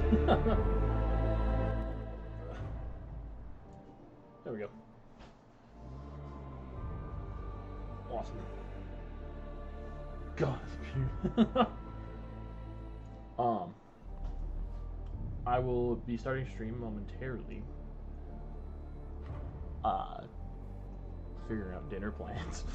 There we go. Awesome. God, um, I will be starting stream momentarily. Figuring out dinner plans.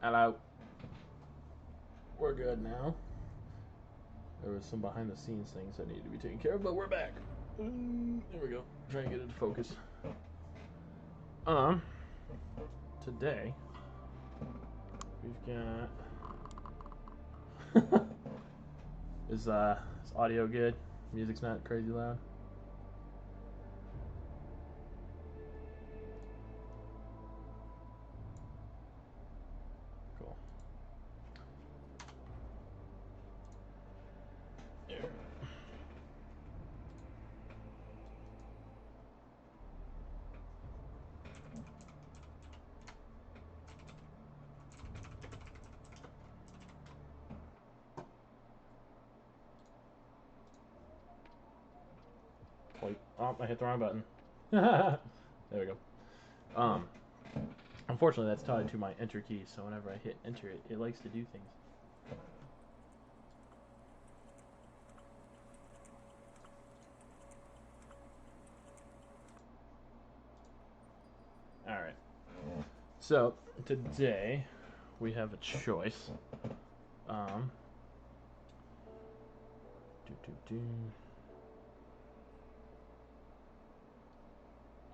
Hello. We're good now. There was some behind the scenes things that needed to be taken care of, but we're back. There we go. Try and get it to focus. Today we've got is audio good? Music's not crazy loud? Cool. There. Oh, I hit the wrong button. There we go. Unfortunately, that's tied to my enter key, so whenever I hit enter, it likes to do things. Alright. So, today, we have a choice.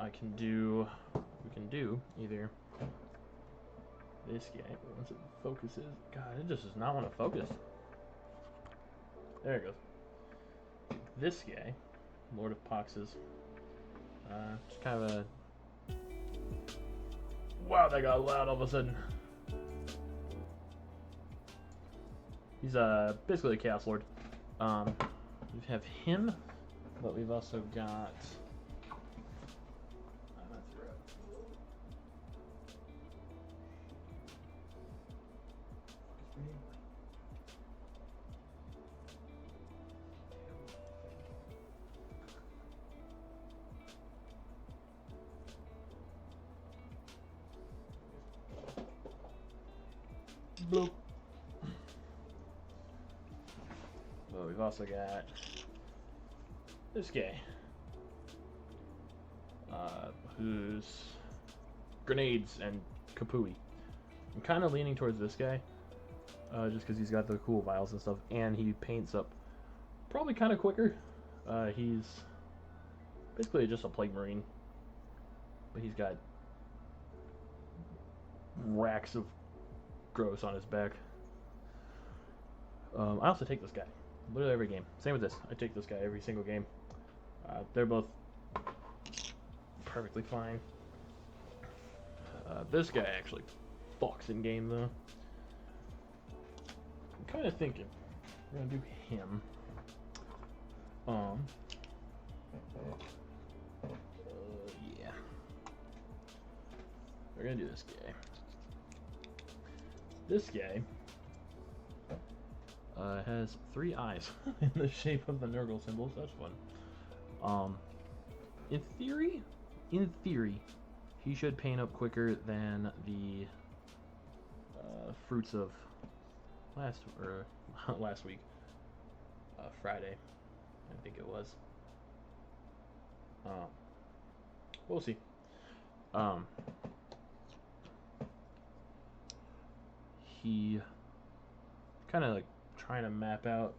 We can do either this guy, once it focuses, God, it just does not want to focus. There it goes. This guy, Lord of Poxes, just kind of a, wow, that got loud all of a sudden. He's basically a Chaos Lord. We have him, but we've also got, bloop. But we've also got this guy, who's grenades and kapooey. I'm kind of leaning towards this guy, just because he's got the cool vials and stuff, and he paints up probably kind of quicker. He's basically just a plague marine, but he's got racks of gross on his back. I also take this guy literally every game. Same with this. I take this guy every single game. They're both perfectly fine. This guy actually fucks in game though. I'm kind of thinking we're gonna do him. Yeah. We're gonna do this guy. This guy has 3 eyes in the shape of the Nurgle symbol, so that's fun. In theory, he should paint up quicker than the fruits of last week, Friday, I think it was. We'll see. He kind of like trying to map out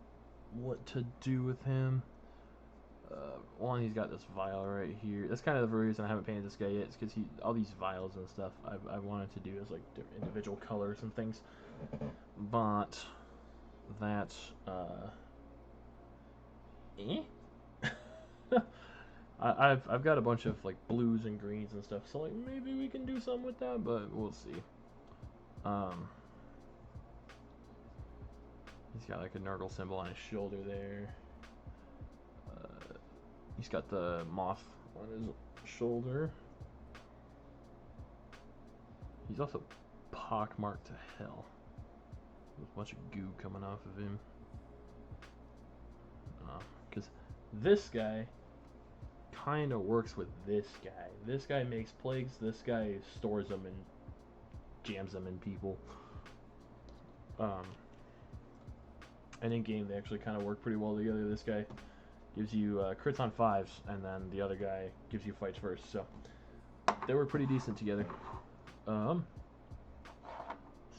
what to do with him. One, he's got this vial right here. That's kind of the reason I haven't painted this guy yet. It's because all these vials and stuff I wanted to do as like different individual colors and things. But that's I've got a bunch of like blues and greens and stuff, so like maybe we can do something with that, but we'll see. He's got like a Nurgle symbol on his shoulder there. He's got the moth on his shoulder. He's also pockmarked to hell. There's a bunch of goo coming off of him. Because this guy kind of works with this guy. This guy makes plagues. This guy stores them and jams them in people. And in game, they actually kind of work pretty well together. This guy gives you crits on 5s, and then the other guy gives you fights first. So they were pretty decent together.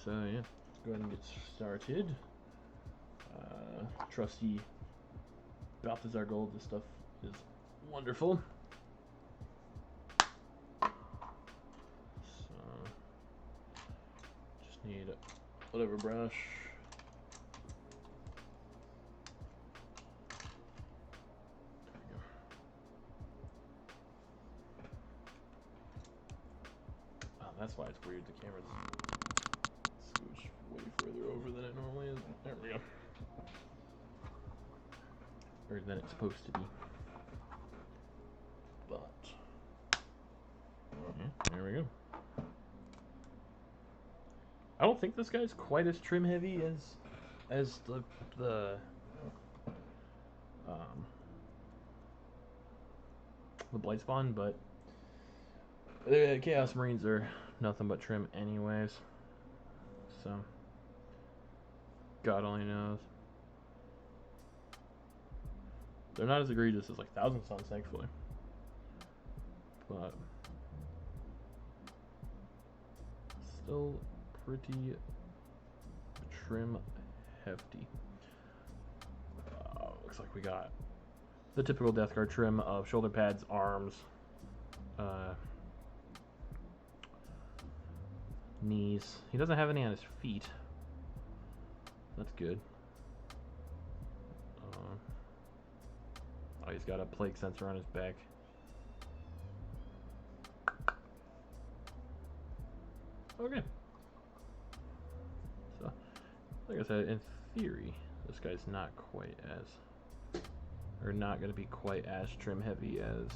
So yeah, go ahead and get started. Trusty Balthazar Gold. This stuff is wonderful. So just need whatever brush. There we go. Oh, that's why it's weird. The camera's scooched way further over than it normally is. There we go. Or than it's supposed to be. But yeah, there we go. I don't think this guy's quite as trim heavy as the Blightspawn, but the Chaos Marines are nothing but trim anyways. So God only knows. They're not as egregious as like Thousand Suns, thankfully. But still pretty trim hefty. Looks like we got the typical Death Guard trim of shoulder pads, arms, knees. He doesn't have any on his feet. That's good. Oh, he's got a plague sensor on his back. Okay. So, like I said, in theory, this guy's not quite as, or not going to be quite as trim heavy as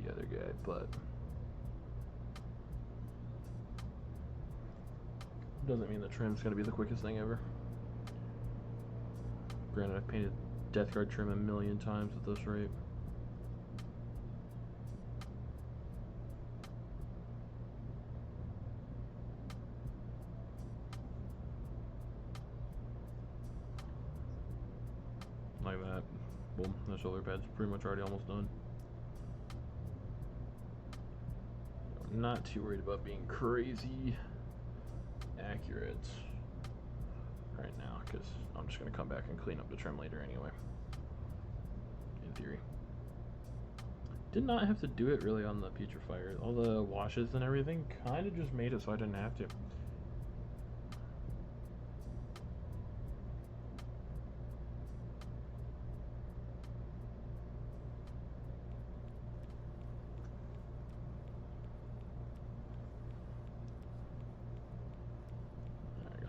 the other guy, but doesn't mean the trim's going to be the quickest thing ever. Granted, I've painted Death Guard trim a million times at this rate. Like that. Boom. The shoulder pad's pretty much already almost done. I'm not too worried about being crazy accurate right now, because I'm just going to come back and clean up the trim later anyway, in theory. Did not have to do it really on the Putrifier. All the washes and everything kind of just made it so I didn't have to.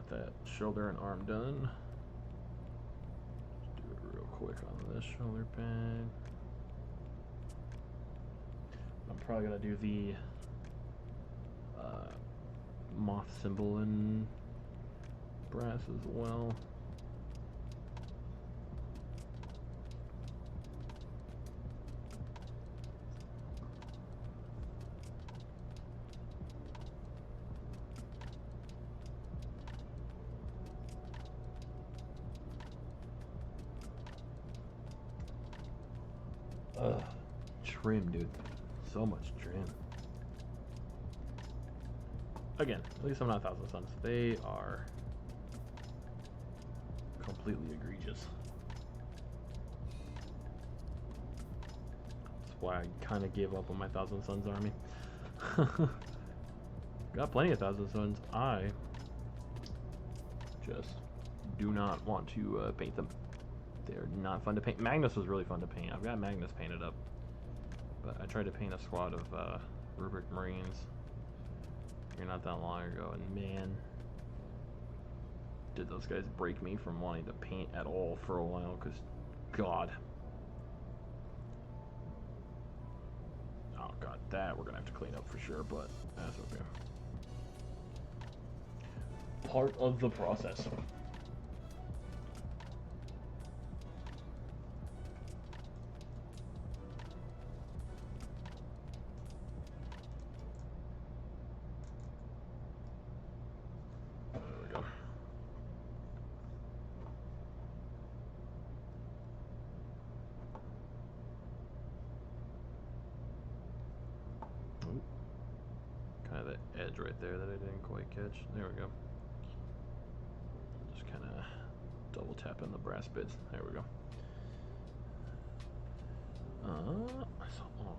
That shoulder and arm done. Just do it real quick on this shoulder pad. I'm probably gonna do the moth symbol in brass as well. Trim, dude. So much trim. Again, at least I'm not Thousand Suns. They are completely egregious. That's why I kind of gave up on my Thousand Suns army. Got plenty of Thousand Suns. I just do not want to paint them. They're not fun to paint. Magnus was really fun to paint. I've got Magnus painted up. But I tried to paint a squad of Rubric Marines here not that long ago, and man, did those guys break me from wanting to paint at all for a while, because God. Oh God, that we're going to have to clean up for sure, but that's okay. Part of the process. Kind of that edge right there that I didn't quite catch. There we go. Just kind of double tap on the brass bits. There we go.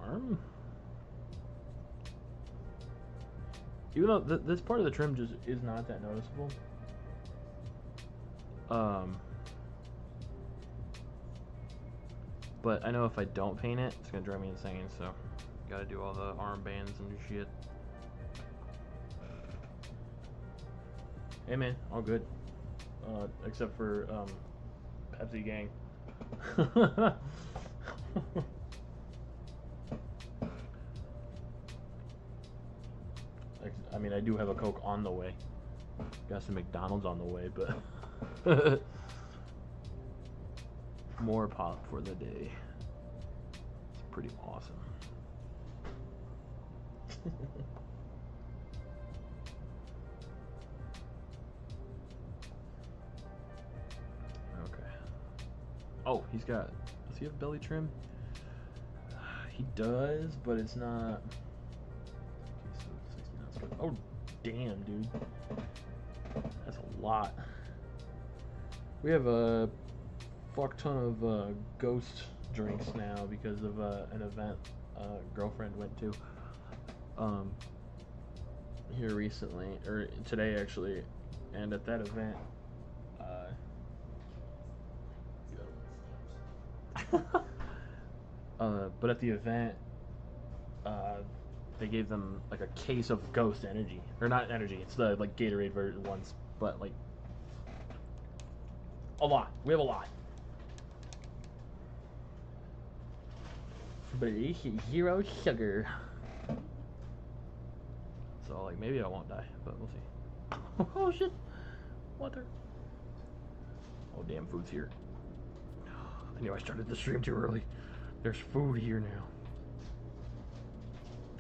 Arm. Even though this part of the trim just is not that noticeable. But I know if I don't paint it, it's gonna drive me insane. So, gotta do all the arm bands and shit. Hey man, all good. Except for Pepsi Gang. I mean, I do have a Coke on the way. Got some McDonald's on the way, but more pop for the day. It's pretty awesome. Okay. Oh, he's got. Does he have belly trim? He does, but it's not. Oh, damn, dude. That's a lot. We have a fuck ton of ghost drinks now because of an event girlfriend went to here recently, or today actually, and at that event but at the event they gave them like a case of Ghost energy, or not energy, it's the like Gatorade version ones, but like a lot. We have a lot. But it's zero sugar. So like maybe I won't die, but we'll see. Oh shit! Water. Oh damn, food's here. I knew I started the stream too early. There's food here now.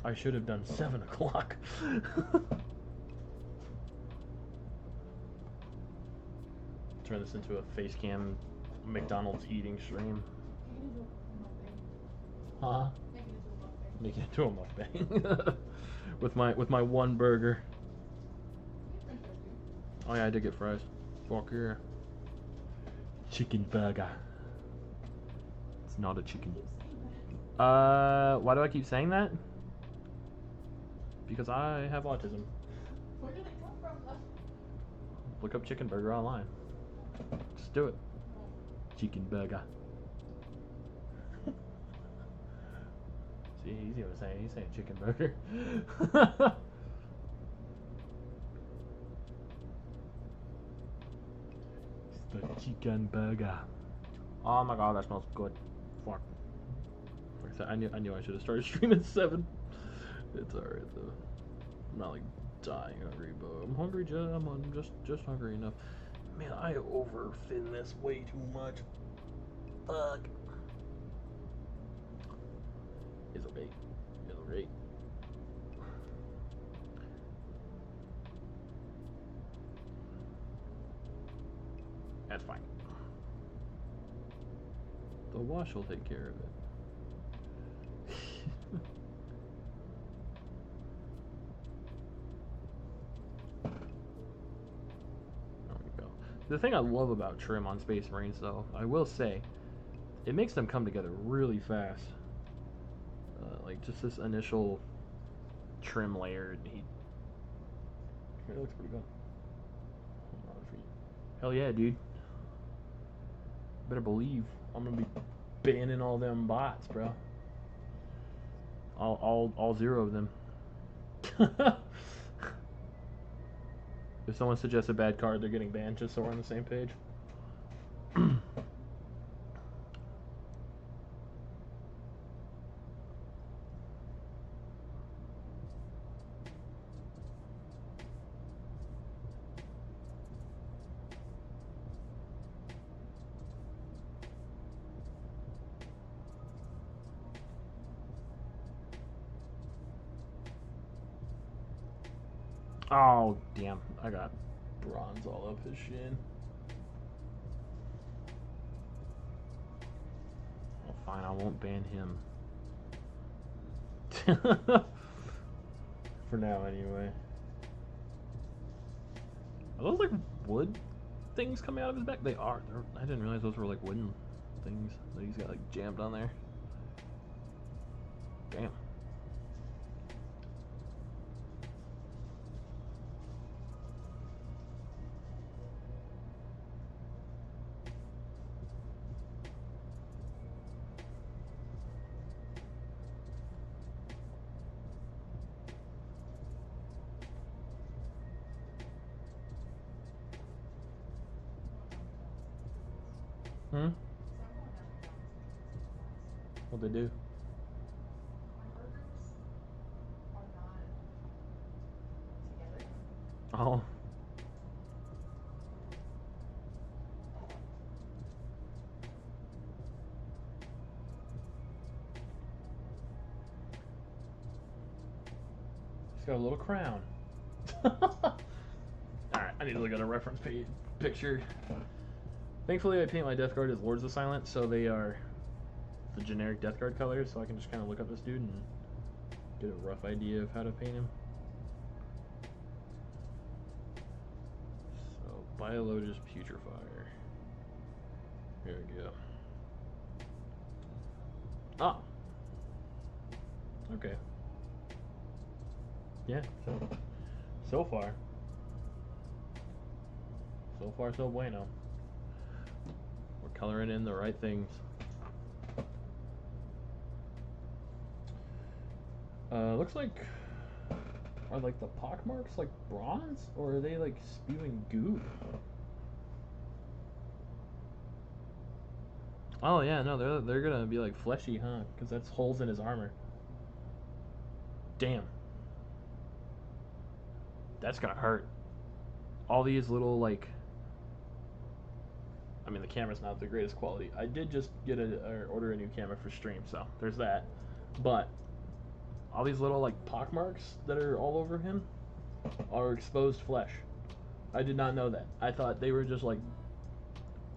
I should have done 7 o'clock. Turn this into a face cam McDonald's eating stream. Huh? Make it into a mukbang. with my one burger. Oh yeah, I did get fries. Fuck yeah. Chicken burger. It's not a chicken. Why do I keep saying that? Because I have autism. Where did it come from, though? Look up chicken burger online. Just do it. Chicken burger. See, easy to say. He's saying chicken burger. It's the chicken burger. Oh my god, that smells good. Fuck. Like I said, I knew I should have started streaming at 7. It's alright though. I'm not like dying hungry, but I'm hungry. I'm just hungry enough. Man, I overthin this way too much. Fuck. It's okay. It's okay. That's fine. The wash will take care of it. The thing I love about trim on Space Marines, though, I will say, it makes them come together really fast. Like just this initial trim layer, it looks pretty good. Hell yeah, dude! Better believe I'm gonna be banning all them bots, bro. All 0 of them. If someone suggests a bad card, they're getting banned, just so we're on the same page. Oh, damn. I got bronze all up his shin. Oh, fine. I won't ban him. For now, anyway. Are those like wood things coming out of his back? They are. I didn't realize those were like wooden things that he's got like jammed on there. Damn. Hmm? What'd they do? Oh. He's got a little crown. Alright, I need to look at a reference page picture. Thankfully, I paint my Death Guard as Lords of Silence, so they are the generic Death Guard colors, so I can just kind of look up this dude and get a rough idea of how to paint him. So, Biologus Putrifier. Here we go. Ah! Okay. Yeah, so far. So far, so bueno. We're coloring in the right things. Looks like, are like the pockmarks like bronze, or are they like spewing goo? Oh yeah, no, they're gonna be like fleshy, huh? Because that's holes in his armor. Damn, that's gonna hurt. All these little like, I mean the camera's not the greatest quality. I did just get or order a new camera for stream, so there's that. But all these little like pockmarks that are all over him are exposed flesh. I did not know that. I thought they were just like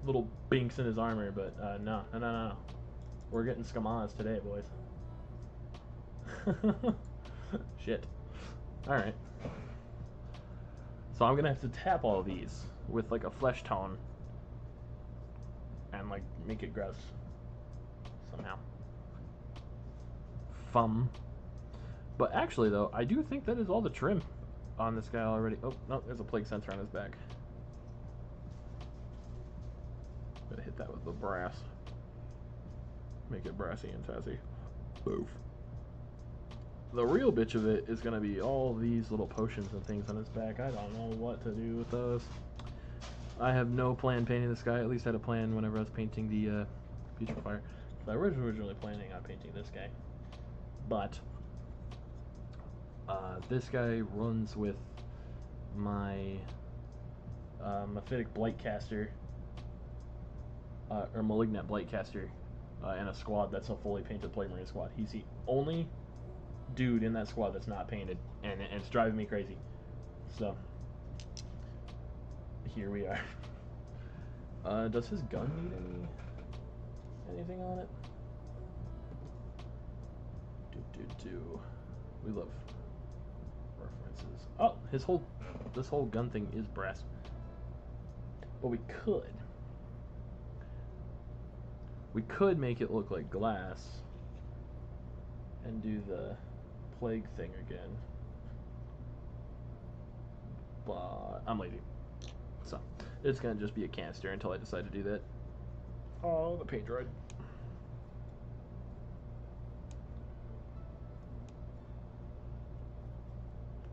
little binks in his armor, but no. We're getting scamas today, boys. Shit. Alright. So I'm gonna have to tap all these with like a flesh tone and like make it gross somehow. Fum. But actually though, I do think that is all the trim on this guy already. Oh, no, there's a plague sensor on his back. Gotta hit that with the brass. Make it brassy and sassy. Boof. The real bitch of it is gonna be all these little potions and things on his back. I don't know what to do with those. I have no plan painting this guy. At least I had a plan whenever I was painting the Putrifier. I was originally planning on painting this guy. But this guy runs with my Mephitic Blightcaster or Malignant Blightcaster in a squad that's a fully painted Plague Marine squad. He's the only dude in that squad that's not painted, and it's driving me crazy. So here we are. Does his gun need anything on it? We love references. Oh, this whole gun thing is brass. But we could make it look like glass and do the plague thing again. But I'm lazy. So it's gonna just be a canister until I decide to do that. Oh, the paint dried.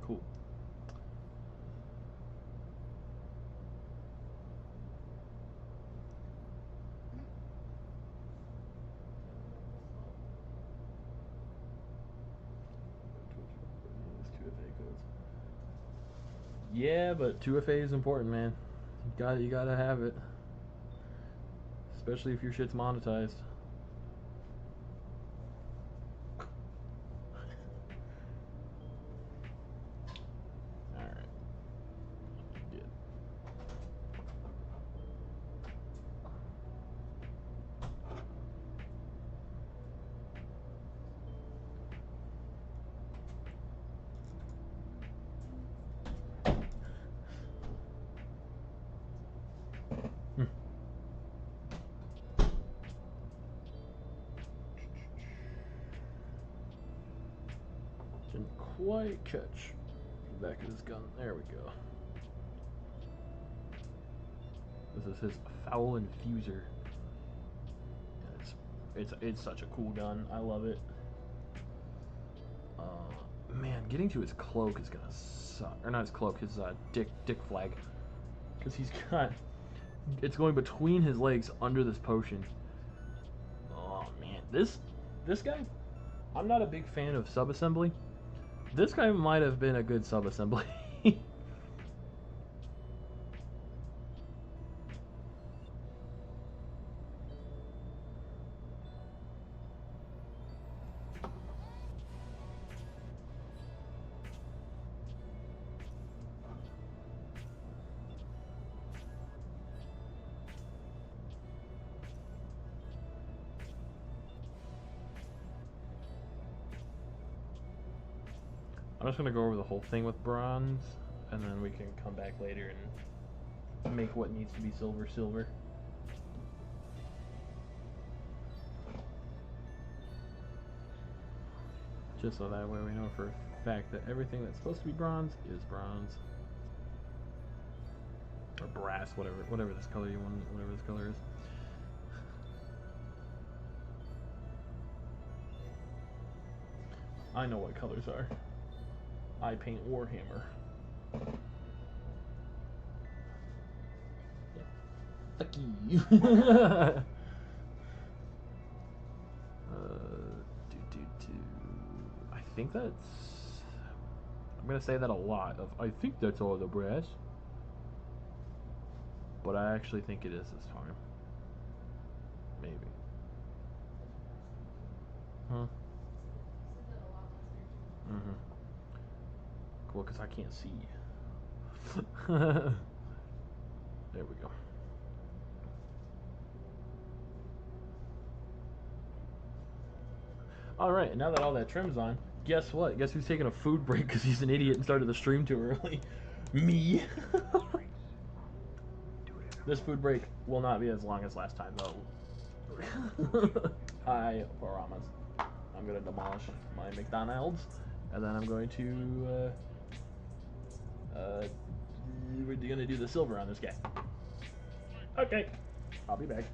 Cool. Yeah, but 2FA is important, man. You gotta have it. Especially if your shit's monetized. Alright. Good. Didn't quite catch the back of his gun. There we go. This is his foul infuser. It's such a cool gun. I love it. Man, getting to his cloak is gonna suck. Or not his cloak, his dick flag, because he's got. It's going between his legs under this potion. Oh man, this guy. I'm not a big fan of subassembly. This guy might have been a good subassembly. I'm just gonna go over the whole thing with bronze, and then we can come back later and make what needs to be silver. Just so that way we know for a fact that everything that's supposed to be bronze is bronze. Or brass, whatever this color you want, whatever this color is. I know what colors are. I paint Warhammer. Fuck you. I think that's. I'm gonna say that a lot. I think that's all the brass, but I actually think it is this time. Maybe. Huh? Mm-hmm. Cool, because I can't see. There we go. Alright, now that all that trim's on, guess what? Guess who's taking a food break because he's an idiot and started the stream too early? Me! This food break will not be as long as last time, though. I promise. I'm going to demolish my McDonald's, and then I'm going to, we're going to do the silver on this guy. Okay, I'll be back.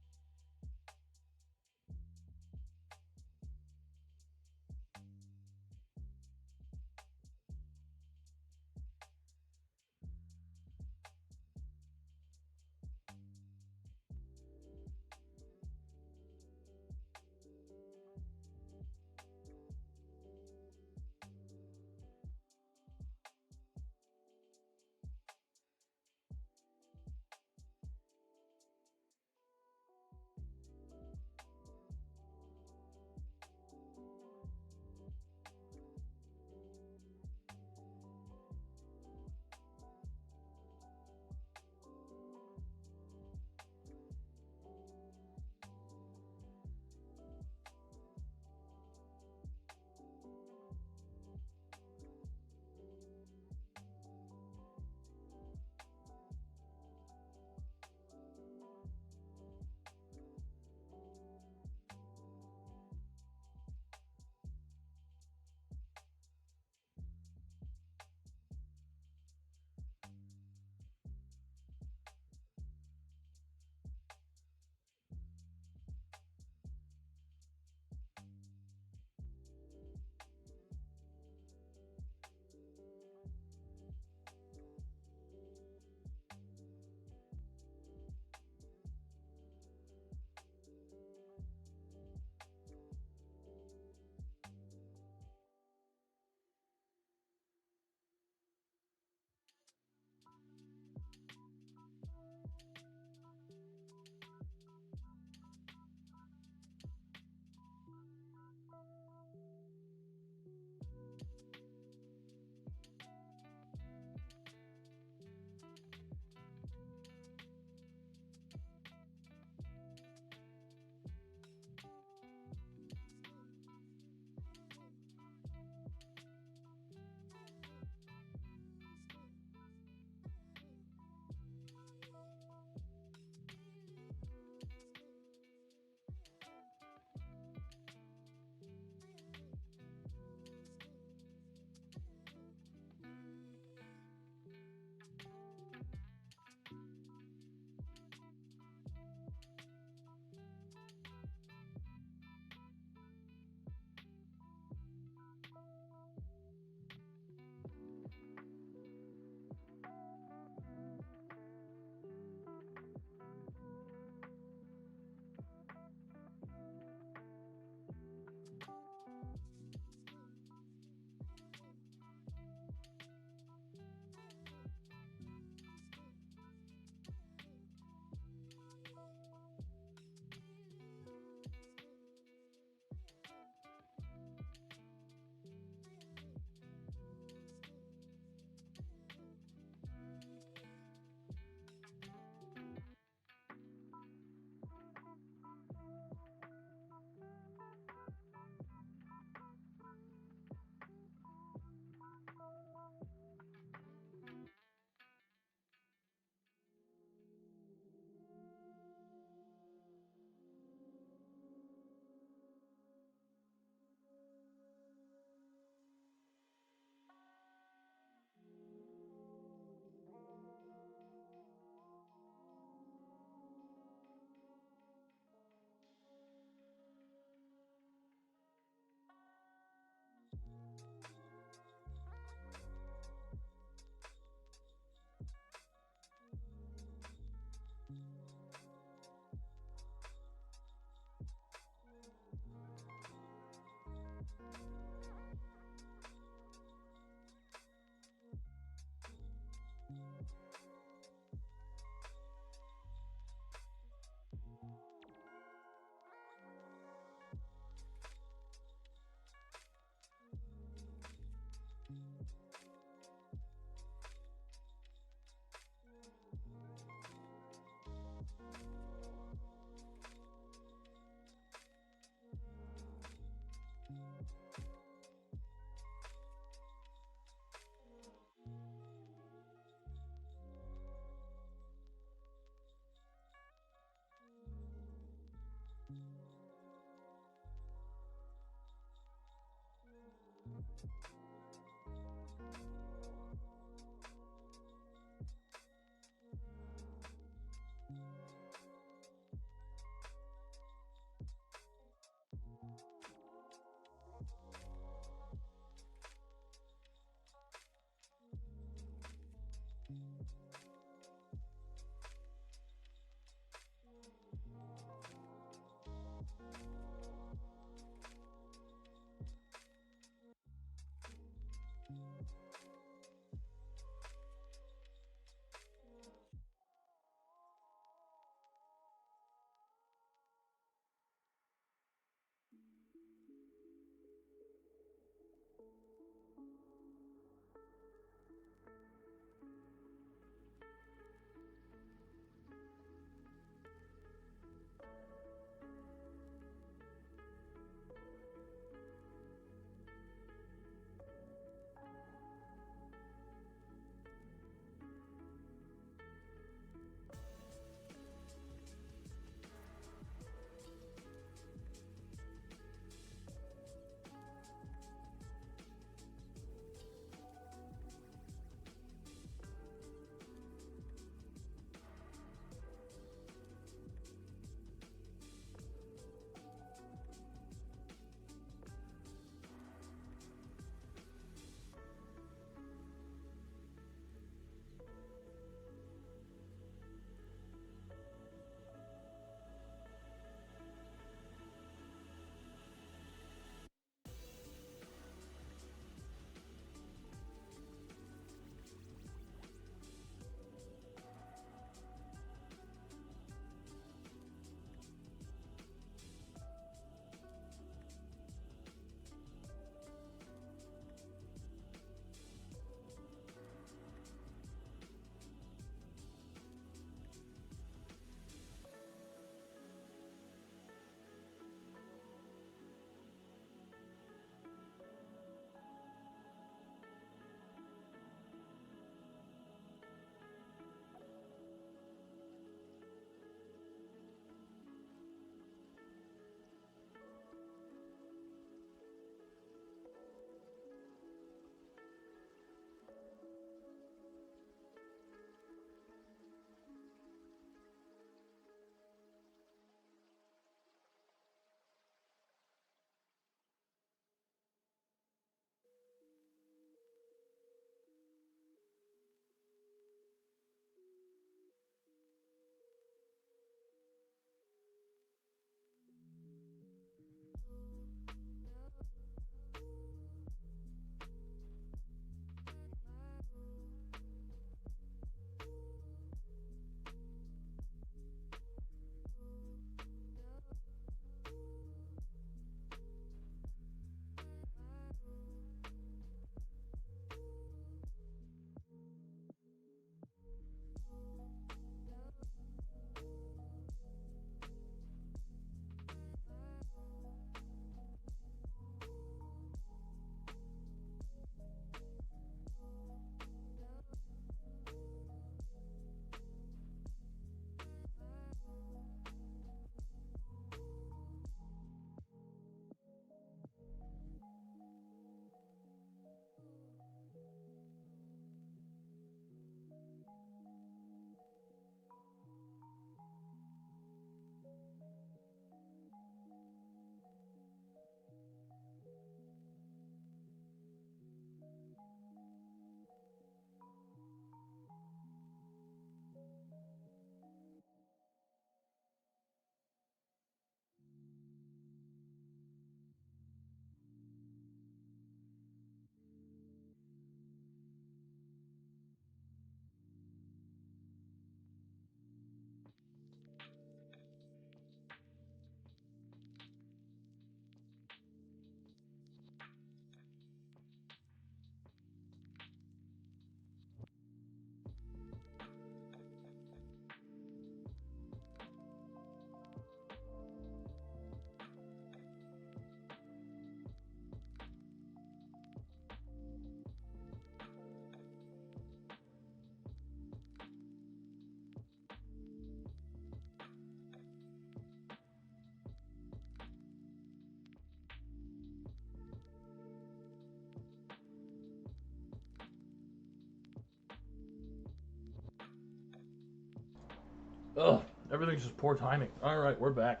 Ugh, everything's just poor timing. All right, we're back.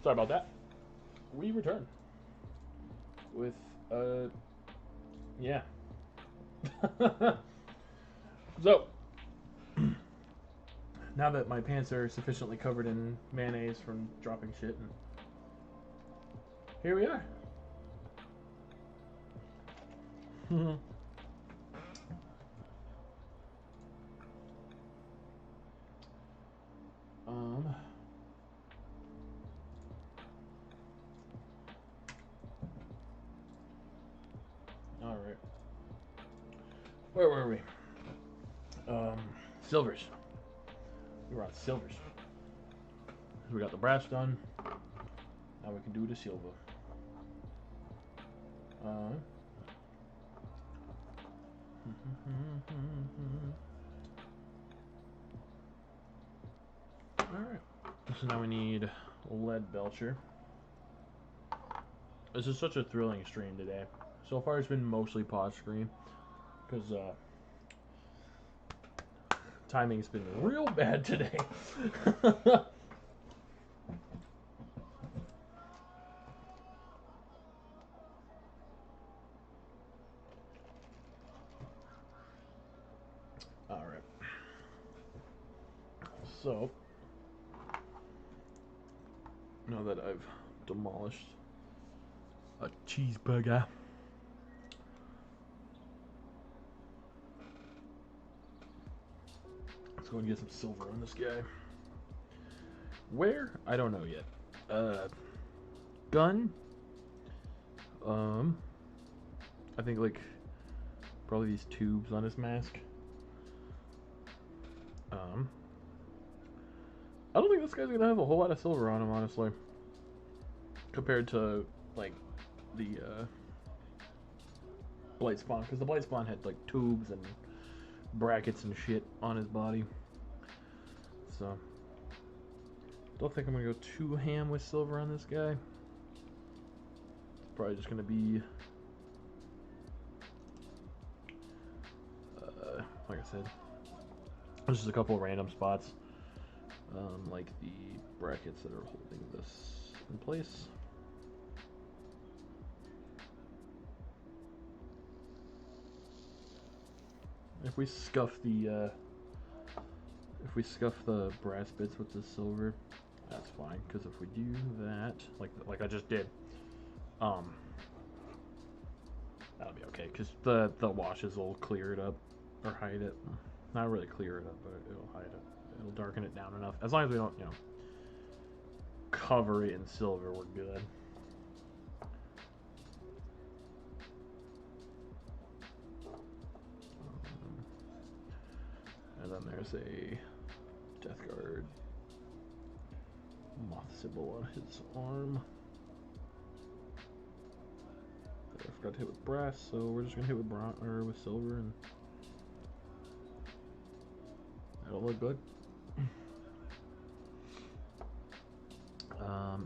Sorry about that. We return with, yeah. So, now that my pants are sufficiently covered in mayonnaise from dropping shit, and here we are. All right. Where were we? Silvers. We were on silvers. We got the brass done. Now we can do the silver. Alright. So now we need lead belcher. This is such a thrilling stream today. So far it's been mostly pause screen. Because timing's been real bad today. Alright. So, now that I've demolished a cheeseburger, let's go and get some silver on this guy. Where? I don't know yet. Gun. I think like probably these tubes on his mask. I don't think this guy's gonna have a whole lot of silver on him, honestly, compared to like the blight spawn, because the blight spawn had like tubes and brackets and shit on his body. So don't think I'm gonna go too ham with silver on this guy. It's probably just gonna be like I said, there's just a couple of random spots, like the brackets that are holding this in place. If we scuff the brass bits with the silver, that's fine. Because if we do that, like I just did, that'll be okay. Because the washes will clear it up or hide it. Not really clear it up, but it'll hide it. It'll darken it down enough. As long as we don't, cover it in silver, we're good. And then there's a Death Guard moth symbol on his arm. I forgot to hit with brass, so we're just gonna hit with with silver, and that'll look good.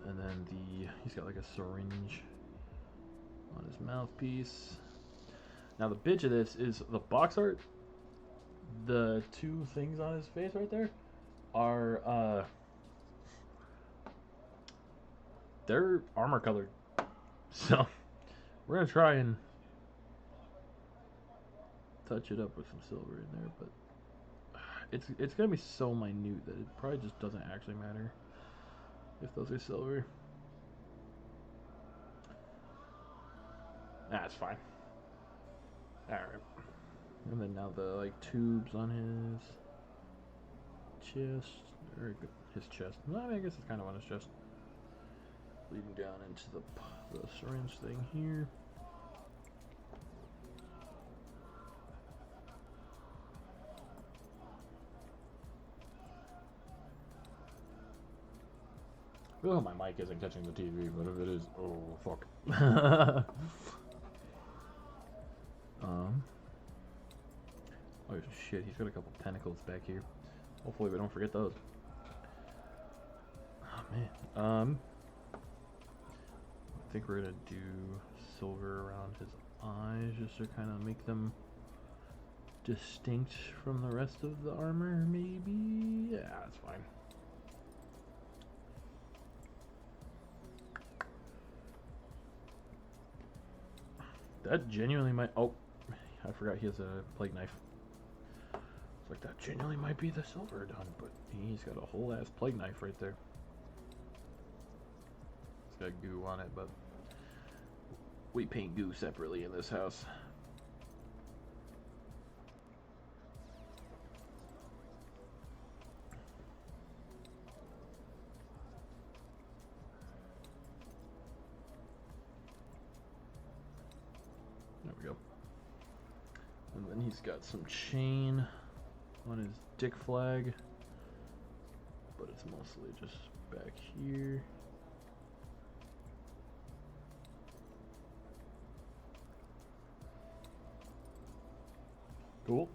And then he's got like a syringe on his mouthpiece. Now the bitch of this is the box art. The two things on his face right there are they're armor colored. So we're gonna try and touch it up with some silver in there, but it's gonna be so minute that it probably just doesn't actually matter if those are silver. That's fine. Alright. And then now the tubes on his chest, or his chest. No, I mean, I guess it's kind of on his chest, leading down into the syringe thing here. Oh, my mic isn't catching the TV, but if it is, oh fuck. Oh shit, he's got a couple tentacles back here. Hopefully we don't forget those. Oh man. I think we're gonna do silver around his eyes just to kind of make them distinct from the rest of the armor, maybe? Yeah, that's fine. That genuinely might... Oh, I forgot he has a plague knife. It's like, that genuinely might be the silver done, but he's got a whole ass plague knife right there. It's got goo on it, but we paint goo separately in this house. There we go. And then he's got some chain on his dick flag, but it's mostly just back here. Cool.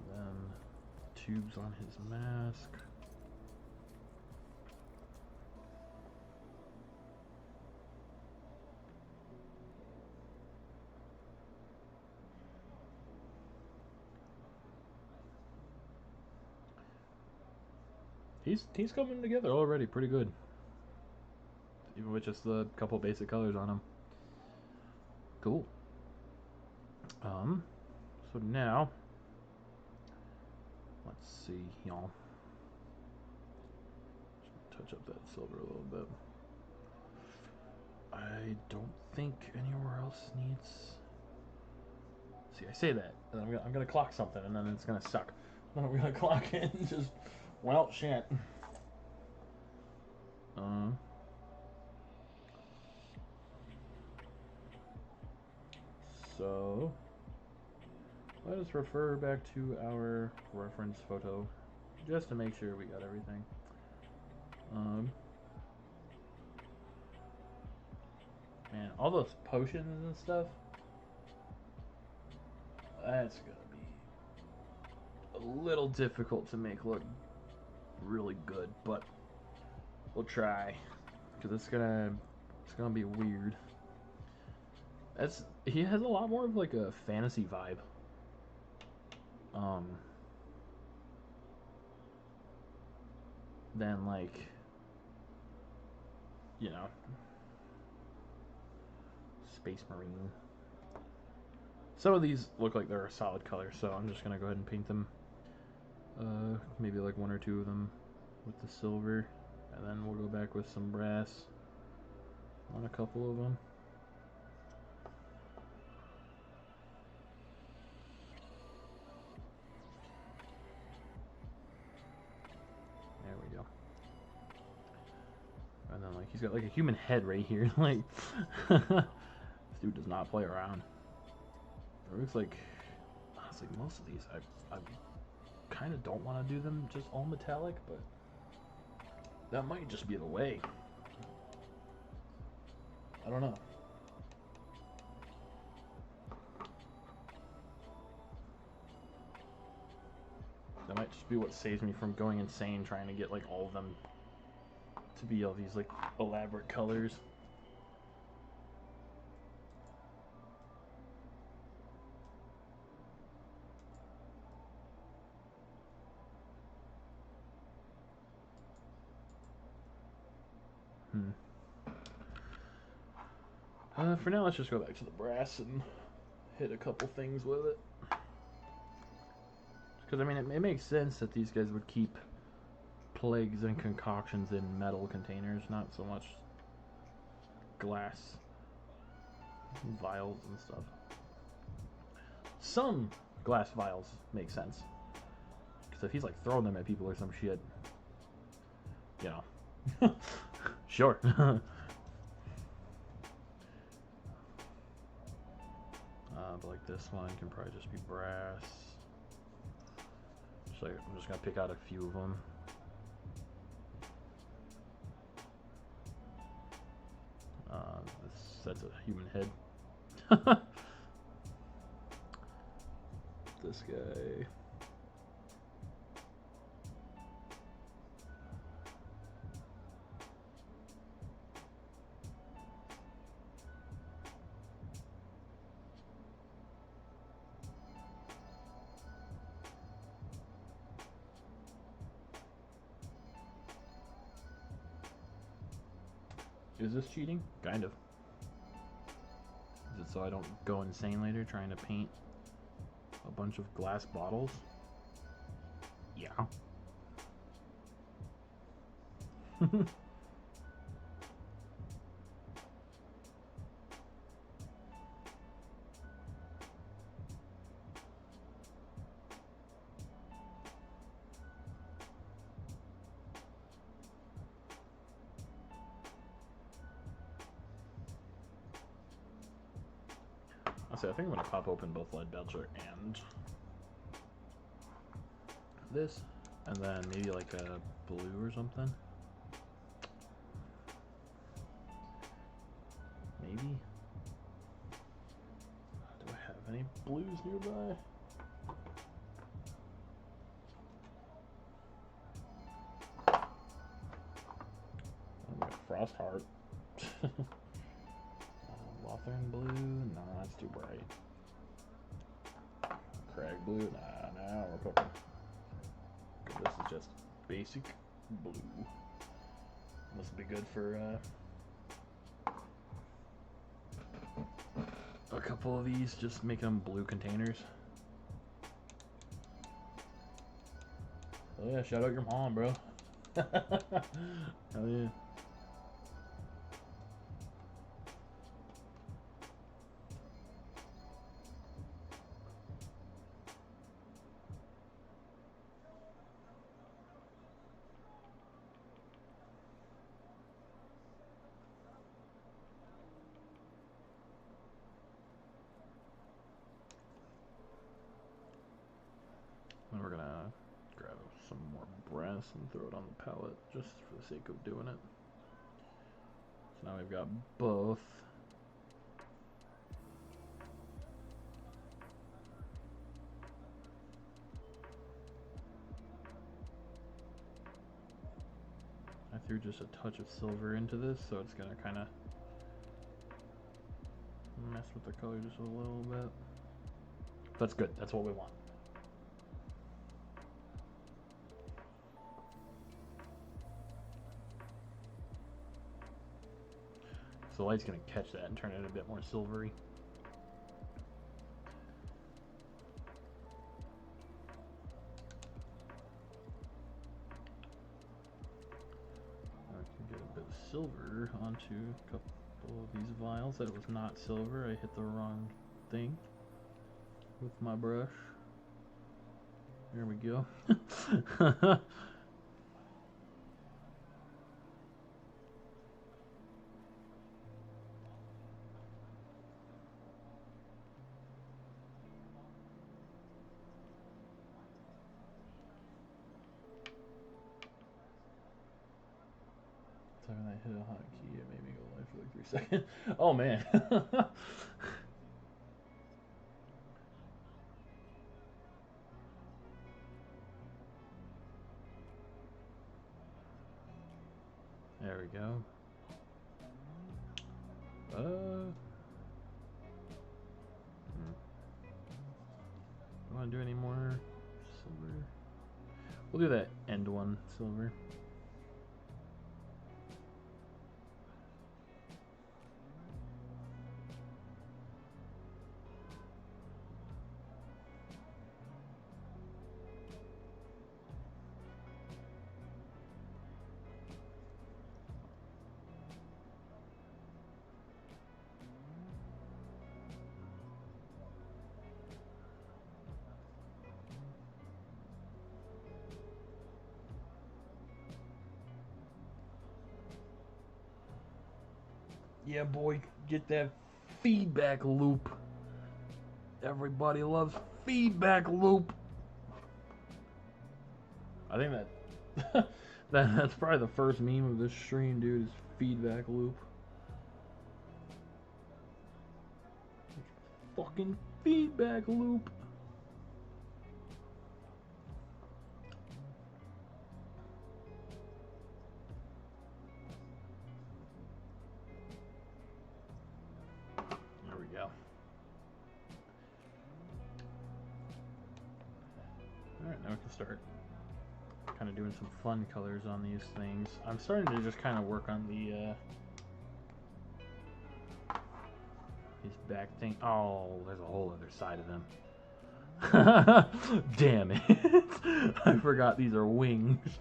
Then tubes on his mask. He's coming together already pretty good. Even with just the couple basic colors on him. Cool. So now let's see, y'all. Touch up that silver a little bit. I don't think anywhere else needs. See, I say that, and I'm gonna clock something, and then it's gonna suck. Then I'm gonna clock it and just, well, shit. So let us refer back to our reference photo just to make sure we got everything. Man, all those potions and stuff, that's gonna be a little difficult to make look really good, but we'll try, because it's gonna be weird. He has a lot more of like a fantasy vibe. Than like, you know, Space Marine. Some of these look like they're a solid color, so I'm just gonna go ahead and paint them. Maybe like one or two of them with the silver, and then we'll go back with some brass on a couple of them. There we go. And then like he's got like a human head right here. Like this dude does not play around. It looks like, honestly, most of these I kind of don't want to do them just all metallic, but that might just be the way. I don't know. That might just be what saves me from going insane trying to get like all of them to be all these like elaborate colors. For now, let's just go back to the brass and hit a couple things with it. Because, I mean, it makes sense that these guys would keep plagues and concoctions in metal containers, not so much glass vials and stuff. Some glass vials make sense. Because if he's, like, throwing them at people or some shit, you know. Sure. But like this one can probably just be brass. So I'm just gonna pick out a few of them. That's a human head. This guy. Is this cheating? Kind of. Is it so I don't go insane later trying to paint a bunch of glass bottles? Yeah. I think I'm gonna pop open both Lead Belcher and this, and then maybe like a blue or something. Maybe. Do I have any blues nearby? I've got Frostheart. Lothern blue? Nah, that's too bright. Crag blue? Nah, we're cooking. This is just basic blue. This will be good for a couple of these, just making them blue containers. Oh yeah, shout out your mom, bro. Hell yeah. And we're gonna grab some more brass and throw it on the palette just for the sake of doing it. So now we've got both. I threw just a touch of silver into this, so it's gonna kind of mess with the color just a little bit. That's good. That's what we want. So the light's going to catch that and turn it a bit more silvery. I can get a bit of silver onto a couple of these vials. That it was not silver. I hit the wrong thing with my brush. There we go. When I hit a hotkey, it made me go live for like 3 seconds. Oh man. There we go. Do I want to do any more silver? We'll do that end one silver. Yeah, boy, get that feedback loop. Everybody loves feedback loop. I think that that's probably the first meme of this stream, dude, is feedback loop. Fucking feedback loop. There we go. Alright, now we can start kind of doing some fun colors on these things. I'm starting to just kind of work on the His back thing. Oh, there's a whole other side of him. Damn it. I forgot these are wings.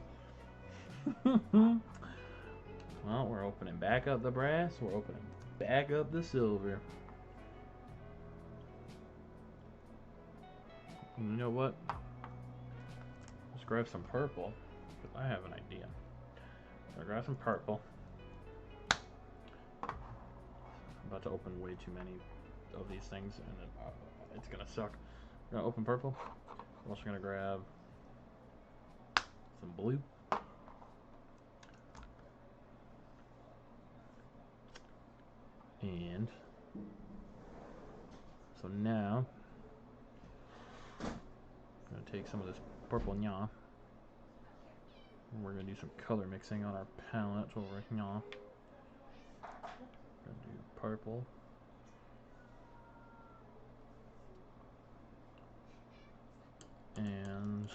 Well, we're opening back up the brass. We're opening back up the silver. You know what? Let's grab some purple. Because I have an idea. I'll grab some purple. I'm about to open way too many of these things, and then it's gonna suck. I'm gonna open purple. I'm also gonna grab some blue. And so now I'm gonna take some of this purple nya. And we're gonna do some color mixing on our palette over here. Gonna do purple. And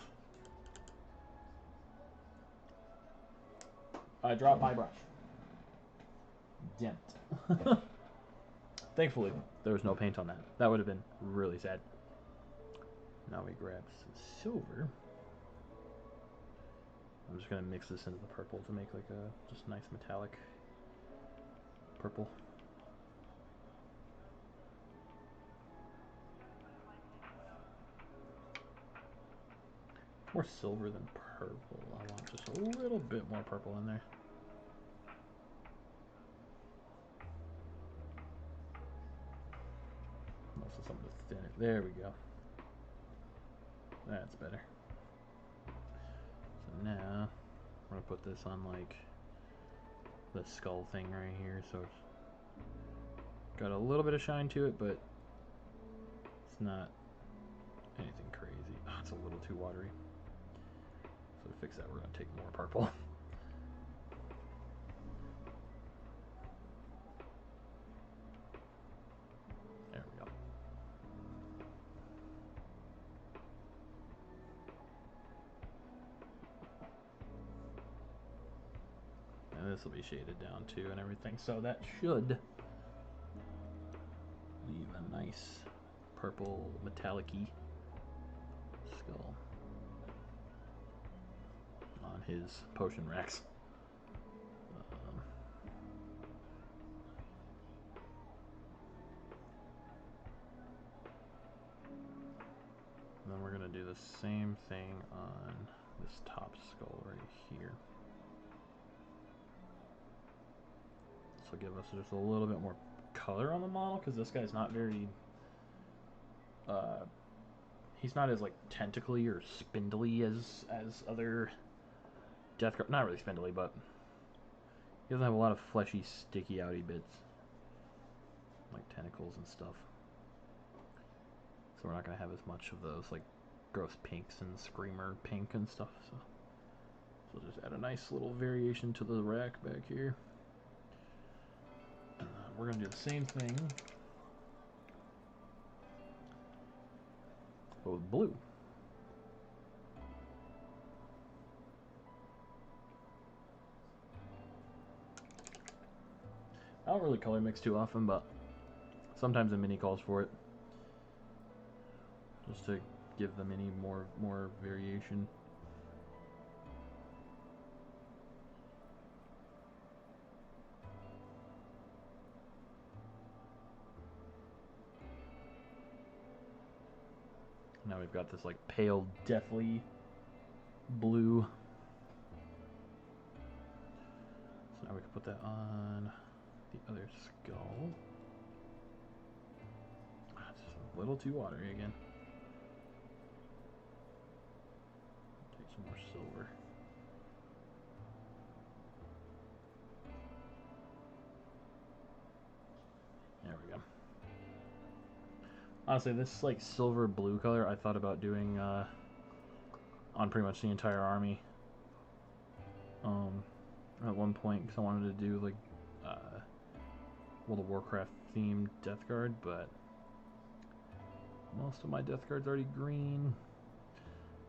I dropped my brush. Damn it. Thankfully, there was no paint on that. That would have been really sad. Now we grab some silver. I'm just going to mix this into the purple to make like a just nice metallic purple. More silver than purple. I want just a little bit more purple in there. Also some of the thin. There we go. That's better. So now we're gonna put this on like the skull thing right here, so it's got a little bit of shine to it, but it's not anything crazy. Oh, it's a little too watery. So to fix that, we're gonna take more purple. There we go. And this will be shaded down too and everything, so that should leave a nice purple metallic-y skull on his potion racks. Then we're gonna do the same thing on this top skull right here. This will give us just a little bit more color on the model, because this guy's not very he's not as like tentacly or spindly as other Death Guard. Not really spindly, but he doesn't have a lot of fleshy, sticky outy bits like tentacles and stuff. So we're not gonna have as much of those like gross pinks and screamer pink and stuff. So we'll just add a nice little variation to the rack back here. We're gonna do the same thing, but with blue. I don't really color mix too often, but sometimes the mini calls for it, just to give the mini more variation. Now we've got this like pale, deathly blue. So now we can put that on the other skull. It's just a little too watery again. Take some more silver. There we go. Honestly, this like silver blue color I thought about doing on pretty much the entire army at one point, because I wanted to do like World of Warcraft themed Death Guard, but most of my Death Guard's already green.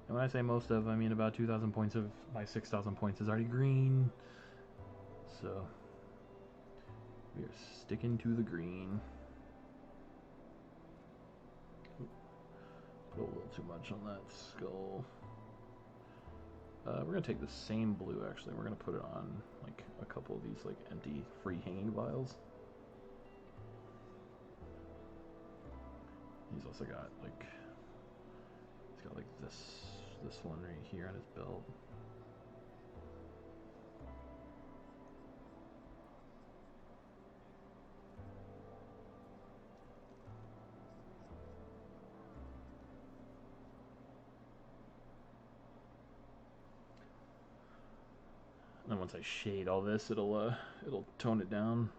And when I say most of, I mean about 2,000 points of my 6,000 points is already green. So we are sticking to the green. too much on that skull. We're gonna take the same blue actually. We're gonna put it on like a couple of these like empty free hanging vials. He's also got like this one right here on his belt. And then once I shade all this, it'll tone it down.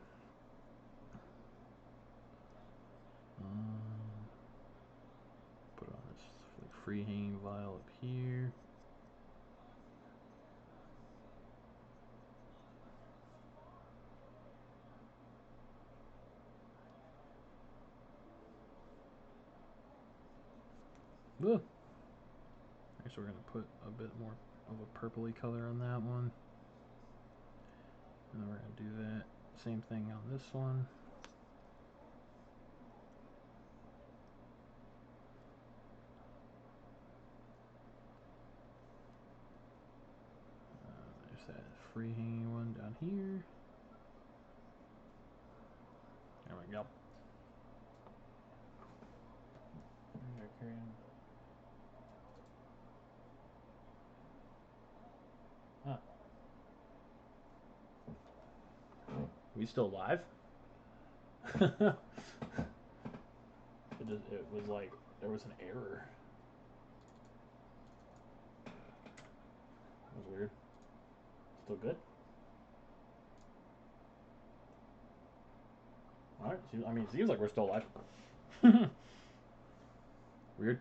Put on this like free hanging vial up here. Ugh. Actually, we're gonna put a bit more of a purpley color on that one. And then we're going to do that same thing on this one. There's that free hanging one down here. There we go. Huh. We still live? It was like there was an error. That was weird. Still good? Alright, I mean, it seems like we're still live. Weird.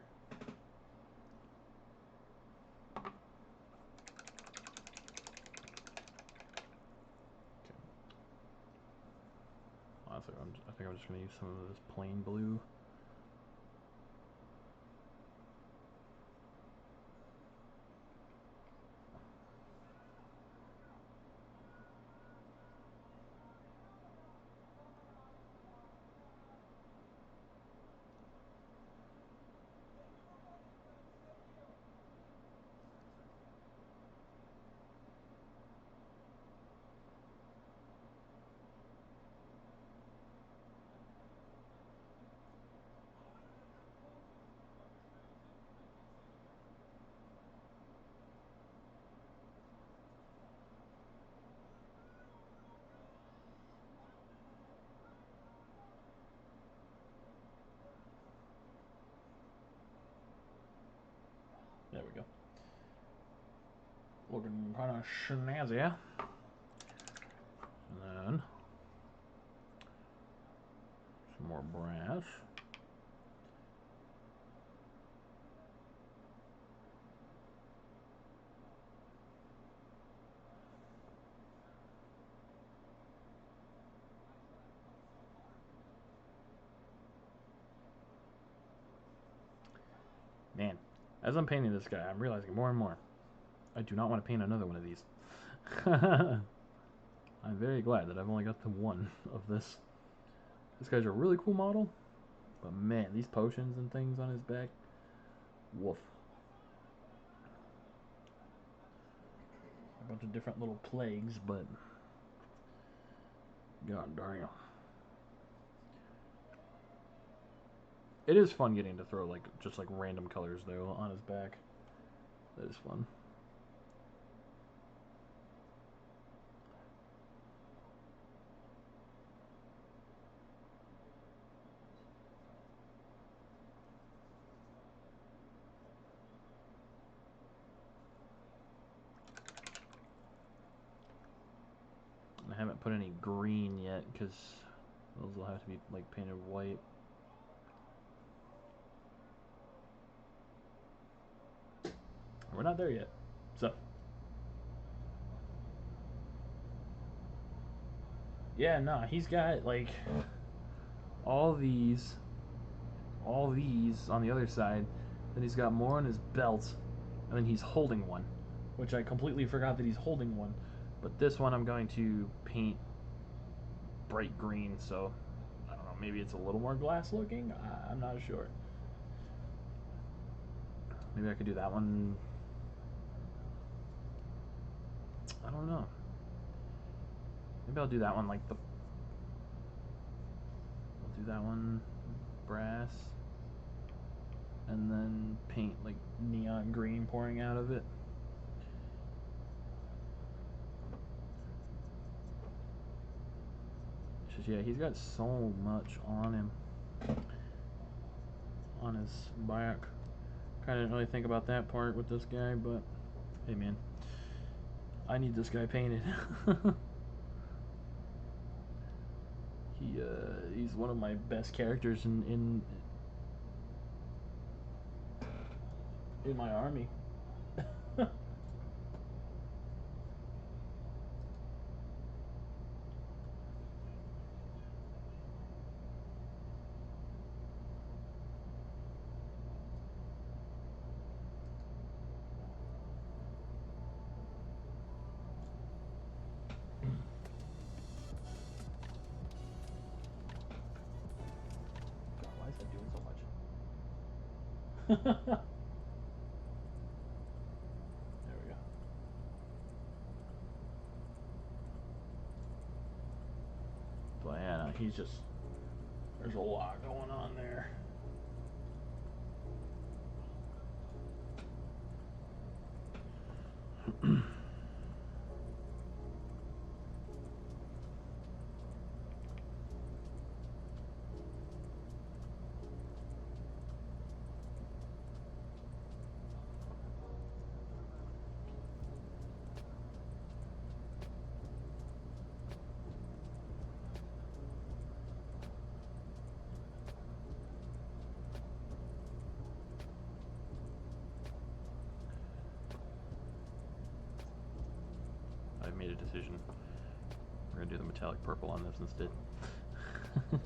Honestly, I think I'm just going to use some of this plain blue. There we go. Looking kind of snazzy. And then some more brass. Man, as I'm painting this guy, I'm realizing more and more I do not want to paint another one of these. I'm very glad that I've only got the one of this. This guy's a really cool model, but man, these potions and things on his back, woof. A bunch of different little plagues, but god darn. It is fun getting to throw like just like random colors though on his back. That is fun. I haven't put any green yet because those will have to be like painted white. We're not there yet, so yeah, no, he's got like all these on the other side. Then he's got more on his belt, and then he's holding one, which I completely forgot that he's holding one. But this one I'm going to paint bright green, so I don't know, maybe it's a little more glass looking. I'm not sure. Maybe I could do that one. I don't know. Maybe I'll do that one like the... I'll do that one brass. And then paint like neon green pouring out of it. Just, yeah, he's got so much on him. On his back. Kinda didn't really think about that part with this guy, but hey man. I need this guy painted. He's one of my best characters in my army. God, why is that doing so much? There we go. But yeah, no, he's just, there's a lot going on there. I've made a decision. We're gonna do the metallic purple on this instead. But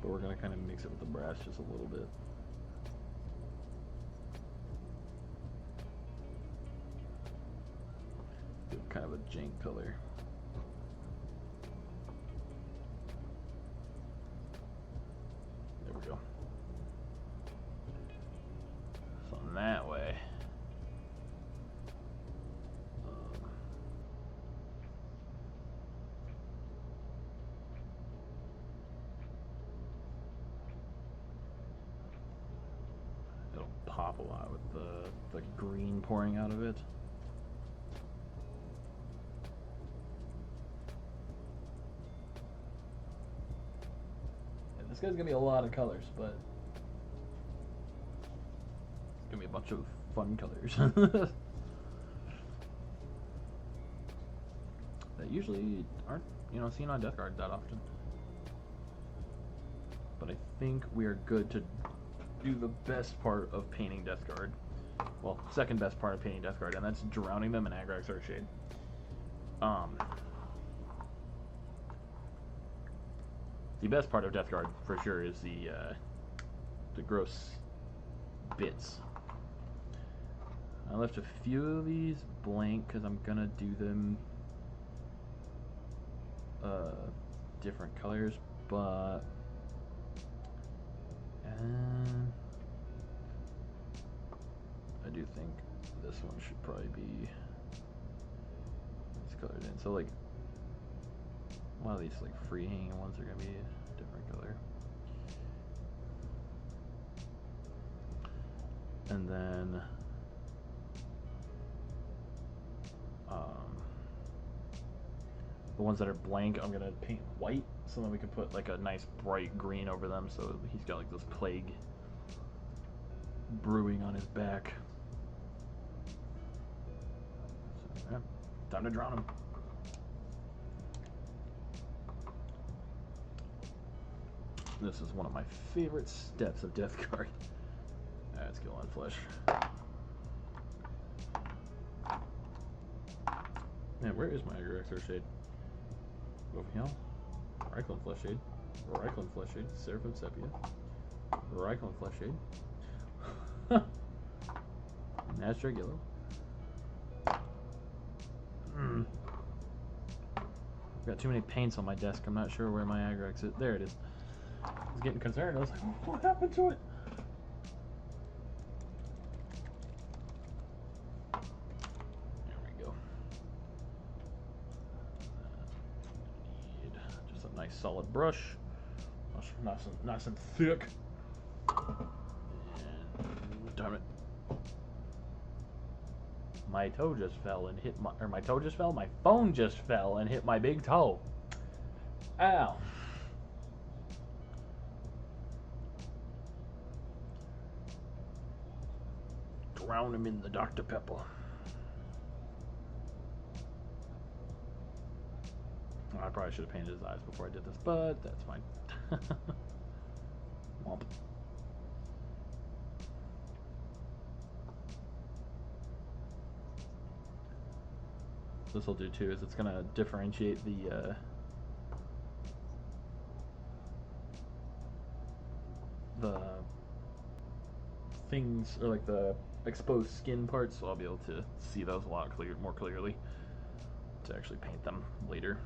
we're gonna kind of mix it with the brass just a little bit. Give kind of a jank color. There we go. So in that way. Pop a lot with the green pouring out of it. Yeah, this guy's gonna be a lot of colors, but it's gonna be a bunch of fun colors that usually aren't, you know, seen on Death Guard that often. But I think we are good to do the best part of painting Death Guard. Well, second best part of painting Death Guard, and that's drowning them in Agrax Earthshade. The best part of Death Guard, for sure, is the gross bits. I left a few of these blank because I'm gonna do them different colors, but I do think this one should probably be colored in. So like a lot of these like free hanging ones are gonna be a different color. And then the ones that are blank I'm gonna paint white, so then we can put like a nice bright green over them, so he's got like this plague brewing on his back. So, yeah, time to drown him. This is one of my favorite steps of Death Guard. Let's kill on flesh. Man, where is my Agrax Earthshade? Over here. Reichlin Flesh Shade. Reichlin Flesh Shade. Seraphim Sepia. Reichlin Flesh Shade. Nazdrag Yellow. I've got too many paints on my desk. I'm not sure where my Agrax is. There it is. I was getting concerned. I was like, what happened to it? brush. Nice and thick. And damn it. My toe just fell and hit my toe just fell? My phone just fell and hit my big toe. Ow. Drown him in the Dr. Pepper. Well, I probably should have painted his eyes before I did this, but that's fine. Womp. This will do too, is it's gonna differentiate the things, or like the exposed skin parts, so I'll be able to see those a lot more clearly to actually paint them later.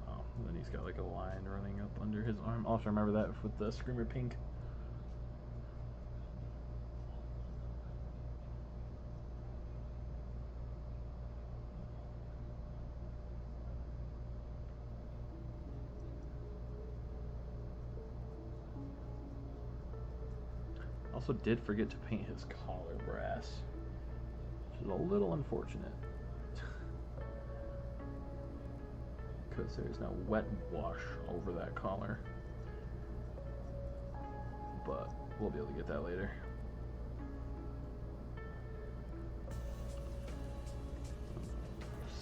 Oh, then he's got like a line running up under his arm. Also remember that with the Screamer Pink. Also did forget to paint his collar brass, which is a little unfortunate. Because there's no wet wash over that collar. But we'll be able to get that later.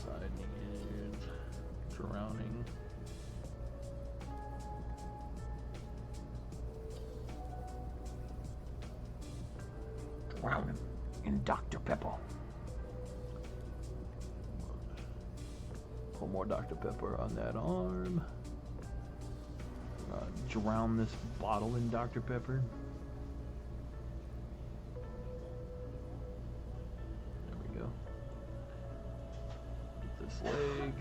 Side needed drowning. Drowning in Dr. Pepper. Put more Dr. Pepper on that arm. Drown this bottle in Dr. Pepper. There we go. Get this leg.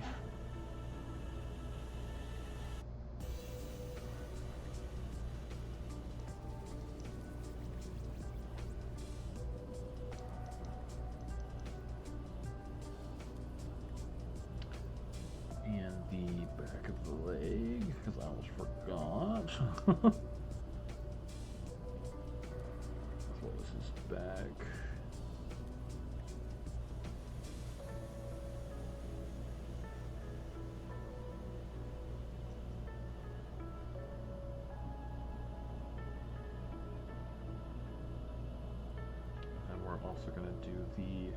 And the back of the leg, because I almost forgot. What was his back? And we're also going to do the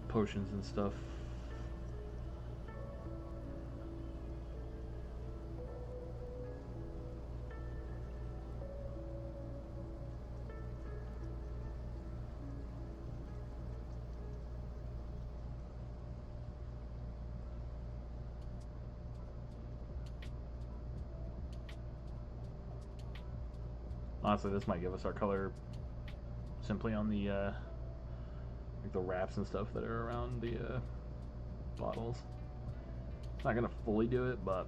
potions and stuff. Honestly, this might give us our color simply on the like the wraps and stuff that are around the bottles. It's not gonna fully do it, but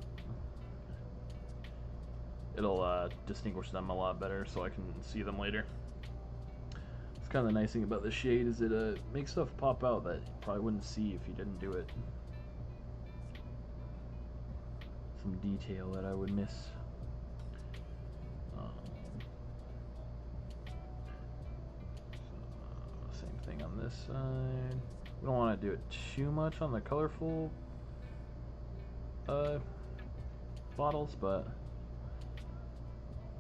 it'll distinguish them a lot better, so I can see them later. It's kind of the nice thing about this shade is it makes stuff pop out that you probably wouldn't see if you didn't do it. Some detail that I would miss. Thing on this side. We don't want to do it too much on the colorful bottles, but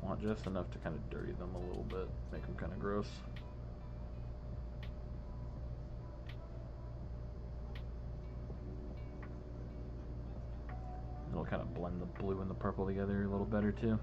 want just enough to kind of dirty them a little bit, make them kind of gross. It'll kind of blend the blue and the purple together a little better too.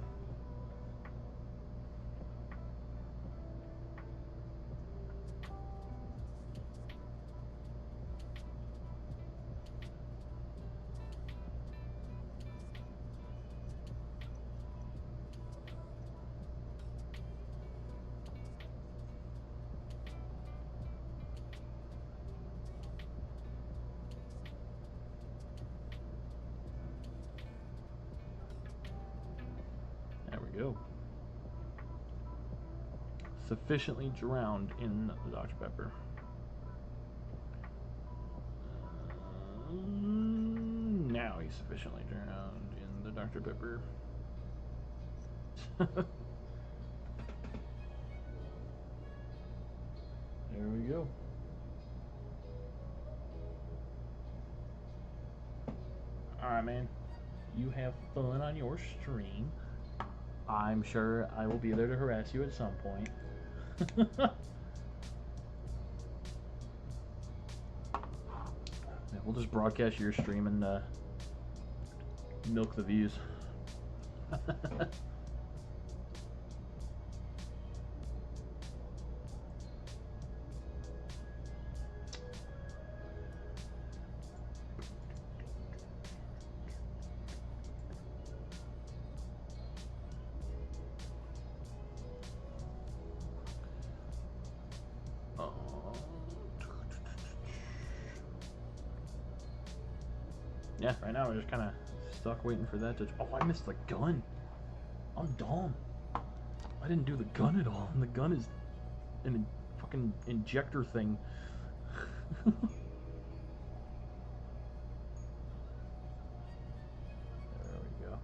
we go. Sufficiently drowned in the Dr. Pepper. Now he's sufficiently drowned in the Dr. Pepper. There we go. Alright, man. You have fun on your stream. I'm sure I will be there to harass you at some point. Yeah, we'll just broadcast your stream and milk the views. Yeah, right now we're just kind of stuck waiting for that to... Oh, I missed the gun. I'm dumb. I didn't do the gun at all. And the gun is an fucking injector thing. There we go.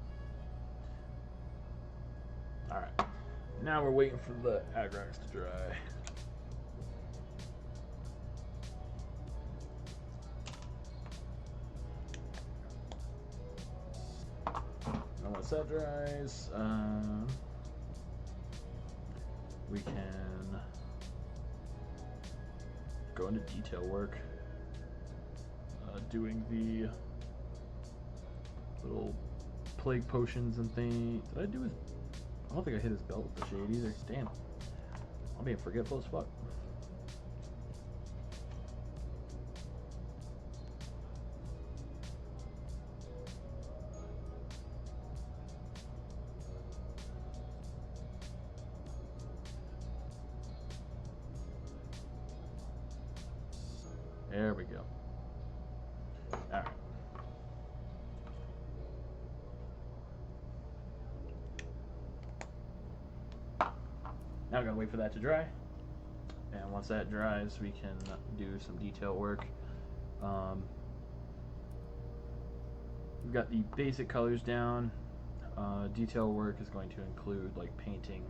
Alright. Now we're waiting for the agrax to dry. And once that dries, we can go into detail work, doing the little plague potions and things. Did I do his... I don't think I hit his belt with the shade either. Damn. I'm being forgetful as fuck. There we go. Alright. Now I gotta wait for that to dry. And once that dries, we can do some detail work. We've got the basic colors down. Detail work is going to include like painting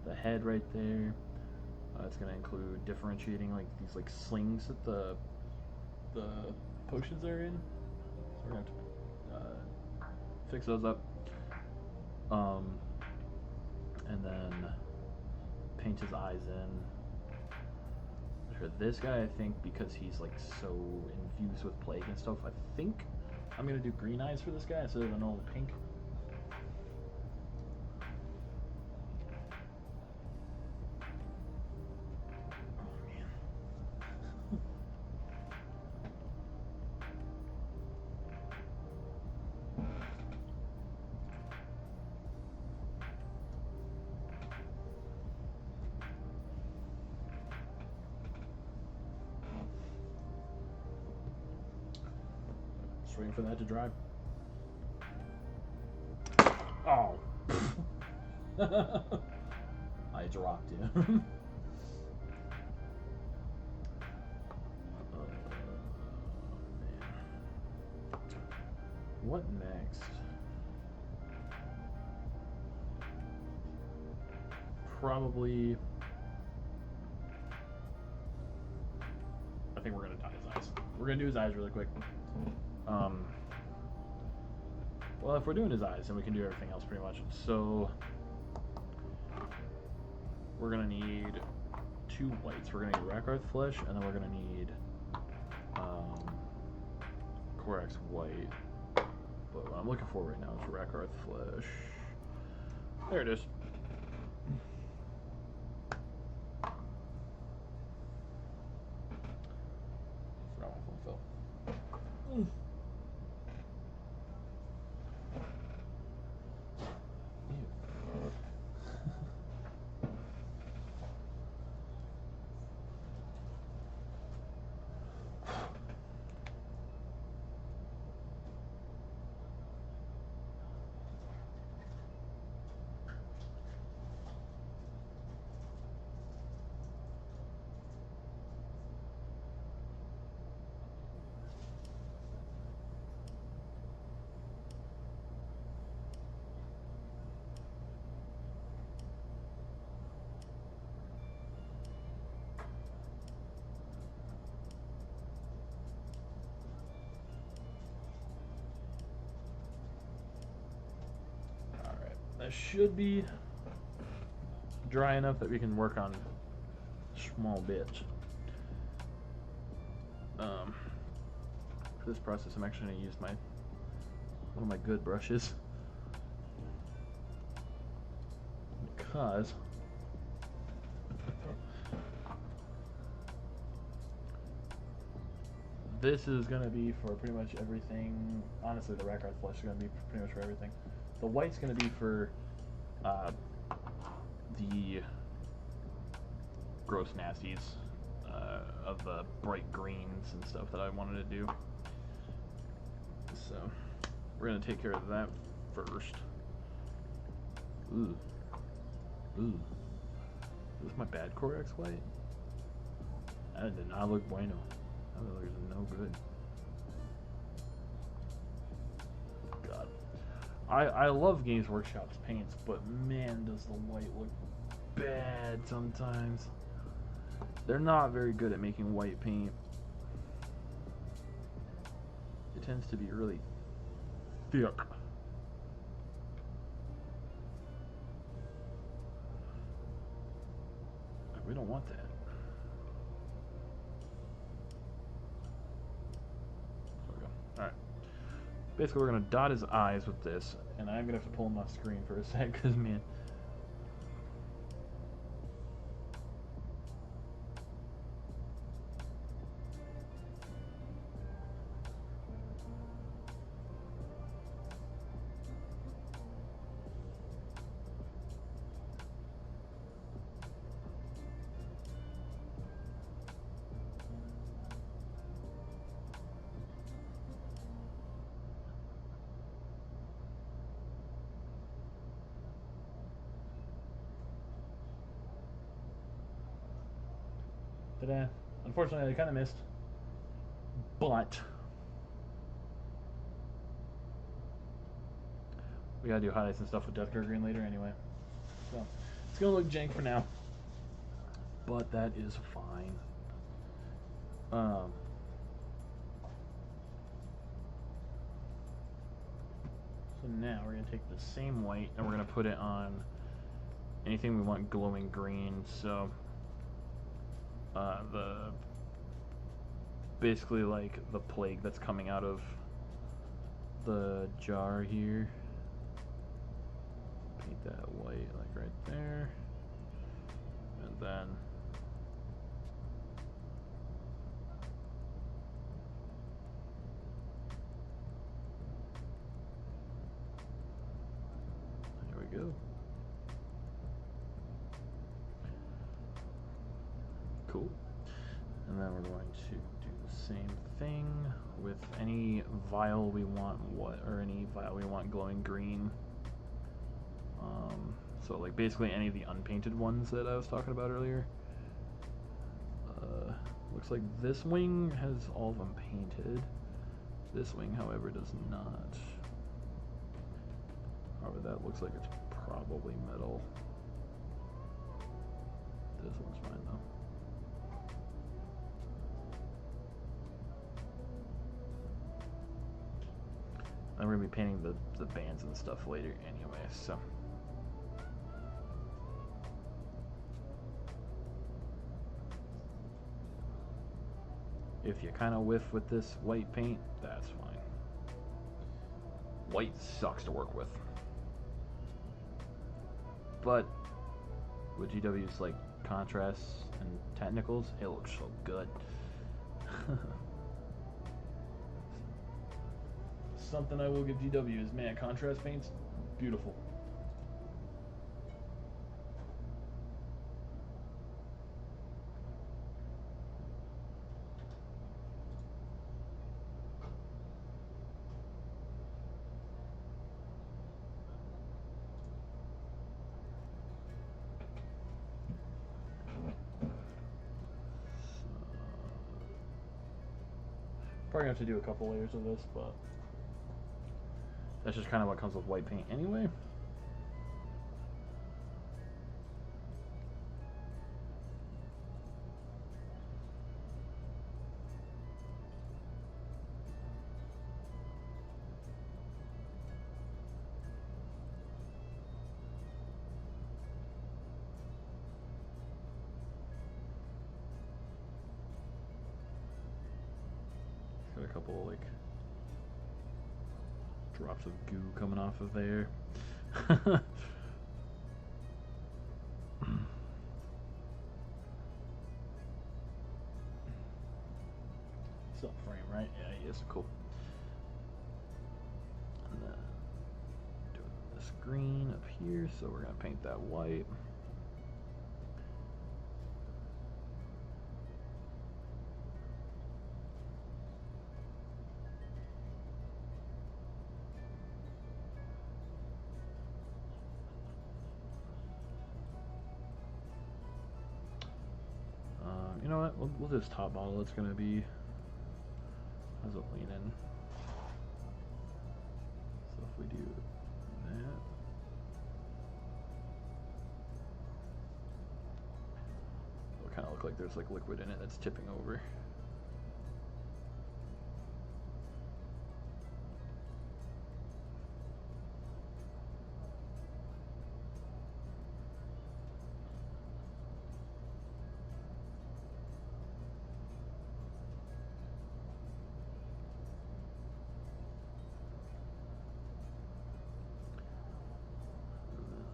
the head right there. It's going to include differentiating like these like slings that the potions are in. So we're going to have to fix those up. And then paint his eyes in. For this guy, I think because he's like so infused with plague and stuff, I think I'm going to do green eyes for this guy instead of a normal pink. Just waiting for that to dry. Oh. I dropped you. Man. What next? Probably... I think we're going to dye his eyes. We're going to do his eyes really quick. Well, if we're doing his eyes, then we can do everything else pretty much. So, we're going to need 2 whites. We're going to need Rakarth flesh, and then we're going to need Korax white. But what I'm looking for right now is Rakarth flesh. There it is. Forgot my phone fell. should be dry enough that we can work on small bits. For this process, I'm actually going to use one of my good brushes, because this is going to be for pretty much everything. Honestly, the Rackard flesh is going to be pretty much for everything. The white's going to be for the gross nasties of the bright greens and stuff that I wanted to do. So we're going to take care of that first. Ooh. Ooh. Is this my bad Corex white? That did not look bueno. That looks no good. God. I love Games Workshop's paints, but man, does the white look bad sometimes. They're not very good at making white paint. It tends to be really thick. We don't want that. There we go. Alright. Basically, we're going to dot his eyes with this, and I'm going to have to pull him off screen for a sec, because, man. Unfortunately, I kind of missed, but we gotta do highlights and stuff with Death Guard Green later anyway. So it's gonna look jank for now, but that is fine. So now we're gonna take the same white and we're gonna put it on anything we want glowing green. So basically like the plague that's coming out of the jar here. Paint that white like right there, and then there we go. Cool. And then we're going to do the same thing with any vial we want any vial we want glowing green. So like basically any of the unpainted ones that I was talking about earlier. Looks like this wing has all of them painted. This wing, however, does not. However, that looks like it's probably metal. This one's fine though. I'm going to be painting the bands and stuff later anyway, so. If you kind of whiff with this white paint, that's fine. White sucks to work with. But with GW's like contrasts and technicals, it looks so good. Something I will give GW is, man, contrast paints, beautiful. Probably gonna have to do a couple layers of this, but that's just kind of what comes with white paint anyway. couple like drops of goo coming off of there. Still frame, right? Yeah, he is. Cool. And then doing this green up here, so we're gonna paint that white. You know what? We'll do this top model. It's gonna be. How's it lean in? So if we do that, it'll kind of look like there's like liquid in it that's tipping over.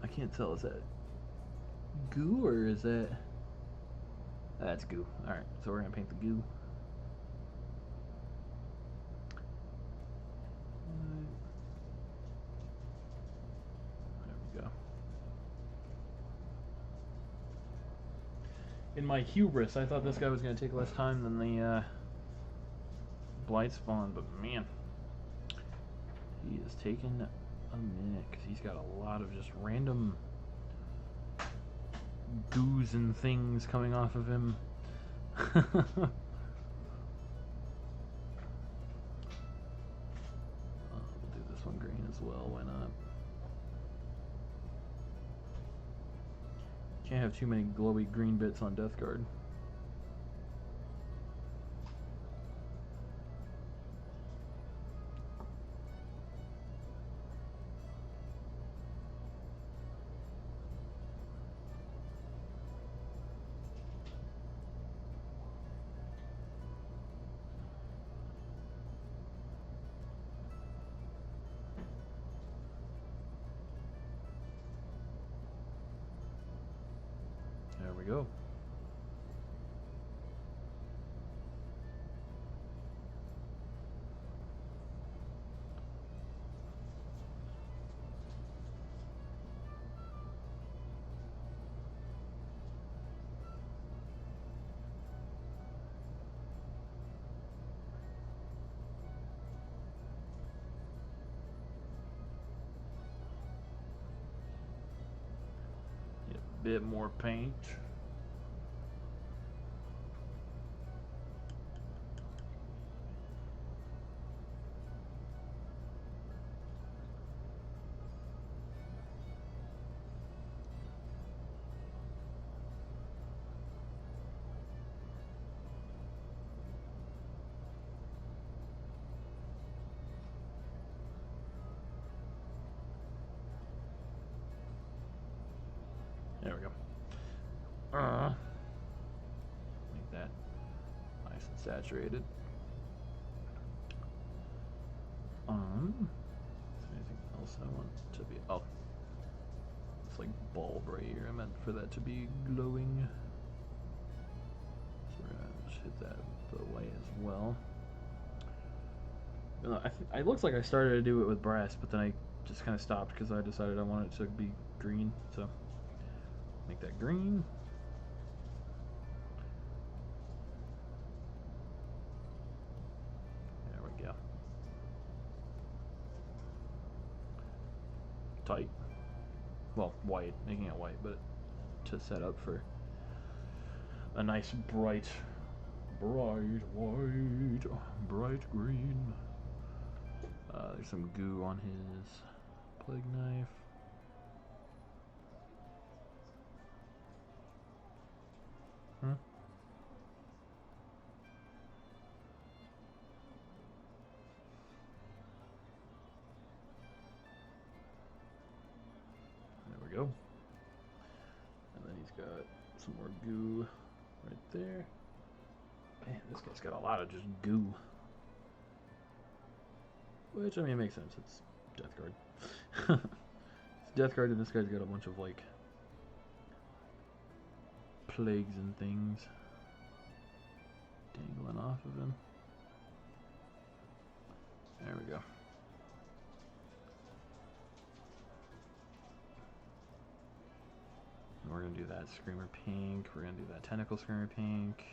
I can't tell, is that goo or is that... That's goo. Alright, so we're going to paint the goo. There we go. In my hubris, I thought this guy was going to take less time than the blight spawn, but man, he is taking a minute because he's got a lot of just random goos and things coming off of him. We'll do this one green as well, why not? Can't have too many glowy green bits on Death Guard. There we go. Bit more paint. There we go. Make that nice and saturated. Is there anything else I want to be? Oh, it's like bulb right here. I meant for that to be glowing. So we're gonna just hit that the white as well. It looks like I started to do it with brass, but then I just kind of stopped because I decided I wanted it to be green. So make that green. There we go. Tight. Well, white, making it white, but to set up for a nice bright white, bright green. There's some goo on his plague knife. Huh? There we go. And then he's got some more goo right there. Man, this guy's got a lot of just goo. Which, I mean, makes sense. It's Death Guard. It's Death Guard, and this guy's got a bunch of, like, plagues and things dangling off of him. There we go. And we're going to do that Screamer Pink. We're going to do that Tentacle Screamer Pink.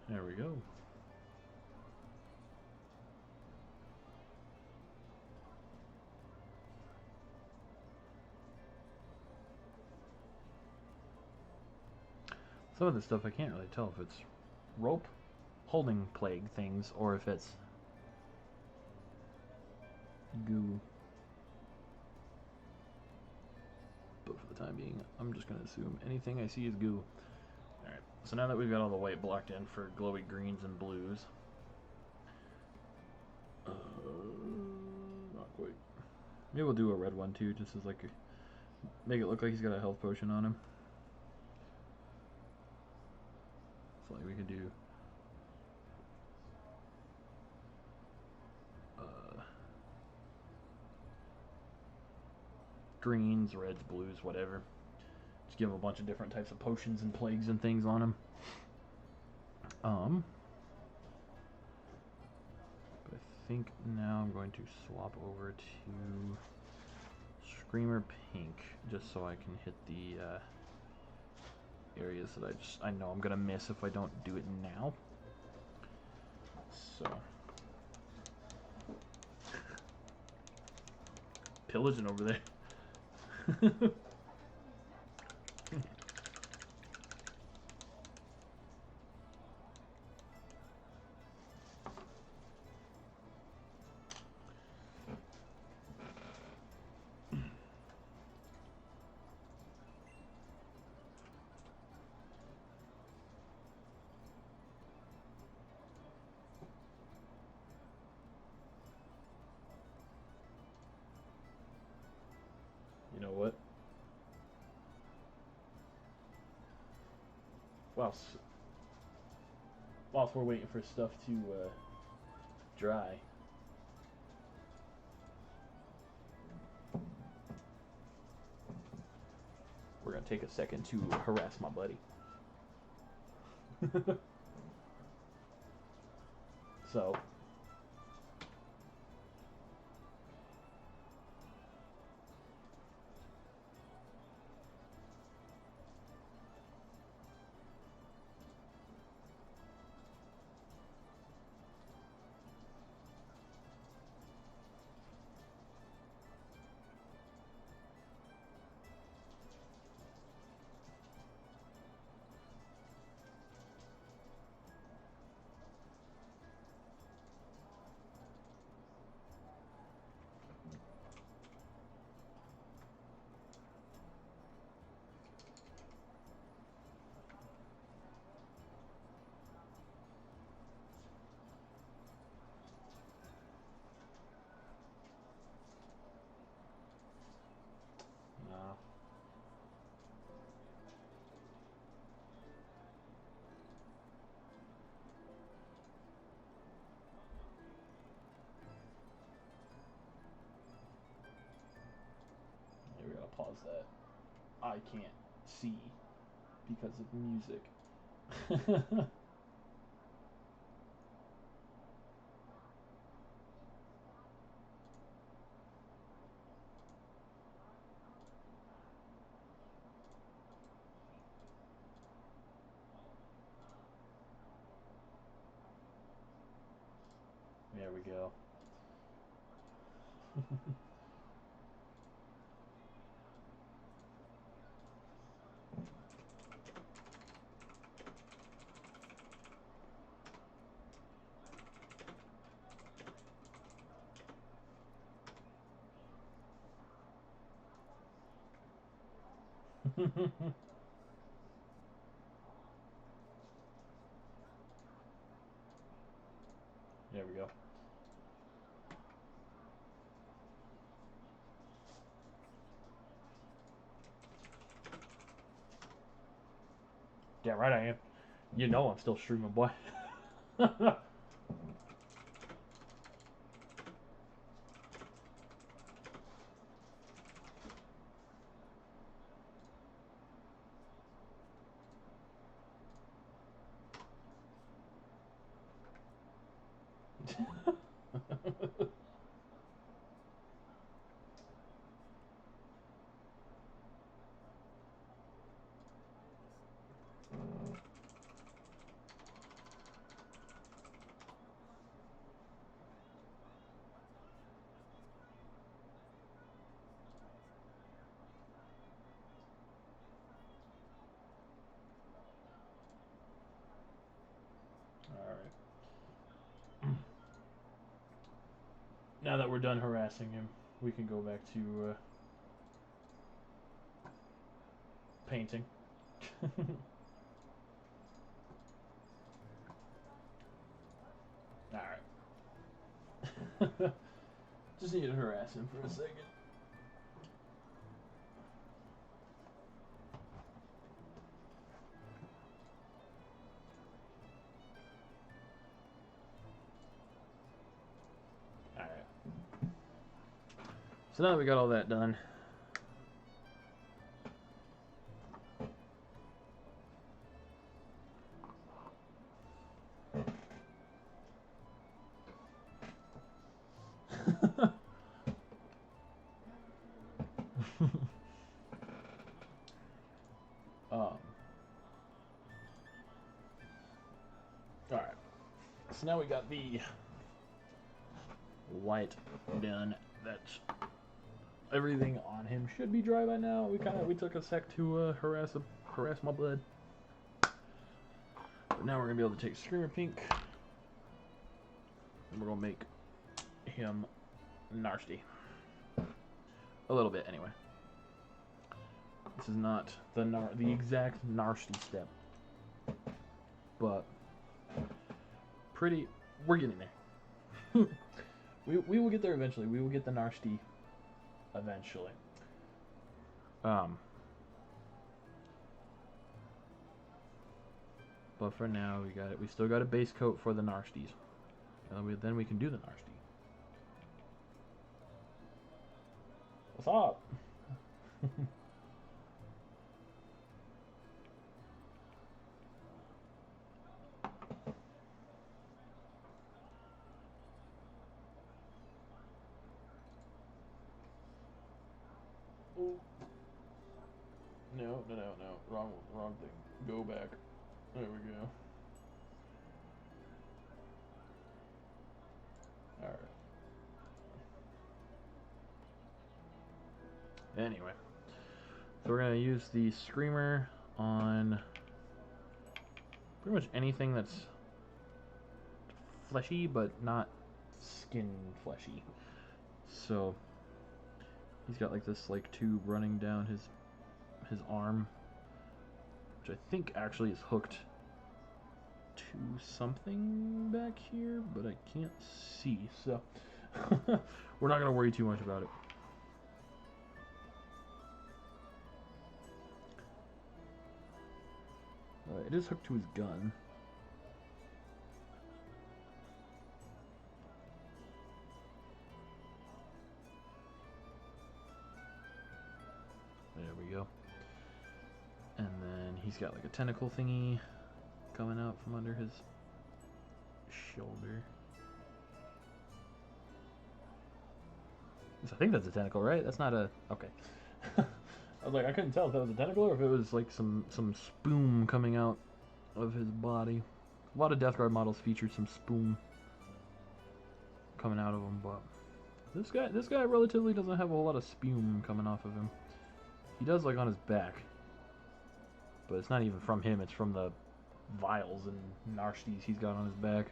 There we go. Some of this stuff I can't really tell if it's rope holding plague things or if it's goo. But for the time being, I'm just going to assume anything I see is goo. Alright, so now that we've got all the white blocked in for glowy greens and blues, not quite. Maybe we'll do a red one too, just as like make it look like he's got a health potion on him. So like we could do greens, reds, blues, whatever. Just give a bunch of different types of potions and plagues and things on him. But I think now I'm going to swap over to Screamer Pink, just so I can hit the areas that I know I'm gonna miss if I don't do it now. So pillaging over there. You know what? Whilst we're waiting for stuff to dry, we're gonna take a second to harass my buddy. So we gotta pause that. I can't see because of music. There we go. There we go. Yeah, right I am. You know I'm still streaming, boy. Alright. Now that we're done harassing him, we can go back to painting. Alright. Just need to harass him for a second. Alright. So now that we got all that done, alright. So now we got the white done. That's everything on him should be dry by now. We took a sec to harass my bud. But now we're gonna be able to take Screamer Pink and we're gonna make him nasty. A little bit anyway. This is not the exact nasty step. But we're getting there. we will get there eventually. We will get the nasty eventually. But for now, we still got a base coat for the narsties. And then we can do the nasty. What's up? Oh. No. Wrong thing. Go back. There we go. Alright. Anyway. So we're going to use the Screamer on pretty much anything that's fleshy, but not skin fleshy. So he's got like this tube running down his arm, which I think actually is hooked to something back here, but I can't see, so we're not gonna worry too much about it. It is hooked to his gun. There we go. And then he's got like a tentacle thingy coming out from under his shoulder. I think that's a tentacle, right? That's not a... Okay. I was like, I couldn't tell if that was a tentacle or if it was like some spume coming out of his body. A lot of Death Guard models featured some spume coming out of him, but this guy relatively doesn't have a whole lot of spume coming off of him. He does like on his back, but it's not even from him, it's from the vials and narsties he's got on his back.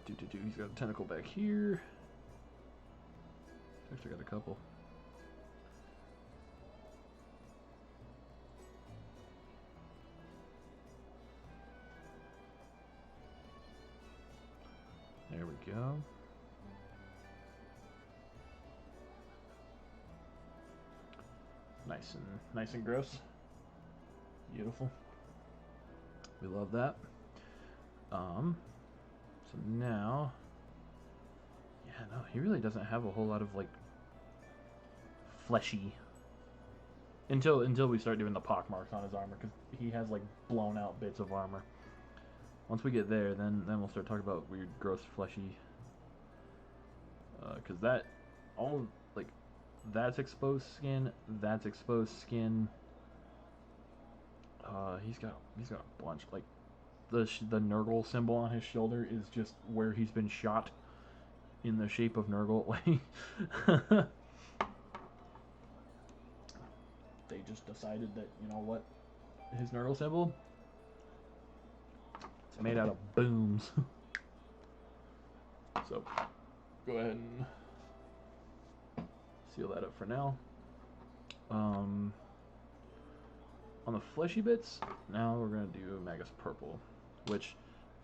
He's got a tentacle back here. Actually got a couple. go. Nice and gross. Beautiful. We love that. So now, yeah, no, he really doesn't have a whole lot of like fleshy until we start doing the pock marks on his armor, because he has like blown out bits of armor. Once we get there, then we'll start talking about weird, gross, fleshy. Because that all like that's exposed skin. That's exposed skin. He's got a bunch. Like the Nurgle symbol on his shoulder is just where he's been shot in the shape of Nurgle. Like they just decided that, you know what, his Nurgle symbol, it's made out of booms. So go ahead and seal that up for now. On the fleshy bits, now we're going to do Magus Purple, which,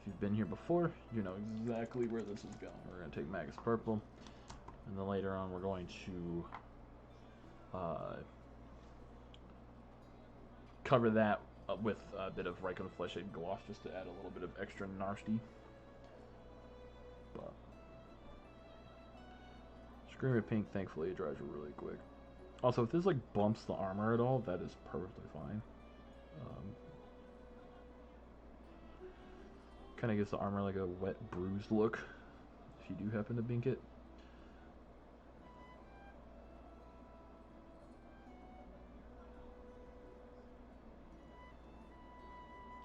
if you've been here before, you know exactly where this is going. We're going to take Magus Purple, and then later on we're going to cover that with a bit of Rykon Fleshade Gloss, just to add a little bit of extra nasty. But Screamer Pink, thankfully, it dries really quick. Also, if this like bumps the armor at all, that is perfectly fine. Kind of gives the armor like a wet, bruised look, if you do happen to bink it.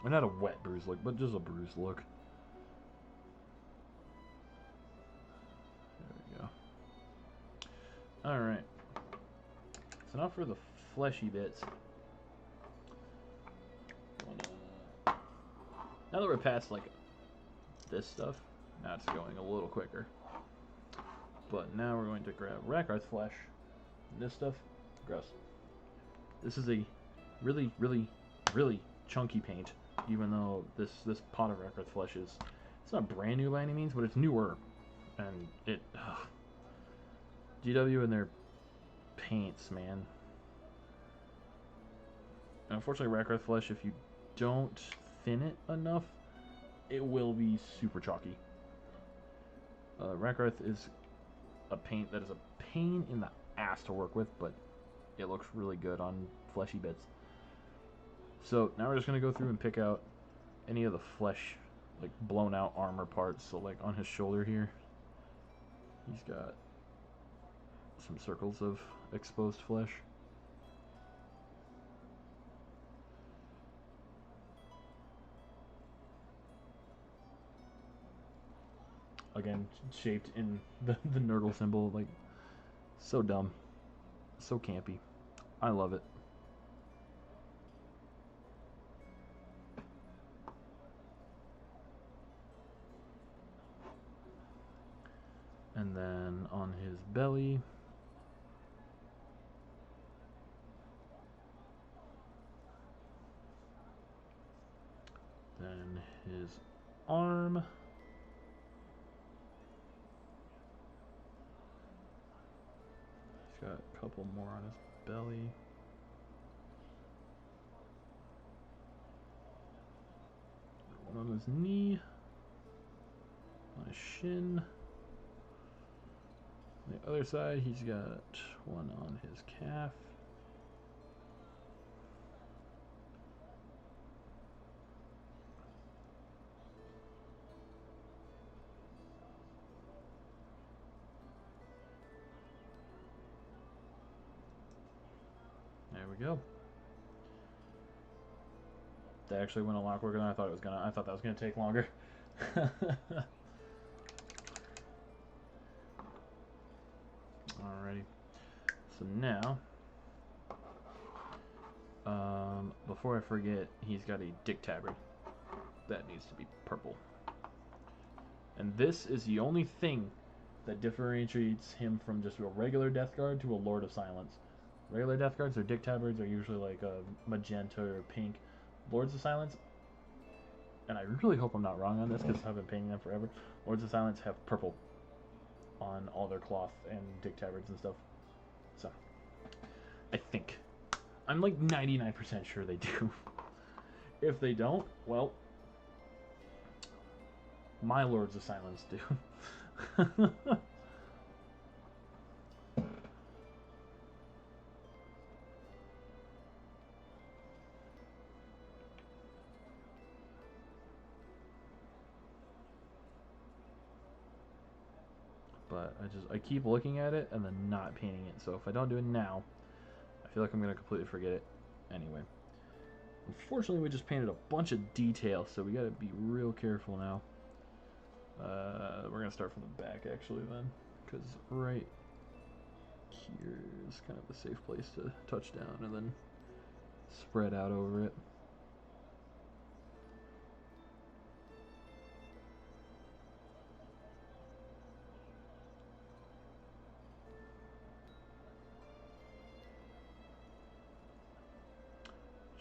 Or not a wet bruised look, but just a bruised look. There we go. Alright. So now for the fleshy bits. Now that we're past like this stuff, now it's going a little quicker. But now we're going to grab Rakarth flesh. And this stuff, gross. This is a really, really, really chunky paint. Even though this pot of Rakarth flesh is, it's not brand new by any means, but it's newer. And it, GW and their paints, man. And unfortunately, Rakarth flesh, if you don't thin it enough, it will be super chalky. Rakarth is a paint that is a pain in the ass to work with, but it looks really good on fleshy bits. So now we're just going to go through and pick out any of the flesh, like blown out armor parts. So like on his shoulder here, he's got some circles of exposed flesh. Again, shaped in the Nurgle symbol, like, so dumb. So campy. I love it. And then on his belly, then his arm, he's got a couple more on his belly. One on his knee, on his shin. On the other side, he's got one on his calf. There we go. That actually went a lot quicker than I thought it was gonna. I thought that was gonna take longer. Alrighty. So now, before I forget, he's got a dick tabard that needs to be purple. And this is the only thing that differentiates him from just a regular Death Guard to a Lord of Silence. Regular Death Guards or dick tabards are usually like a magenta or pink. Lords of Silence, and I really hope I'm not wrong on this because I've been painting them forever, Lords of Silence have purple on all their cloth and dick tabards and stuff. So, I think. I'm like 99% sure they do. If they don't, well, my Lords of Silence do. But I keep looking at it and then not painting it. So if I don't do it now, I feel like I'm gonna completely forget it anyway. Unfortunately, we just painted a bunch of detail, so we gotta be real careful now. We're gonna start from the back actually then, because right here is kind of a safe place to touch down and then spread out over it.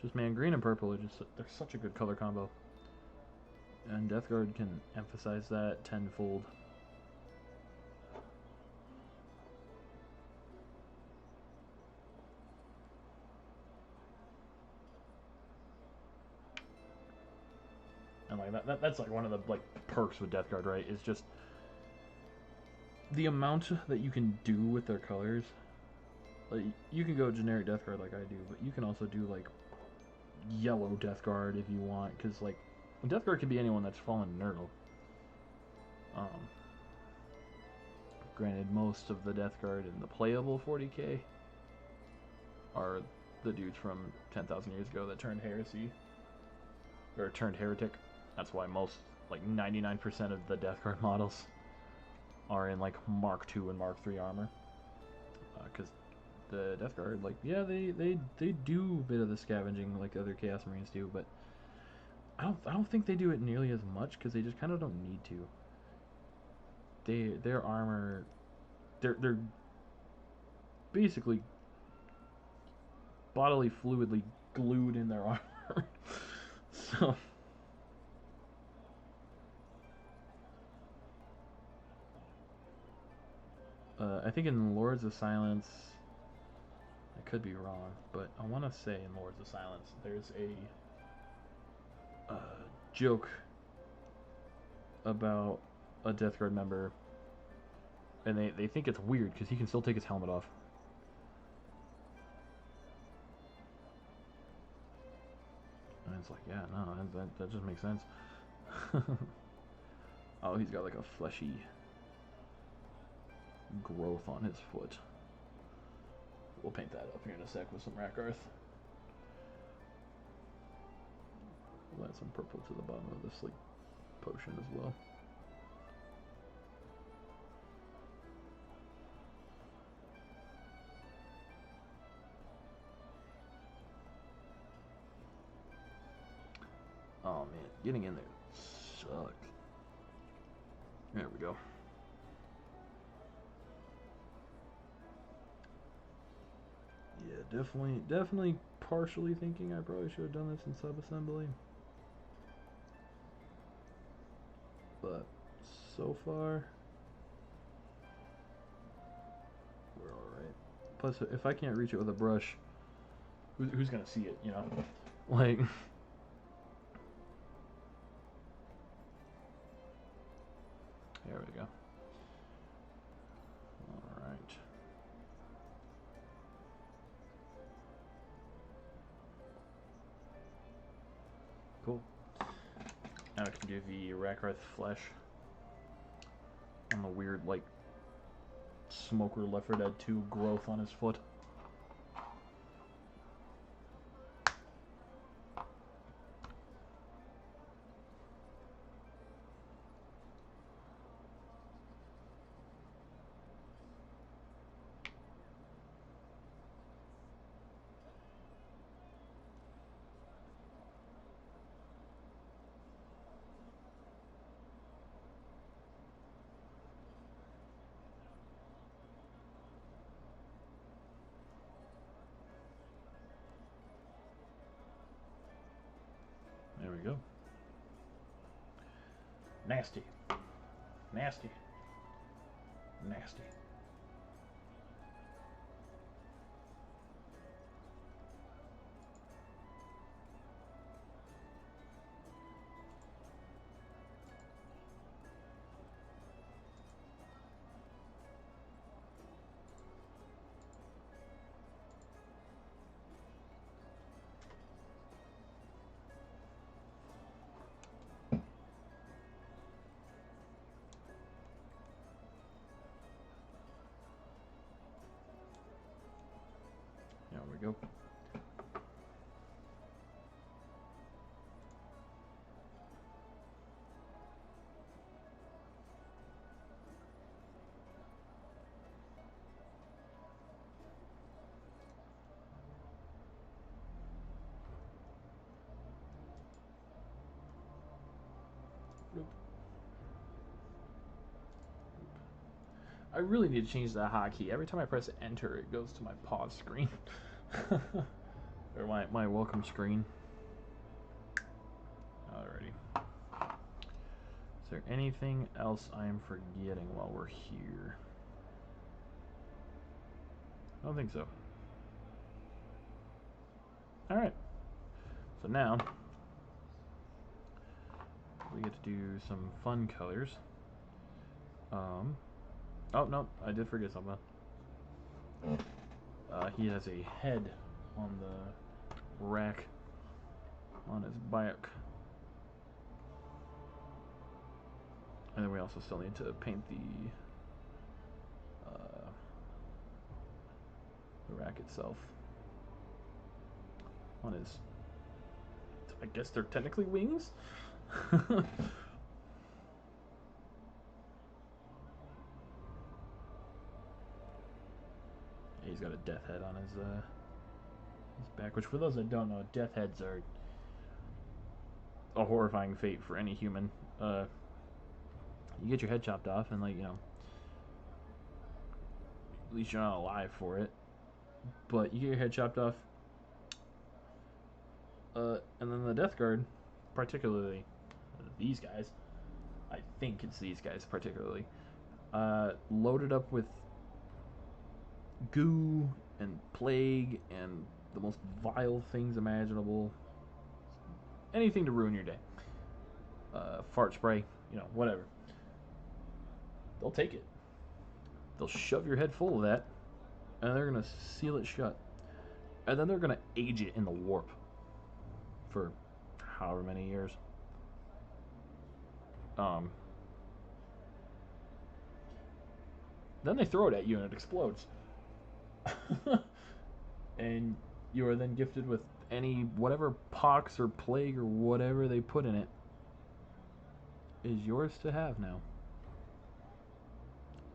Just man, green and purple are they're such a good color combo. And Death Guard can emphasize that tenfold. And like that's like one of the like perks with Death Guard, right? Is just the amount that you can do with their colors. Like you can go generic Death Guard like I do, but you can also do like yellow Death Guard if you want, because like Death Guard can be anyone that's fallen Nurgle. Granted, most of the Death Guard in the playable 40k are the dudes from 10,000 years ago that turned heresy or turned heretic. That's why most, like 99% of the Death Guard models are in like Mark II and Mark III armor, because the Death Guard, like, yeah, they do a bit of the scavenging like other Chaos Marines do, but I don't think they do it nearly as much because they just kind of don't need to. Their armor, they're basically bodily fluidly glued in their armor. So I think in Lords of Silence, I could be wrong, but I want to say in Lords of Silence there's a joke about a Death Guard member, and they think it's weird because he can still take his helmet off. And it's like, yeah, no, that just makes sense. Oh, he's got like a fleshy growth on his foot. We'll paint that up here in a sec with some rack earth. We'll add some purple to the bottom of this like potion as well. Oh man, getting in there sucked. There we go. Yeah, definitely partially thinking I probably should have done this in sub-assembly. But so far, we're alright. Plus, if I can't reach it with a brush, who's gonna see it, you know? Like... There we go. Alright. Cool. Now I can do the Rakarth flesh on the weird, like, Smoker Left 4 Dead 2 growth on his foot. There we go. Nasty. Nasty. Nasty. There we go. I really need to change the hotkey. Every time I press enter, it goes to my pause screen. Or my welcome screen. Alrighty. Is there anything else I am forgetting while we're here? I don't think so. Alright. So now, we get to do some fun colors. Oh, no, I did forget something. He has a head on the rack on his back. And then we also still need to paint the rack itself on his, I guess they're technically wings? He's got a death head on his back, which for those that don't know, death heads are a horrifying fate for any human. You get your head chopped off and, like, you know, at least you're not alive for it. But you get your head chopped off, and then the death guard, particularly these guys, I think it's these guys particularly, loaded up with goo and plague and the most vile things imaginable. Anything to ruin your day. Fart spray, you know, whatever. They'll take it. They'll shove your head full of that, and they're gonna seal it shut. And then they're gonna age it in the warp for however many years. Then they throw it at you and it explodes. And you are then gifted with any whatever pox or plague or whatever they put in it is yours to have now.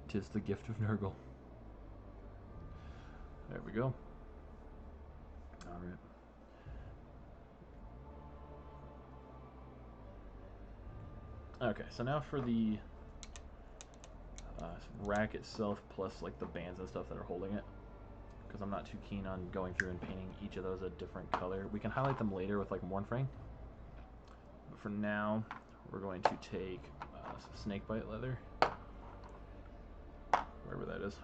'Tis the gift of Nurgle. There we go. Alright. Okay, so now for the rack itself, plus like the bands and stuff that are holding it, because I'm not too keen on going through and painting each of those a different color. We can highlight them later with like Mornframe, but for now we're going to take some snakebite leather, wherever that is.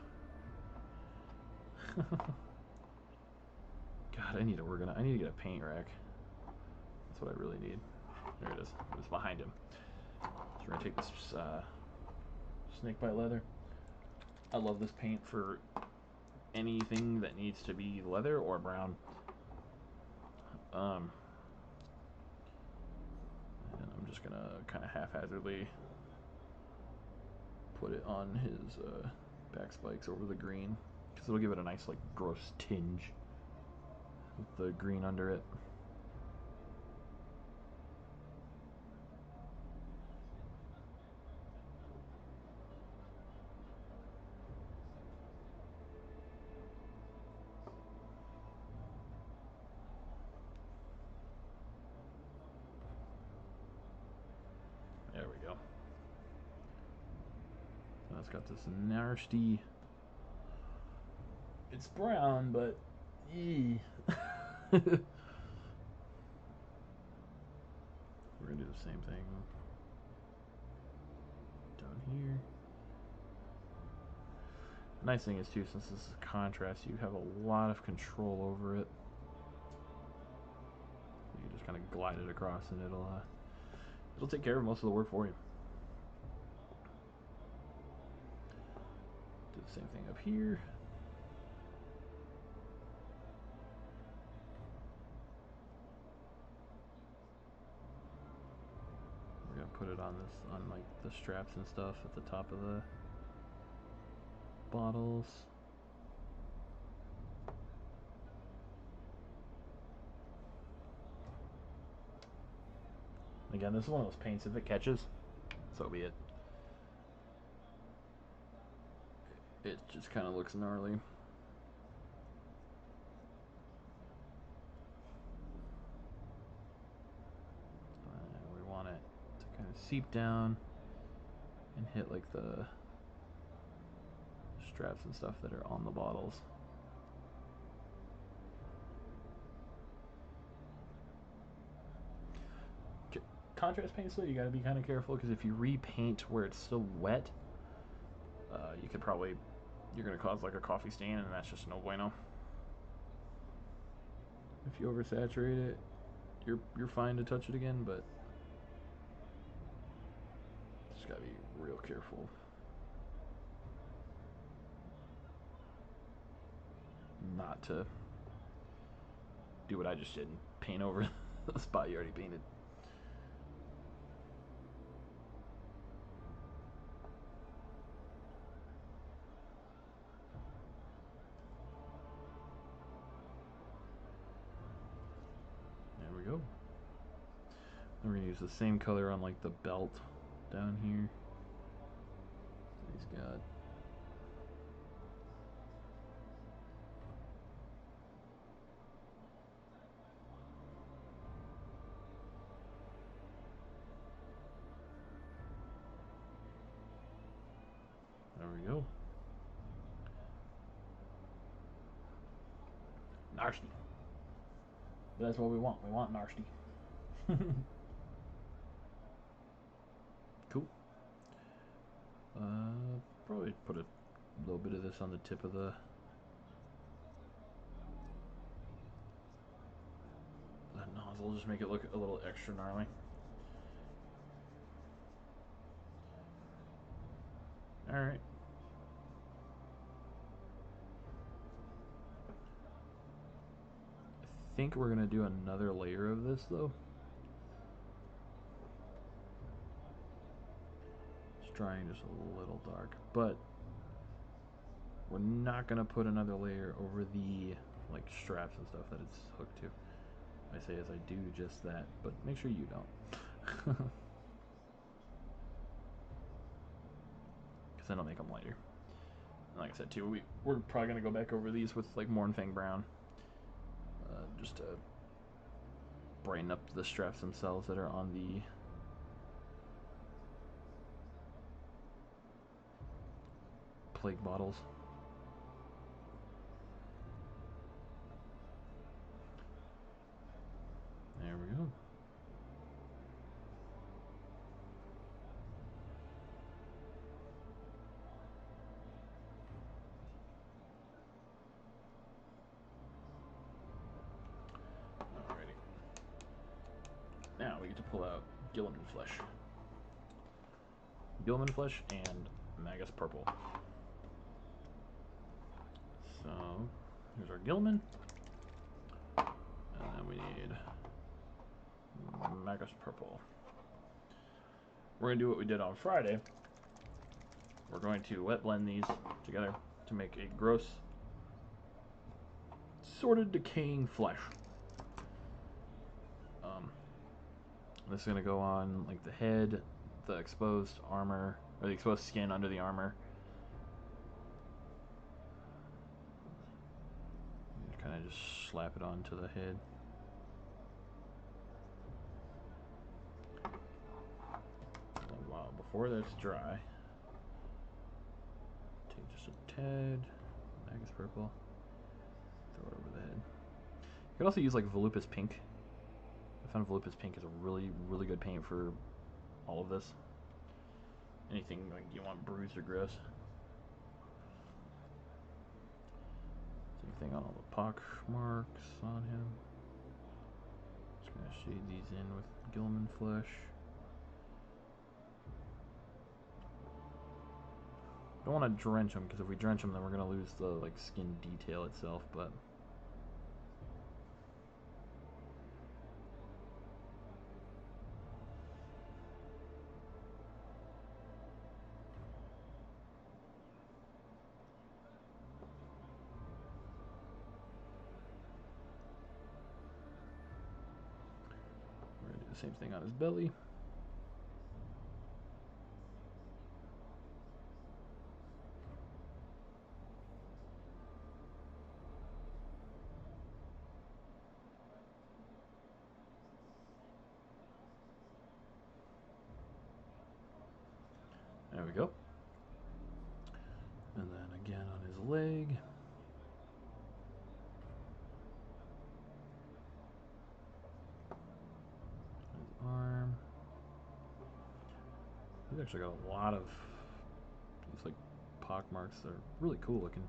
God, I need to get a paint rack. That's what I really need. There it is. It's behind him. So we're gonna take this snakebite leather. I love this paint for anything that needs to be leather or brown. And I'm just gonna kind of haphazardly put it on his back spikes over the green, because it'll give it a nice like gross tinge with the green under it. There we go. So it's got this nasty. It's brown, but eee. We're gonna do the same thing down here. Nice thing is too, since this is contrast, you have a lot of control over it. You can just kind of glide it across, and it'll take care of most of the work for you. Do the same thing up here. We're gonna put it on like the straps and stuff at the top of the bottles. Again, this is one of those paints, if it catches, so be it. It just kind of looks gnarly. And we want it to kind of seep down and hit like the straps and stuff that are on the bottles. Contrast paints, though, you got to be kind of careful, because if you repaint where it's still wet, you're going to cause like a coffee stain, and that's just no bueno. If you oversaturate it, you're fine to touch it again, but just got to be real careful. Not to do what I just did and paint over the spot you already painted. Go. We're gonna use the same color on like the belt down here. So he's got there we go. Nasty. That's what we want. We want nasty. Cool. Probably put a little bit of this on the tip of the nozzle. Just make it look a little extra gnarly. All right. I think we're gonna do another layer of this though. It's drying just a little dark, but we're not gonna put another layer over the like straps and stuff that it's hooked to. I say as I do just that, but make sure you don't, because then it'll make them lighter. And like I said too, we're probably gonna go back over these with like Mournfang Brown. Just to brighten up the straps themselves that are on the plague bottles. There we go. Now we get to pull out Gilliman Flesh. Gilliman Flesh and Magus Purple. So, here's our Gilliman. And then we need Magus Purple. We're going to do what we did on Friday. We're going to wet blend these together to make a gross, sort of decaying flesh. This is going to go on like the head, the exposed armor, or the exposed skin under the armor. Kind of just slap it onto the head. And wow, before that's dry, take just a tad, Magus Purple, throw it over the head. You could also use like Volupus Pink. I found Volupus Pink is a really, really good paint for all of this. anything like you want bruised or gross. Same thing on all the pock marks on him. Just gonna shade these in with Gilman flesh. Don't want to drench them, because if we drench them then we're going to lose the like skin detail itself, but we're going to do the same thing on his belly. There we go. And then again on his leg. His arm. He's actually got a lot of these like pock marks that are really cool looking.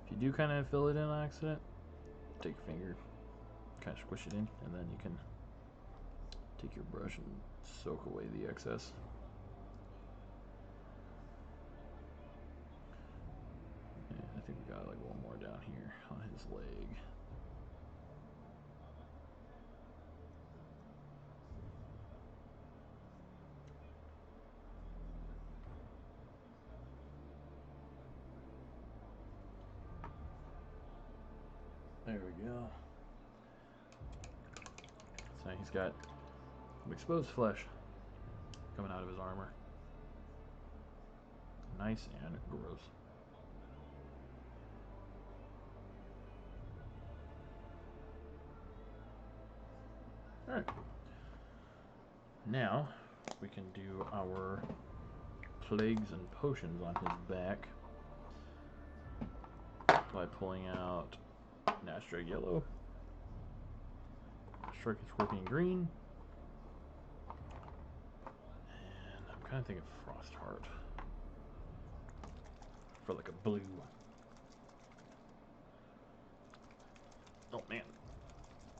If you do kind of fill it in on accident, take your finger, kind of squish it in, and then you can take your brush and soak away the excess. And I think we got like one more down here on his leg. There we go. So he's got some exposed flesh coming out of his armor. Nice and gross. Alright. Now we can do our plagues and potions on his back by pulling out Nastra yellow, Striking Scorpion green, and I'm kind of thinking Frostheart for like a blue. Oh man,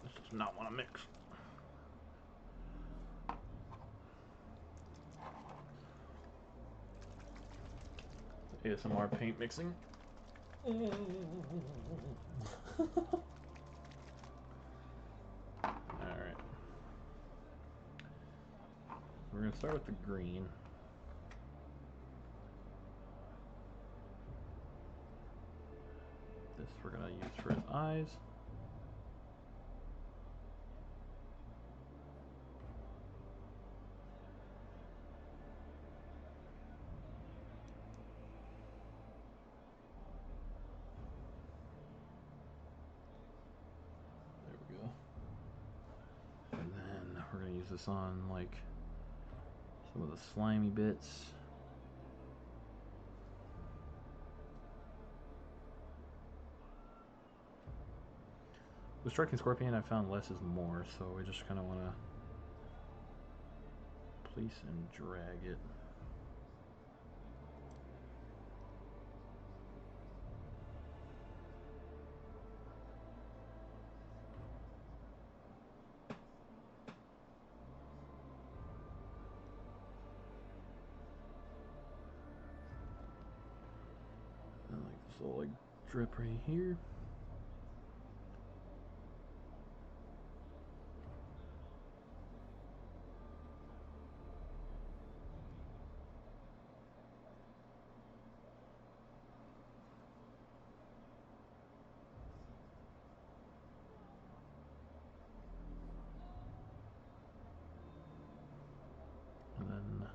this does not want to mix. ASMR paint mixing. Alright. We're going to start with the green. This we're going to use for his eyes. We're going to use this on like some of the slimy bits. With Striking Scorpion I found less is more, so we just kind of want to place and drag it. So like drip right here. And then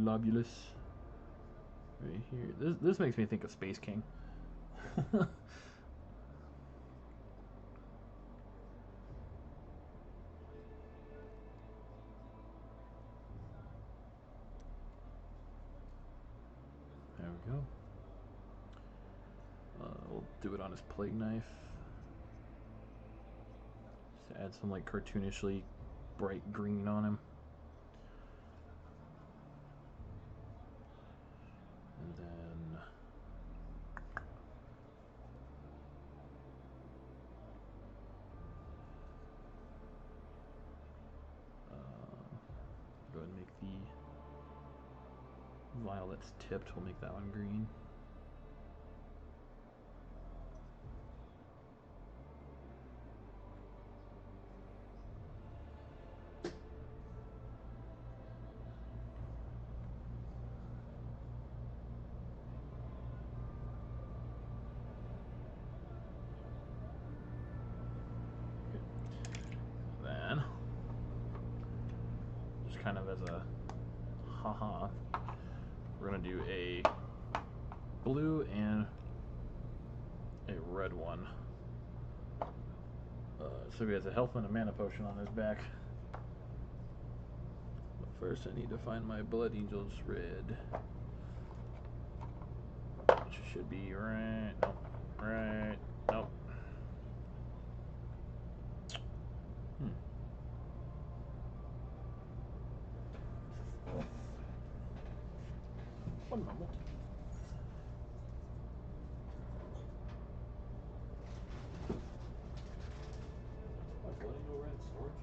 globulus right here. This makes me think of Space King. There we go. We'll do it on his plague knife. Just add some like cartoonishly bright green on him. And then go ahead and make the vial that's tipped, we'll make that one green. Then, just kind of as a haha, we're going to do a blue and a red one. So he has a health and a mana potion on his back. But first I need to find my Blood Angel's red. Which should be right, nope, right, nope. One moment. My Blood Angel red storage?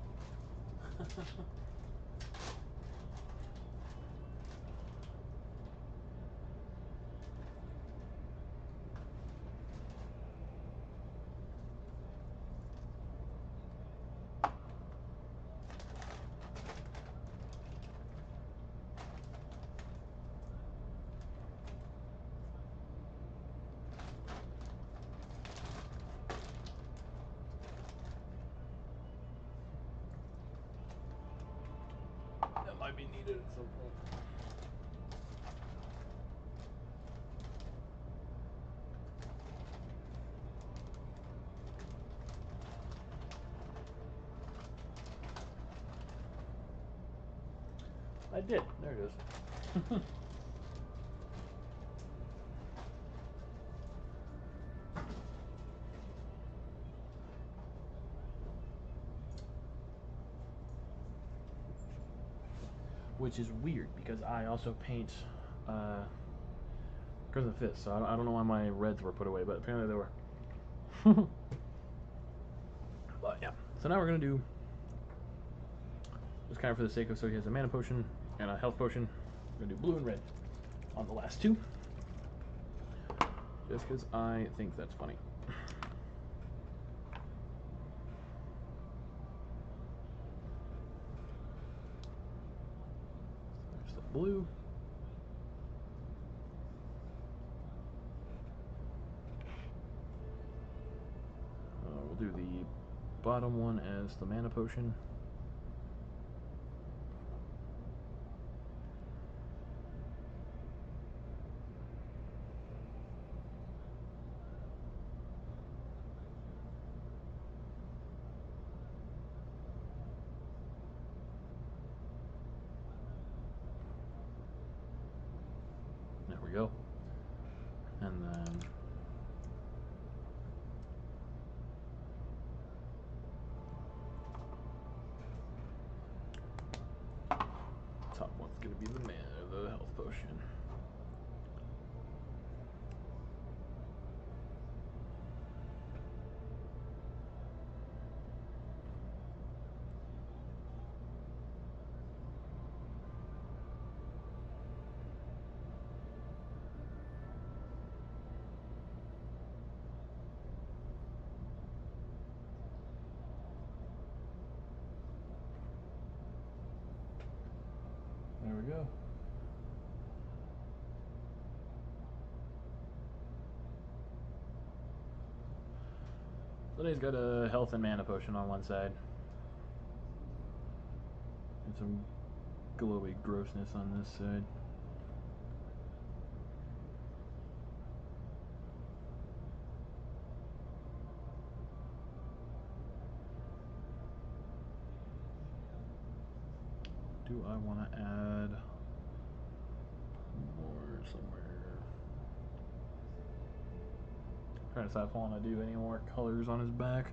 That might be needed at some point. I did. There it is. Which is weird because I also paint Crimson Fist, so I don't know why my reds were put away, but apparently they were. But yeah, so now we're gonna do, just kind of for the sake of, so he has a mana potion and a health potion. We're gonna do blue and red on the last two, just because I think that's funny. There's the blue. We'll do the bottom one as the mana potion. There we go. And then top one's gonna be the health potion. There we go. So then he's got a health and mana potion on one side. And some glowy grossness on this side. Do I want to add more somewhere? trying to decide if I want to do any more colors on his back.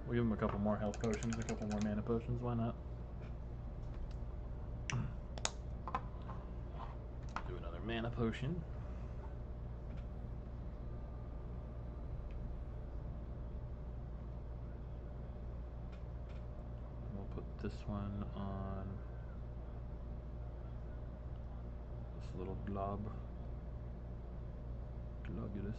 We'll give him a couple more health potions, a couple more mana potions, why not? Do another mana potion. We'll put this one on this little glob. Globulus.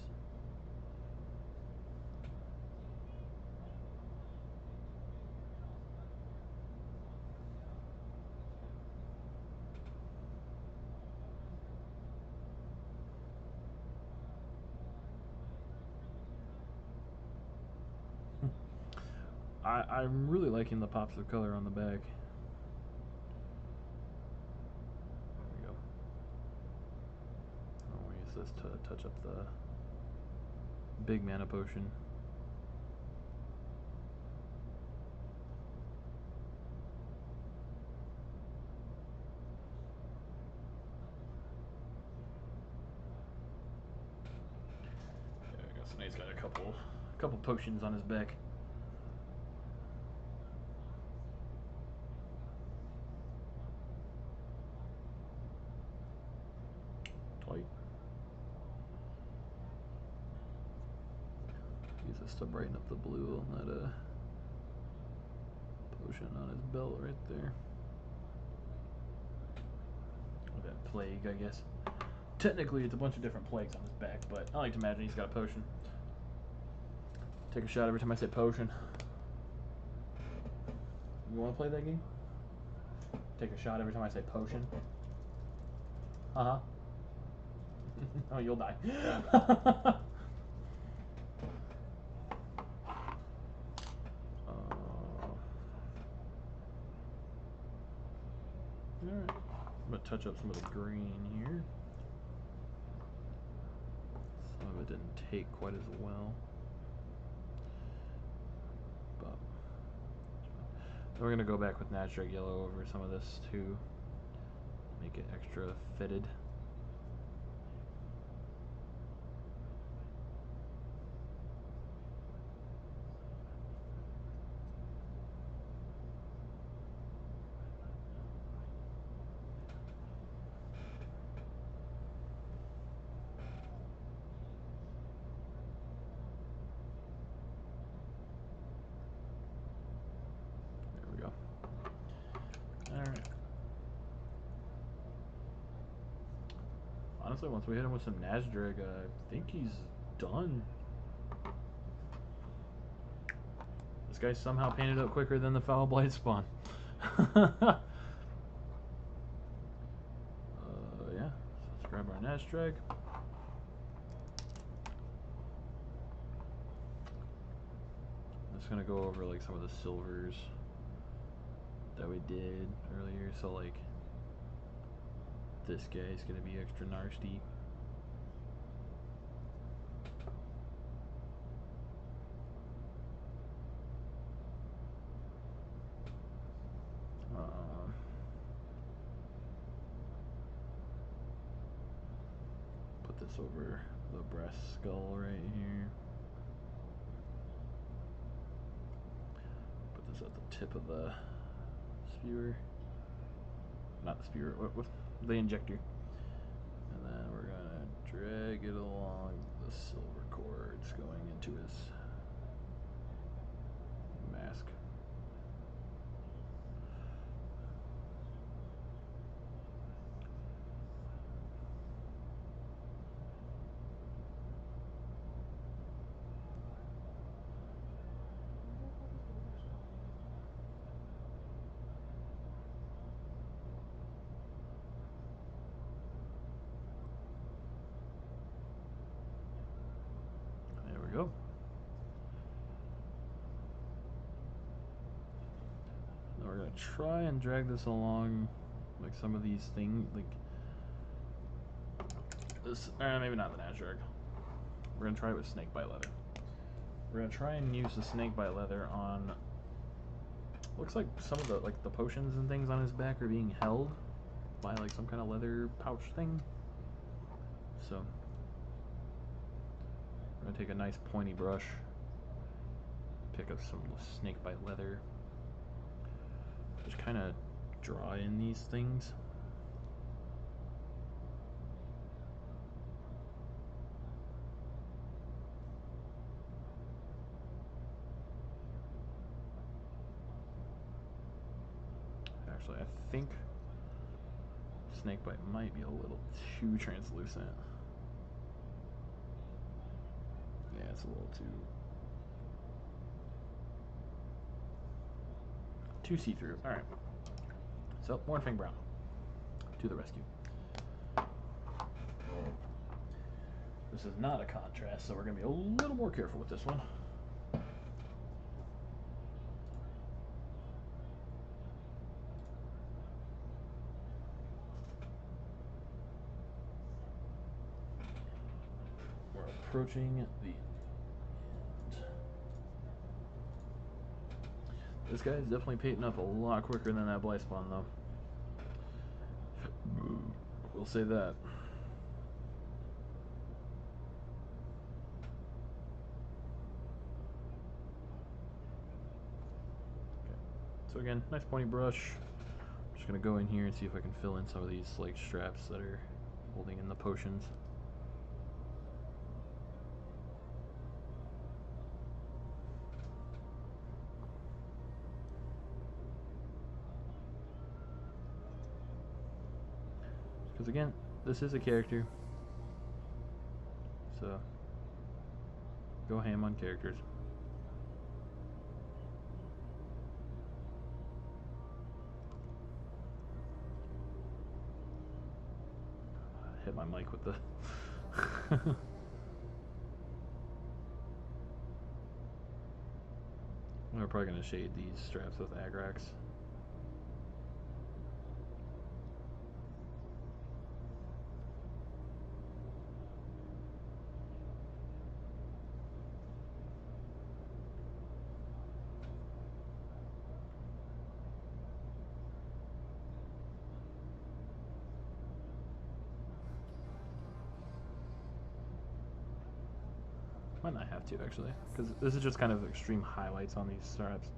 I'm really liking the pops of color on the back. There we go. I'll use this to touch up the big mana potion. There we go. So now he's got a couple potions on his back. Use this to brighten up the blue on that potion on his belt right there. Or that plague, I guess. Technically, it's a bunch of different plagues on his back, but I like to imagine he's got a potion. Take a shot every time I say potion. You want to play that game? Take a shot every time I say potion. Uh-huh. Oh, you'll die. Alright. I'm going to touch up some of the green here. Some of it didn't take quite as well. But then we're going to go back with natural yellow over some of this to make it extra fitted. Honestly, once we hit him with some Nazdrig, I think he's done. This guy somehow painted up quicker than the Foul Blight spawn. Yeah. So let's grab our Nazdrig. I'm just gonna go over like some of the silvers that we did earlier. So like this guy's gonna be extra nasty. Put this over the brass skull right here. Put this at the tip of the spewer. Not the spewer, what the injector. And then we're gonna drag it along the silver cords going into his mask. we go. Now we're gonna try and drag this along, like some of these things, like this. Maybe not the Nazareth. We're gonna try it with snakebite leather. We're gonna try and use the snakebite leather on. Looks like some of the potions and things on his back are being held by like some kind of leather pouch thing. So we're gonna take a nice pointy brush, pick up some snakebite leather, just kind of draw in these things. Actually, I think snakebite might be a little too translucent. Yeah, it's a little too see-through. All right. So, Mornfang Brown to the rescue. This is not a contrast, so we're gonna be a little more careful with this one. We're approaching the end. This guy is definitely painting up a lot quicker than that Blyspawn, though. We'll say that. Okay. So again, nice pointy brush. I'm just gonna go in here and see if I can fill in some of these like straps that are holding in the potions. Because again, this is a character, so go ham on characters. Hit my mic with the we're probably going to shade these straps with Agrax. Might not have to, actually, because this is just kind of extreme highlights on these straps.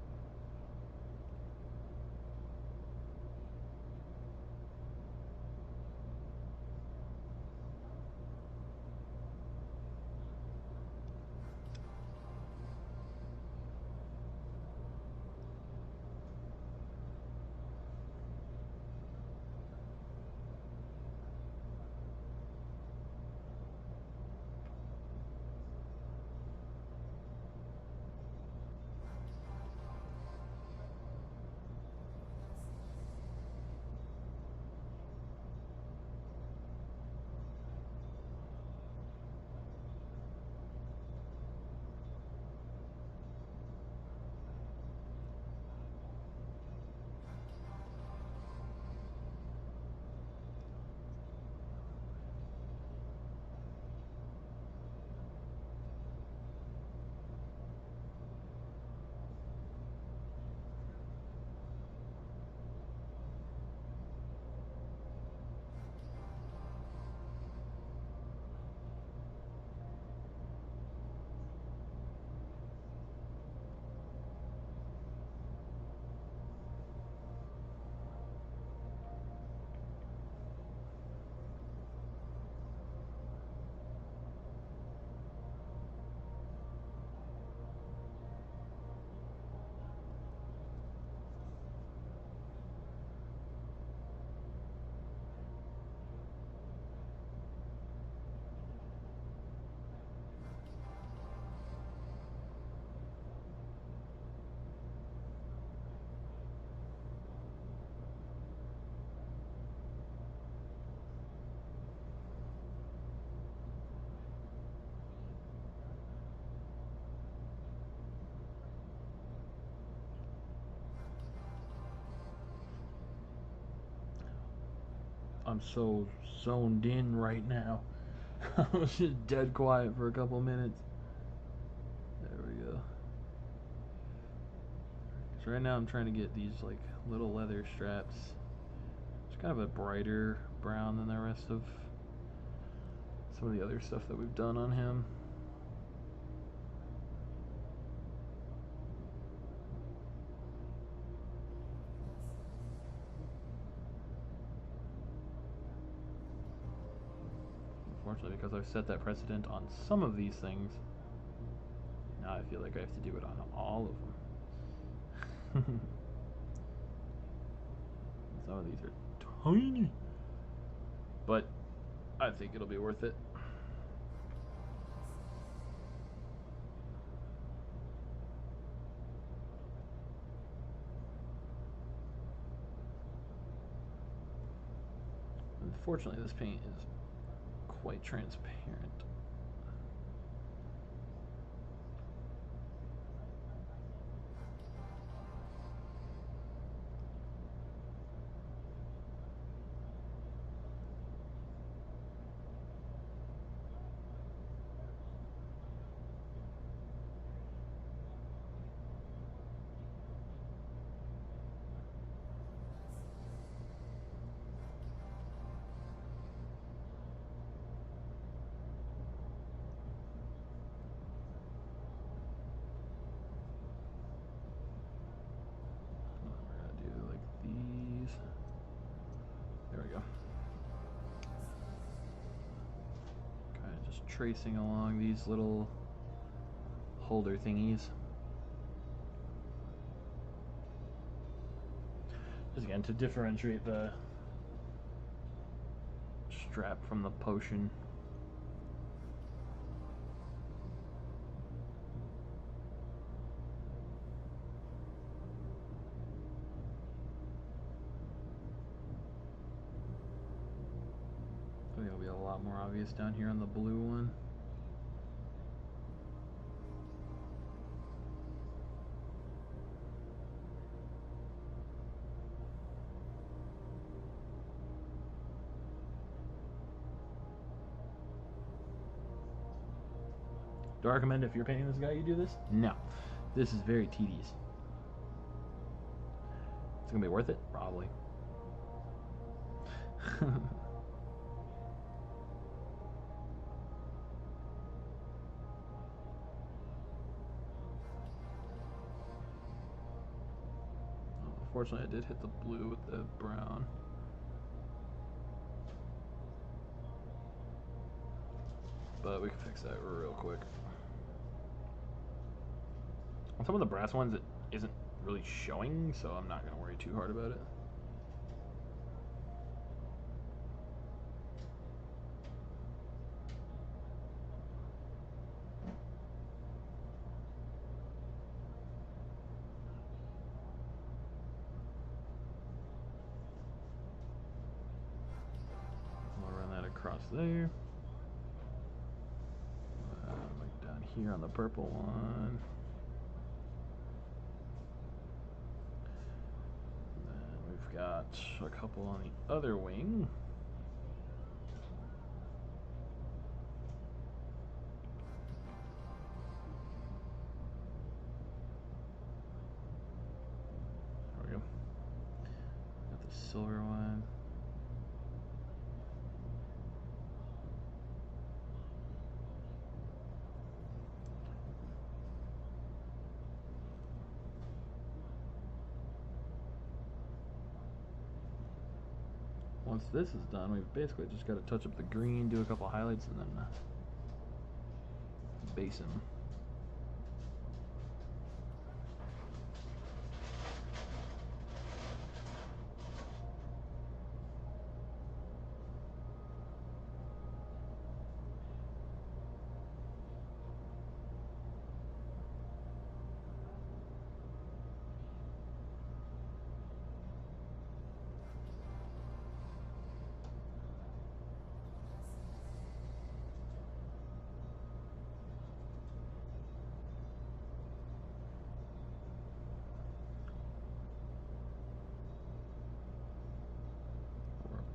I'm so zoned in right now. I was just dead quiet for a couple minutes. There we go. So right now I'm trying to get these like little leather straps. It's kind of a brighter brown than the rest of some of the other stuff that we've done on him. Unfortunately, because I've set that precedent on some of these things, now I feel like I have to do it on all of them. Some of these are tiny, but I think it'll be worth it. Unfortunately, this paint is quite transparent. Tracing along these little holder thingies. Just again to differentiate the strap from the potion. I think it'll be a lot more obvious down here on the blue one. Do I recommend if you're painting this guy you do this? No. This is very tedious. It's gonna be worth it? Probably. Unfortunately, I did hit the blue with the brown. But we can fix that real quick. On some of the brass ones, it isn't really showing, so I'm not going to worry too hard about it. I'll run that across there. Like down here on the purple one. Got a couple on the other wing. There we go. Got the silver one. Once this is done, we've basically just got to touch up the green, do a couple highlights, and then base him.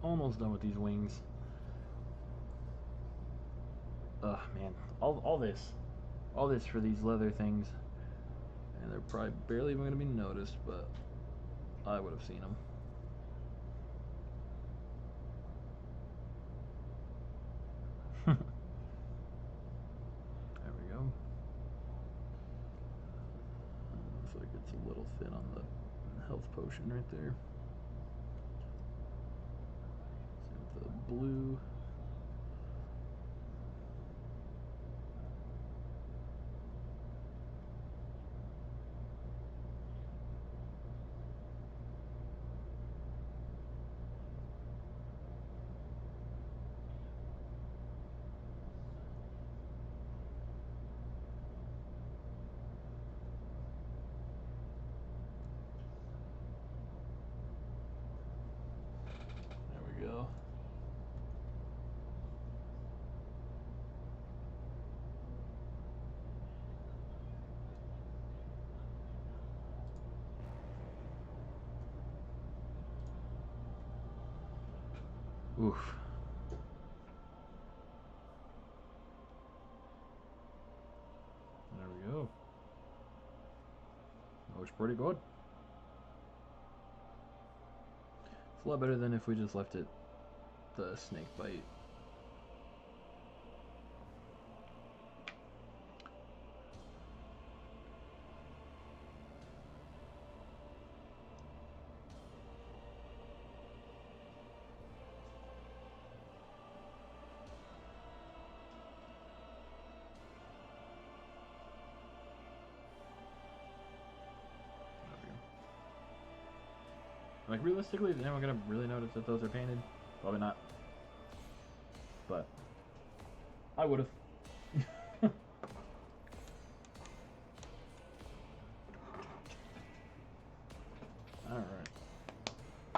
almost done with these wings. Ugh, man, all this for these leather things, and they're probably barely even gonna be noticed, but I would have seen them. There we go. Looks like it's a little thin on the health potion right there. Same with the blue. There we go. Oof. There we go. Looks pretty good. It's a lot better than if we just left it the snake bite. Like, realistically, is anyone gonna really notice that those are painted? Probably not. But I would've. Alright.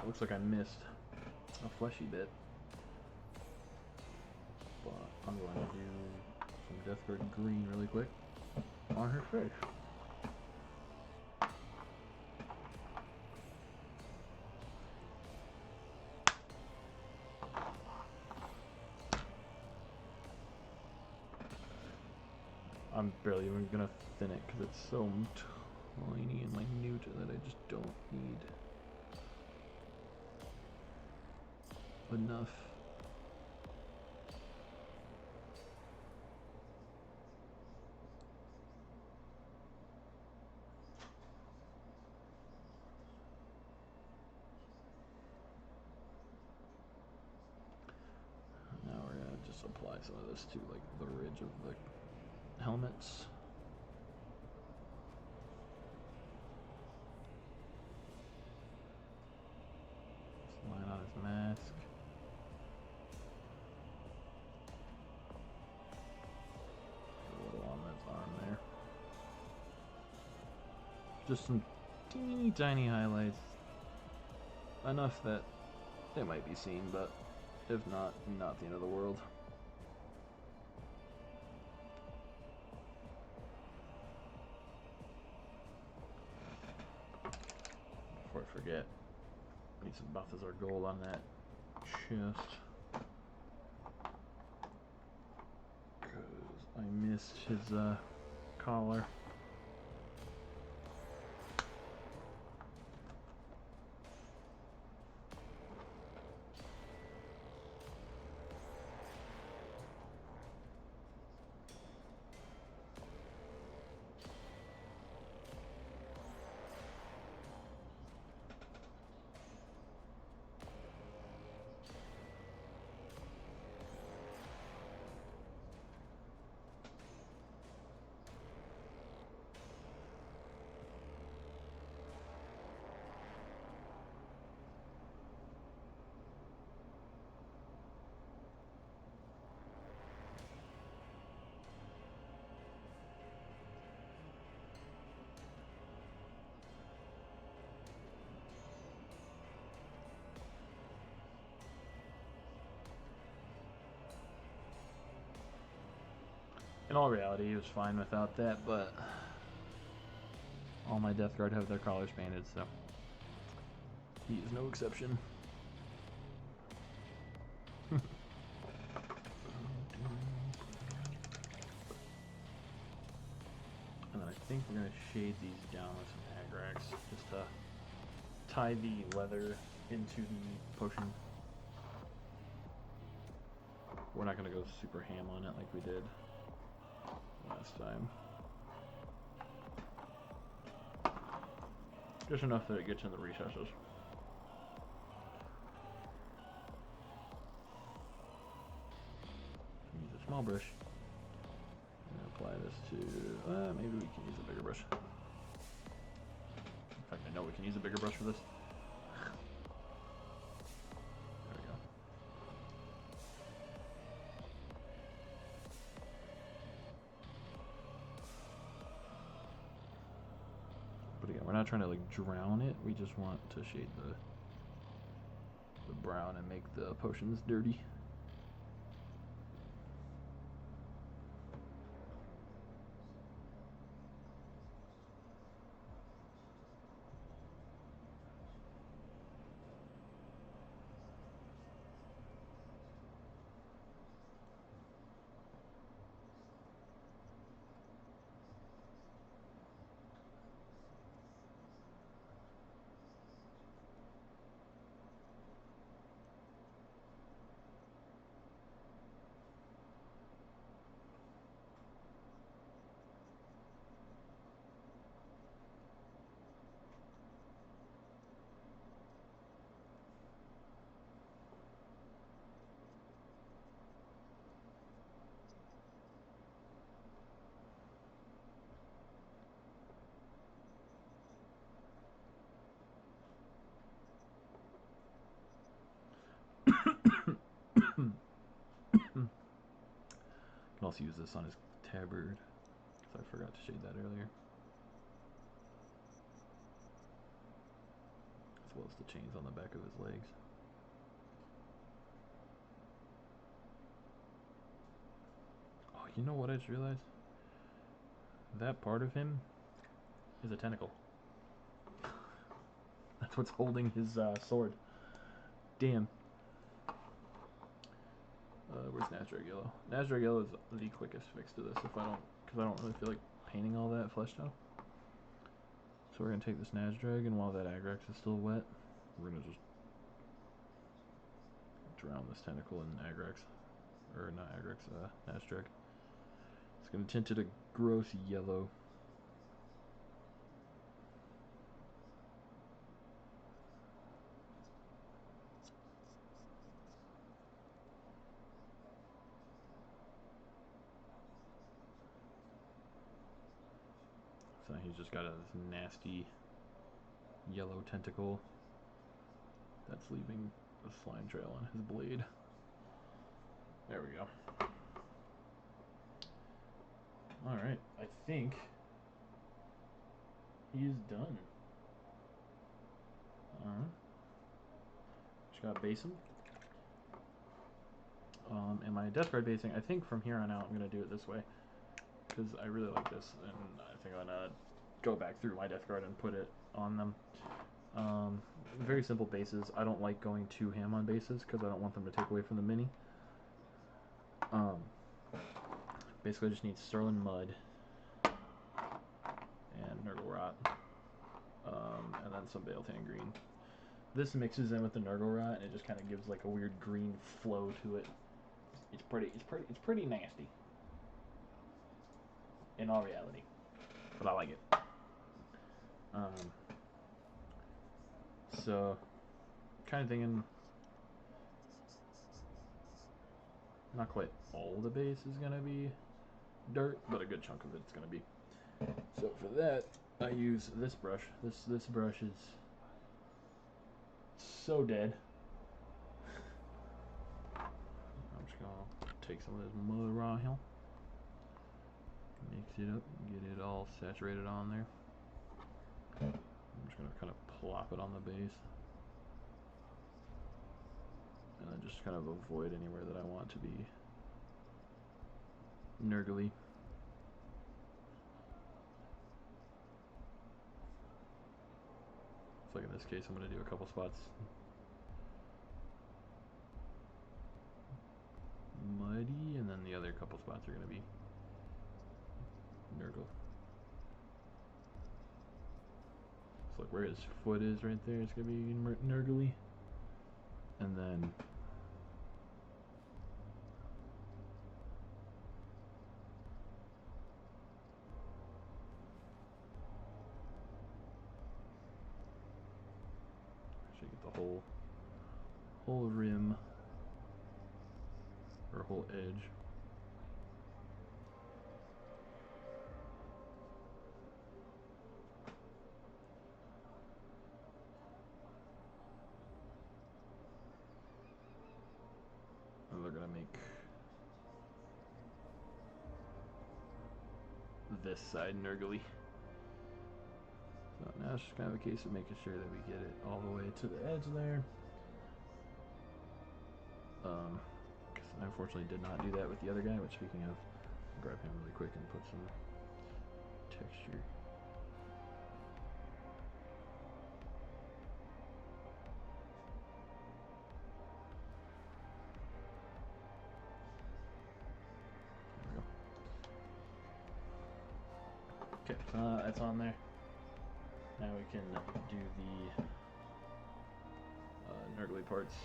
Looks like I missed a fleshy bit. But I'm going to do some Death Guard green really quick on her face. I'm barely even gonna thin it because it's so tiny and minute that I just don't need enough. Now we're gonna just apply some of this to like the ridge of the helmets. Just line on his mask. A little on his arm there. Just some teeny tiny highlights. Enough that it might be seen, but if not, not the end of the world. Before I forget, need some Balthazar gold on that chest. Because I missed his collar. In all reality, he was fine without that, but all my Death Guard have their collars painted, so he is no exception. And then I think we're going to shade these down with some Agrax just to tie the leather into the potion. We're not going to go super ham on it like we did last time. Just enough that it gets in the recesses. Use a small brush. And apply this to, maybe we can use a bigger brush. In fact, I know we can use a bigger brush for this. There we go. But again, we're not trying to like drown it. We just want to shade the brown and make the potions dirty. Can also use this on his tabard, because I forgot to shade that earlier. As well as the chains on the back of his legs. Oh, you know what I just realized? That part of him is a tentacle. That's what's holding his sword. Damn. Where's Nazdrag Yellow? Nazdrag Yellow is the quickest fix to this because I don't really feel like painting all that flesh tone. So we're gonna take this Nazdrag, and while that Agrax is still wet, we're gonna just drown this tentacle in Agrax, or not Agrax, Nazdrag. It's gonna tint it a gross yellow. So he's just got a nasty yellow tentacle that's leaving a slime trail on his blade. There we go. Alright, I think he is done. Just gotta base him. And my death guard basing, I think from here on out I'm gonna do it this way, because I really like this, and I think I'm gonna go back through my death guard and put it on them. Very simple bases. I don't like going too ham on bases because I don't want them to take away from the mini. Basically, I just need Sterling Mud and Nurgle Rot, and then some Baletan Green. This mixes in with the Nurgle Rot, and it just kind of gives like a weird green flow to it. It's pretty nasty in all reality, but I like it. So, kind of thinking, not quite all the base is gonna be dirt, but a good chunk of it's gonna be. So for that, I use this brush. This brush is so dead. I'm just gonna take some of this mud raw here, mix it up, get it all saturated on there. I'm just gonna kind of plop it on the base, and then just kind of avoid anywhere that I want to be nurgly. So like in this case, I'm going to do a couple spots a couple spots are going to be Nurgle. So like where his foot is right there, it's going to be Nurgly. And then actually get the whole rim or whole edge. And they're gonna make this side Nurgly. So now it's just kind of a case of making sure that we get it all the way to the edge there. Because I unfortunately did not do that with the other guy, which speaking of, I'll grab him really quick and put some texture. There we go. Okay, that's on there. Now we can do the Nurgly parts.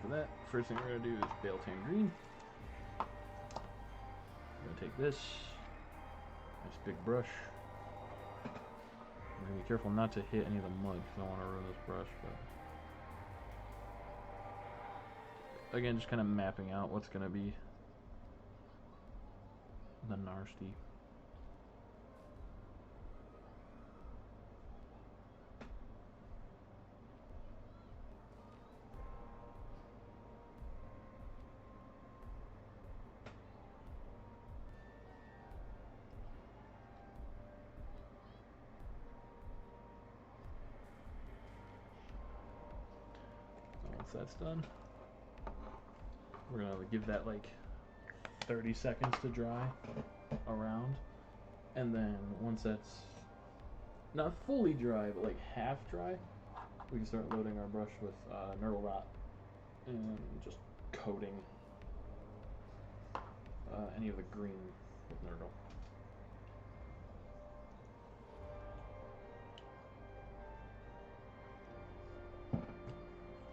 For that, first thing we're going to do is Bale-Tan Green. I'm going to take this nice big brush. I'm going to be careful not to hit any of the mud because I don't want to ruin this brush. But again, just kind of mapping out what's going to be the nasty. Once that's done, we're going to give that like 30 seconds to dry around, and then once that's not fully dry but like half dry, we can start loading our brush with Nurgle Rot and just coating any of the green with Nurgle.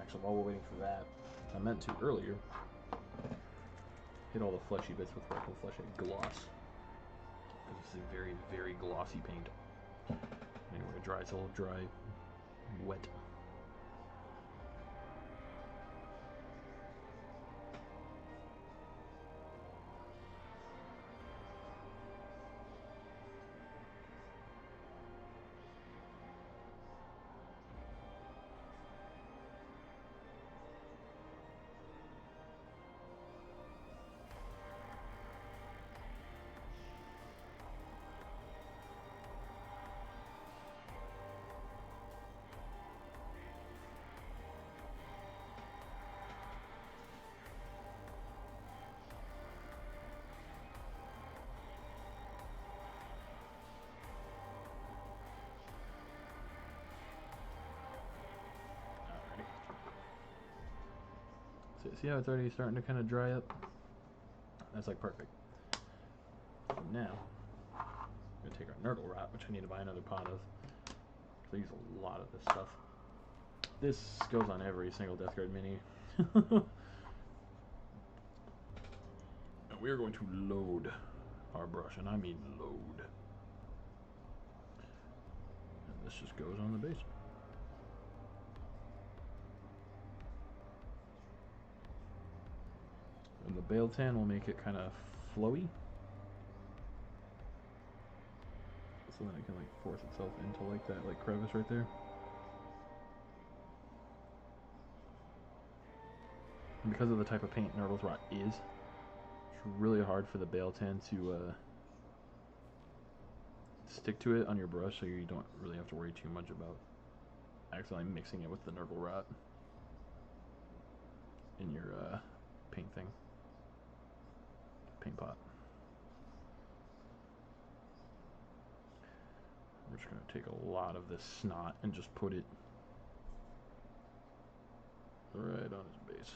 Actually, while we're waiting for that, I meant to earlier hit all the fleshy bits with Rectal Flesh and Gloss. Because it's a very, very glossy paint. Anyway, it dries, it's a little dry, wet. See how it's already starting to kind of dry up? That's like perfect. So now, I'm going to take our Nurgle Rot, which I need to buy another pot of. So I use a lot of this stuff. This goes on every single Death Guard mini. And we are going to load our brush, and I mean load. And this just goes on the base. And the Bale-Tan will make it kind of flowy, so then it can like force itself into like that like crevice right there. And because of the type of paint Nurgle's Rot is, it's really hard for the Bale-Tan to stick to it on your brush, so you don't really have to worry too much about accidentally mixing it with the Nurgle Rot in your paint thing. Paint pot. We're just just going to take a lot of this snot and just put it right on his base.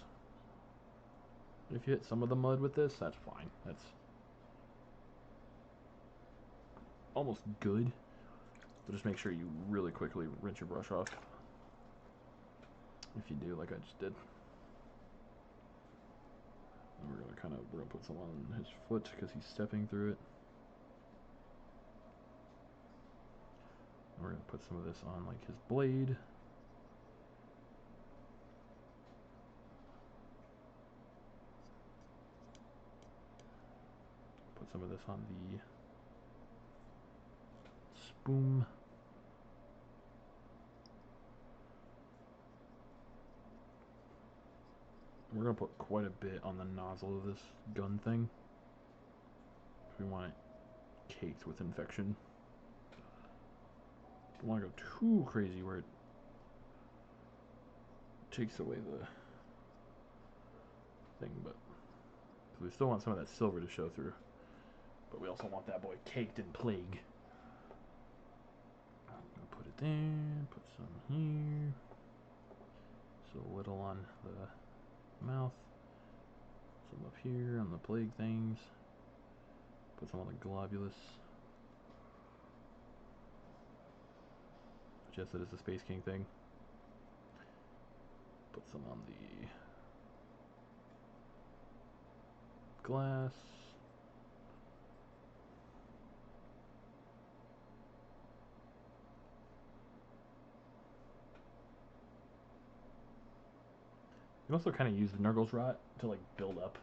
If you hit some of the mud with this, that's fine. That's almost good. But just make sure you really quickly rinse your brush off. If you do, like I just did. And we're gonna put some on his foot because he's stepping through it. And we're gonna put some of this on like his blade. Put some of this on the spoon. We're going to put quite a bit on the nozzle of this gun thing. We want it caked with infection. Don't want to go too crazy where it takes away the thing, but we still want some of that silver to show through. But we also want that boy caked in plague. I'm going to put it there, put some here. So a little on the mouth, some up here on the plague things, put some on the globulus, which yes, it is the Space King thing, put some on the glass, you also kind of use the Nurgle's Rot to like build up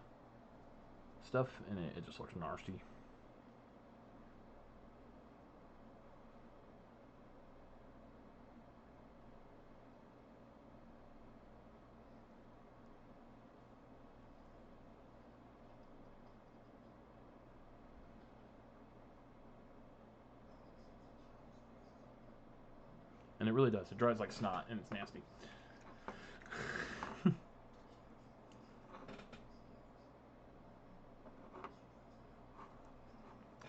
stuff, and it just looks nasty. And it really does. It dries like snot, and it's nasty.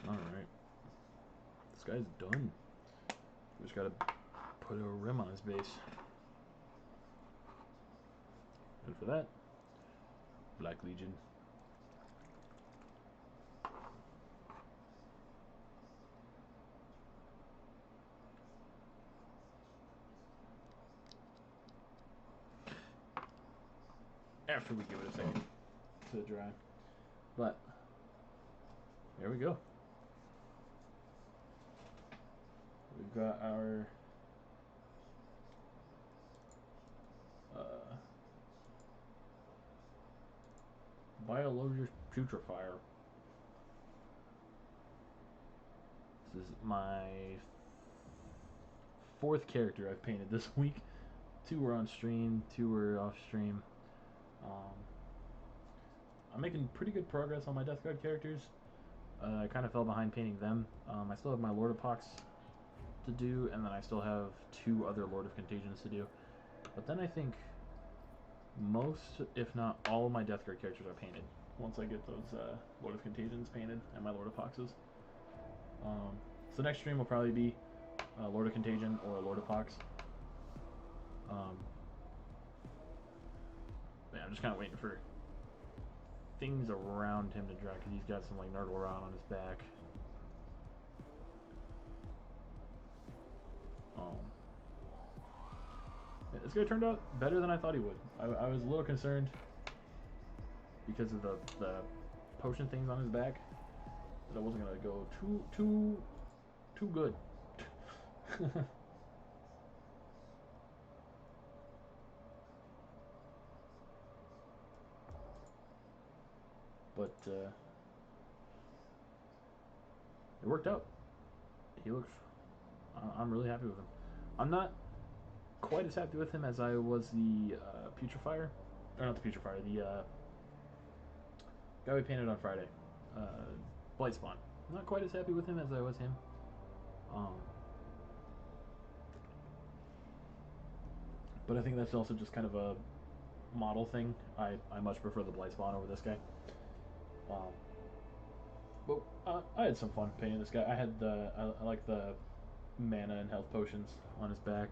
Alright. This guy's done. We just gotta put a rim on his base. And for that, Black Legion. After we give it a second to dry. But there we go. We've got our Biologus Putrifier. This is my fourth character I've painted this week. 2 were on stream, 2 were off stream. I'm making pretty good progress on my Death Guard characters. I kind of fell behind painting them. I still have my Lord of Pox to do, and then I still have 2 other Lord of Contagions to do. But then I think most, if not all, of my Death Guard characters are painted once I get those Lord of Contagions painted and my Lord of Poxes. So next stream will probably be Lord of Contagion or Lord of Pox. Yeah, I'm just kind of waiting for things around him to dry because he's got some like Nurgle Rot on his back. Yeah, this guy turned out better than I thought he would. I was a little concerned because of the potion things on his back that I wasn't gonna go too good. But it worked out. He looks. I'm really happy with him. I'm not quite as happy with him as I was the Putrifier, or not the Putrifier, the guy we painted on Friday, Blightspawn. I'm not quite as happy with him as I was him. But I think that's also just kind of a model thing. I much prefer the Blightspawn over this guy. But I had some fun painting this guy. I had I like the mana and health potions on his back.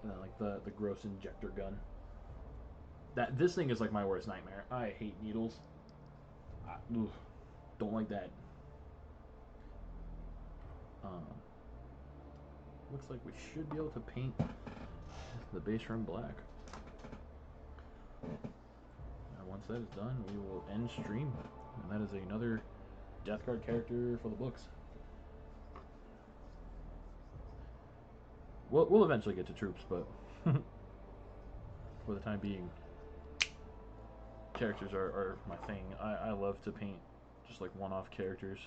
And then like the gross injector gun. This thing is like my worst nightmare. I hate needles. Don't like that. Looks like we should be able to paint the base room black. Now once that is done, we will end stream. And that is another Death Guard character for the books. We'll eventually get to troops, but for the time being, characters are my thing. I love to paint just like one-off characters.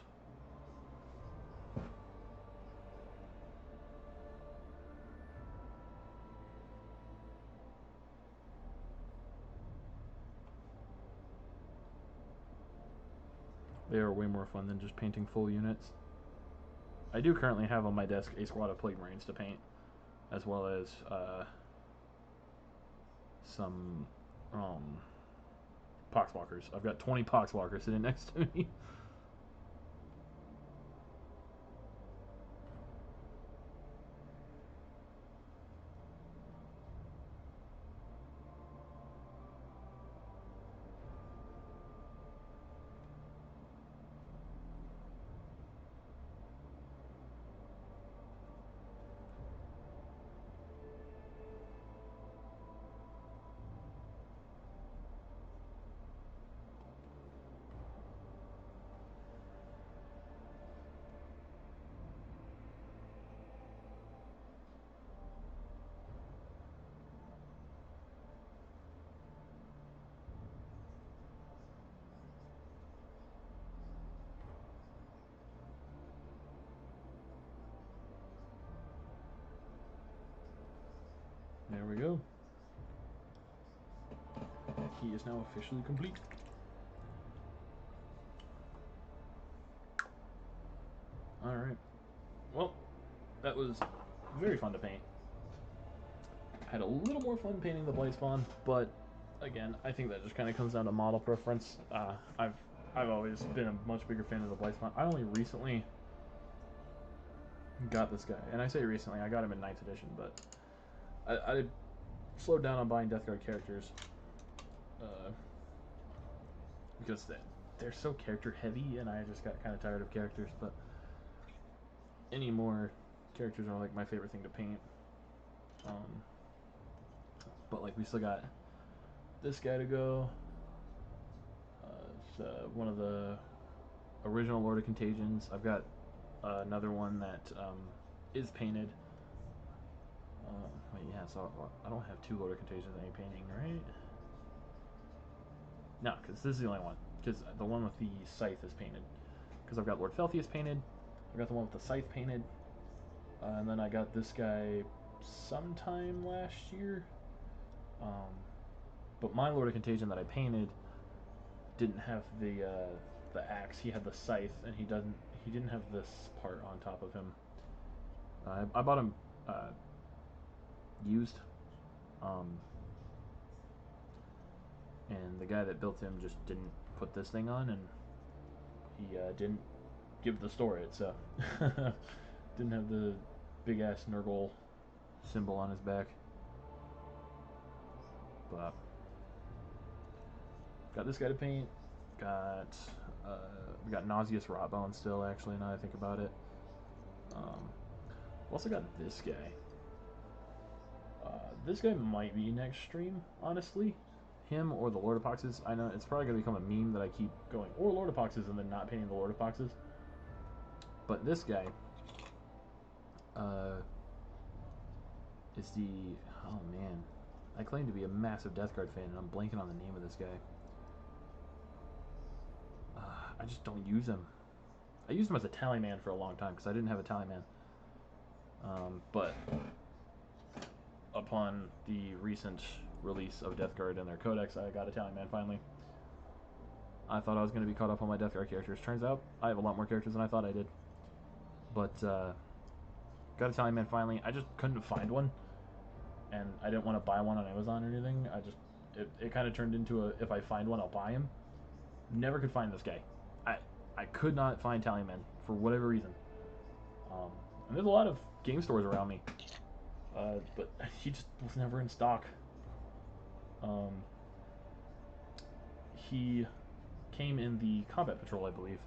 They are way more fun than just painting full units. I do currently have on my desk a squad of Plague Marines to paint, as well as some Poxwalkers. I've got 20 Poxwalkers sitting next to me. There we go. He is now officially complete. Alright. Well, that was very fun to paint. Had a little more fun painting the Blightspawn, but again, I think that just kind of comes down to model preference. I've always been a much bigger fan of the Blightspawn. I only recently got this guy, and I say recently, I got him in 9th edition, but I slowed down on buying Death Guard characters because they're so character heavy, and I just got kind of tired of characters. But anymore, characters are like my favorite thing to paint. But like we still got this guy to go. It's one of the original Lord of Contagions. I've got another one that is painted. Wait, yeah, so I don't have 2 Lord of Contagions that ain't painting, right? No, because this is the only one. Because the one with the scythe is painted. Because I've got Lord Felthius painted. I've got the one with the scythe painted. And then I got this guy sometime last year. But my Lord of Contagion that I painted didn't have the axe. He had the scythe, and he didn't have this part on top of him. I bought him used, and the guy that built him just didn't put this thing on, and he didn't give the store it, so didn't have the big ass Nurgle symbol on his back. But got this guy to paint. We got Nauseous Rotbone still, actually, now I think about it. Also got this guy. This guy might be next stream, honestly. Him or the Lord of Poxes. I know it's probably going to become a meme that I keep going, or Lord of Poxes, and then not painting the Lord of Poxes. But this guy is the... Oh, man. I claim to be a massive Death Guard fan, and I'm blanking on the name of this guy. I just don't use him. I used him as a Tallyman for a long time, because I didn't have a Tallyman. But upon the recent release of Death Guard and their codex, I got a Tallyman finally. I thought I was going to be caught up on my Death Guard characters. Turns out I have a lot more characters than I thought I did. But got a Tallyman finally. I just couldn't find one, and I didn't want to buy one on Amazon or anything. It kind of turned into a, if I find one, I'll buy him. Never could find this guy. I I could not find Tallyman for whatever reason. And there's a lot of game stores around me, but he just was never in stock. He came in the Combat Patrol, I believe.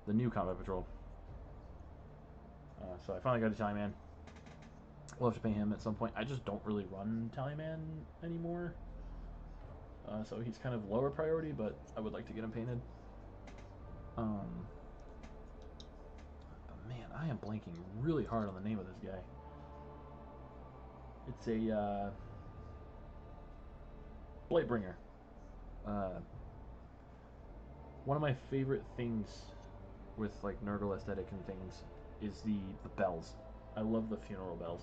The new Combat Patrol. So I finally got a Tallyman. We'll have to pay him at some point. I just don't really run Tallyman anymore. So he's kind of lower priority, but I would like to get him painted. But man, I am blanking really hard on the name of this guy. It's a Blightbringer. One of my favorite things with like Nurgle aesthetic and things is the bells. I love the funeral bells.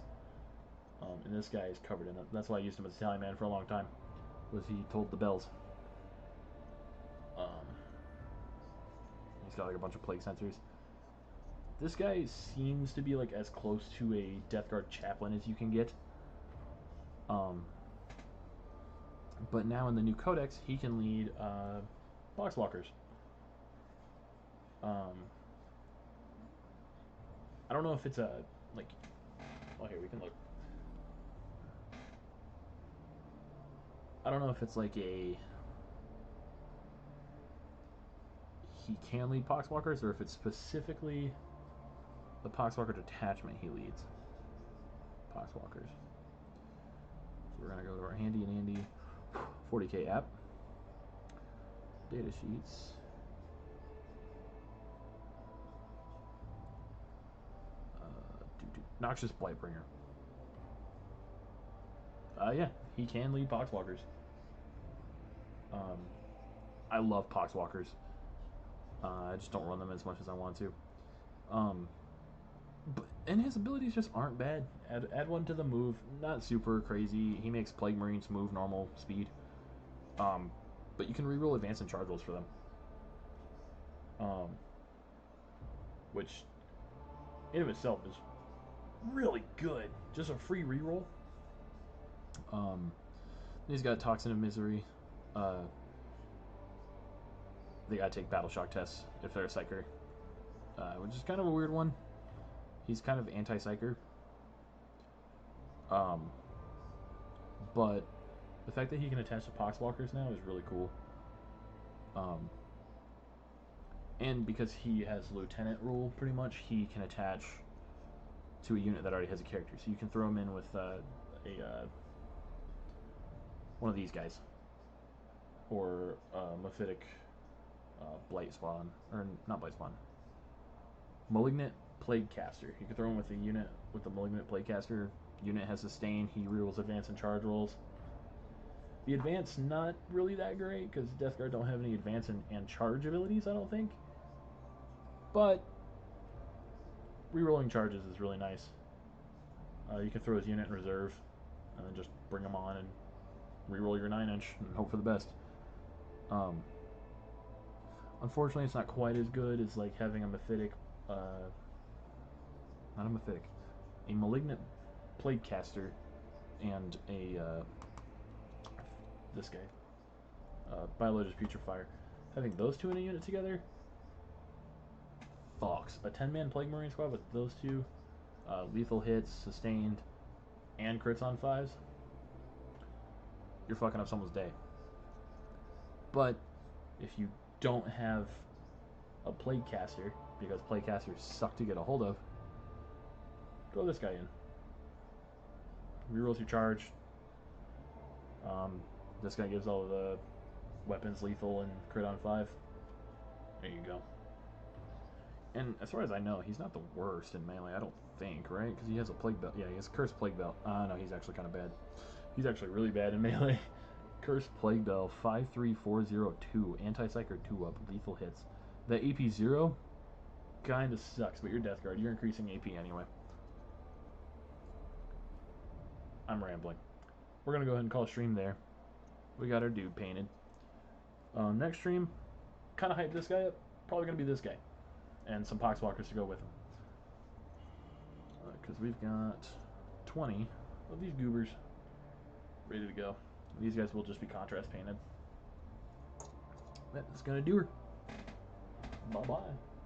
And this guy is covered in them. That's why I used him as a Tallyman for a long time. Was he told the bells. He's got like a bunch of plague sensors. This guy seems to be like as close to a Death Guard chaplain as you can get. But now in the new codex, he can lead boxwalkers. I don't know if it's a like. Oh, here we can look. I don't know if it's like a he can lead poxwalkers or if it's specifically the poxwalker detachment he leads poxwalkers. So we're gonna go to our handy and Andy 40K app, data sheets. Noxious Blightbringer. Yeah, he can lead poxwalkers. I love poxwalkers. I just don't run them as much as I want to. And his abilities just aren't bad. Add one to the move, not super crazy. He makes Plague Marines move normal speed. But you can reroll advance and charge rolls for them. Which in of itself is really good. Just a free reroll. He's got Toxin of Misery. They gotta take Battle Shock tests if they're a Psyker. Which is kind of a weird one. He's kind of anti-Psyker. But the fact that he can attach to Poxwalkers now is really cool. And because he has Lieutenant rule, pretty much, he can attach to a unit that already has a character. So you can throw him in with one of these guys. Or Mephitic Blight Spawn. Or not Blight Spawn. Malignant Plague Caster. You can throw him with a unit with the Malignant Plague Caster. Unit has sustain. He rerolls advance and charge rolls. The advance not really that great because Death Guard don't have any advance and charge abilities, I don't think. But rerolling charges is really nice. You can throw his unit in reserve and then just bring him on and reroll your 9-inch and hope for the best. Unfortunately, it's not quite as good as like having a Mephitic, not a Mephitic, a Malignant Plague Caster and a this guy, Biologus Putrifier. Having those two in a unit together, fucks. A 10-man Plague Marine squad with those two, lethal hits, sustained, and crits on 5s, you're fucking up someone's day. But if you don't have a Plague Caster, because Plague Casters suck to get a hold of, throw this guy in. Rerolls your charge. This guy gives all of the weapons lethal and crit on 5. There you go. And as far as I know, he's not the worst in melee, I don't think, right? Because he has a Plague Belt. Yeah, he has Cursed Plague Belt. No, he's actually kind of bad. He's actually really bad in melee. Cursed Plague Belt, 53402, Anti-Psyker 2-up, lethal hits. The AP 0 kind of sucks, but you're Death Guard. You're increasing AP anyway. I'm rambling. We're going to go ahead and call a stream there. We got our dude painted. Next stream, kind of hype this guy up. Probably going to be this guy. And some Poxwalkers to go with him. Because we've got 20 of these goobers ready to go. These guys will just be contrast painted. That's going to do her. Bye bye.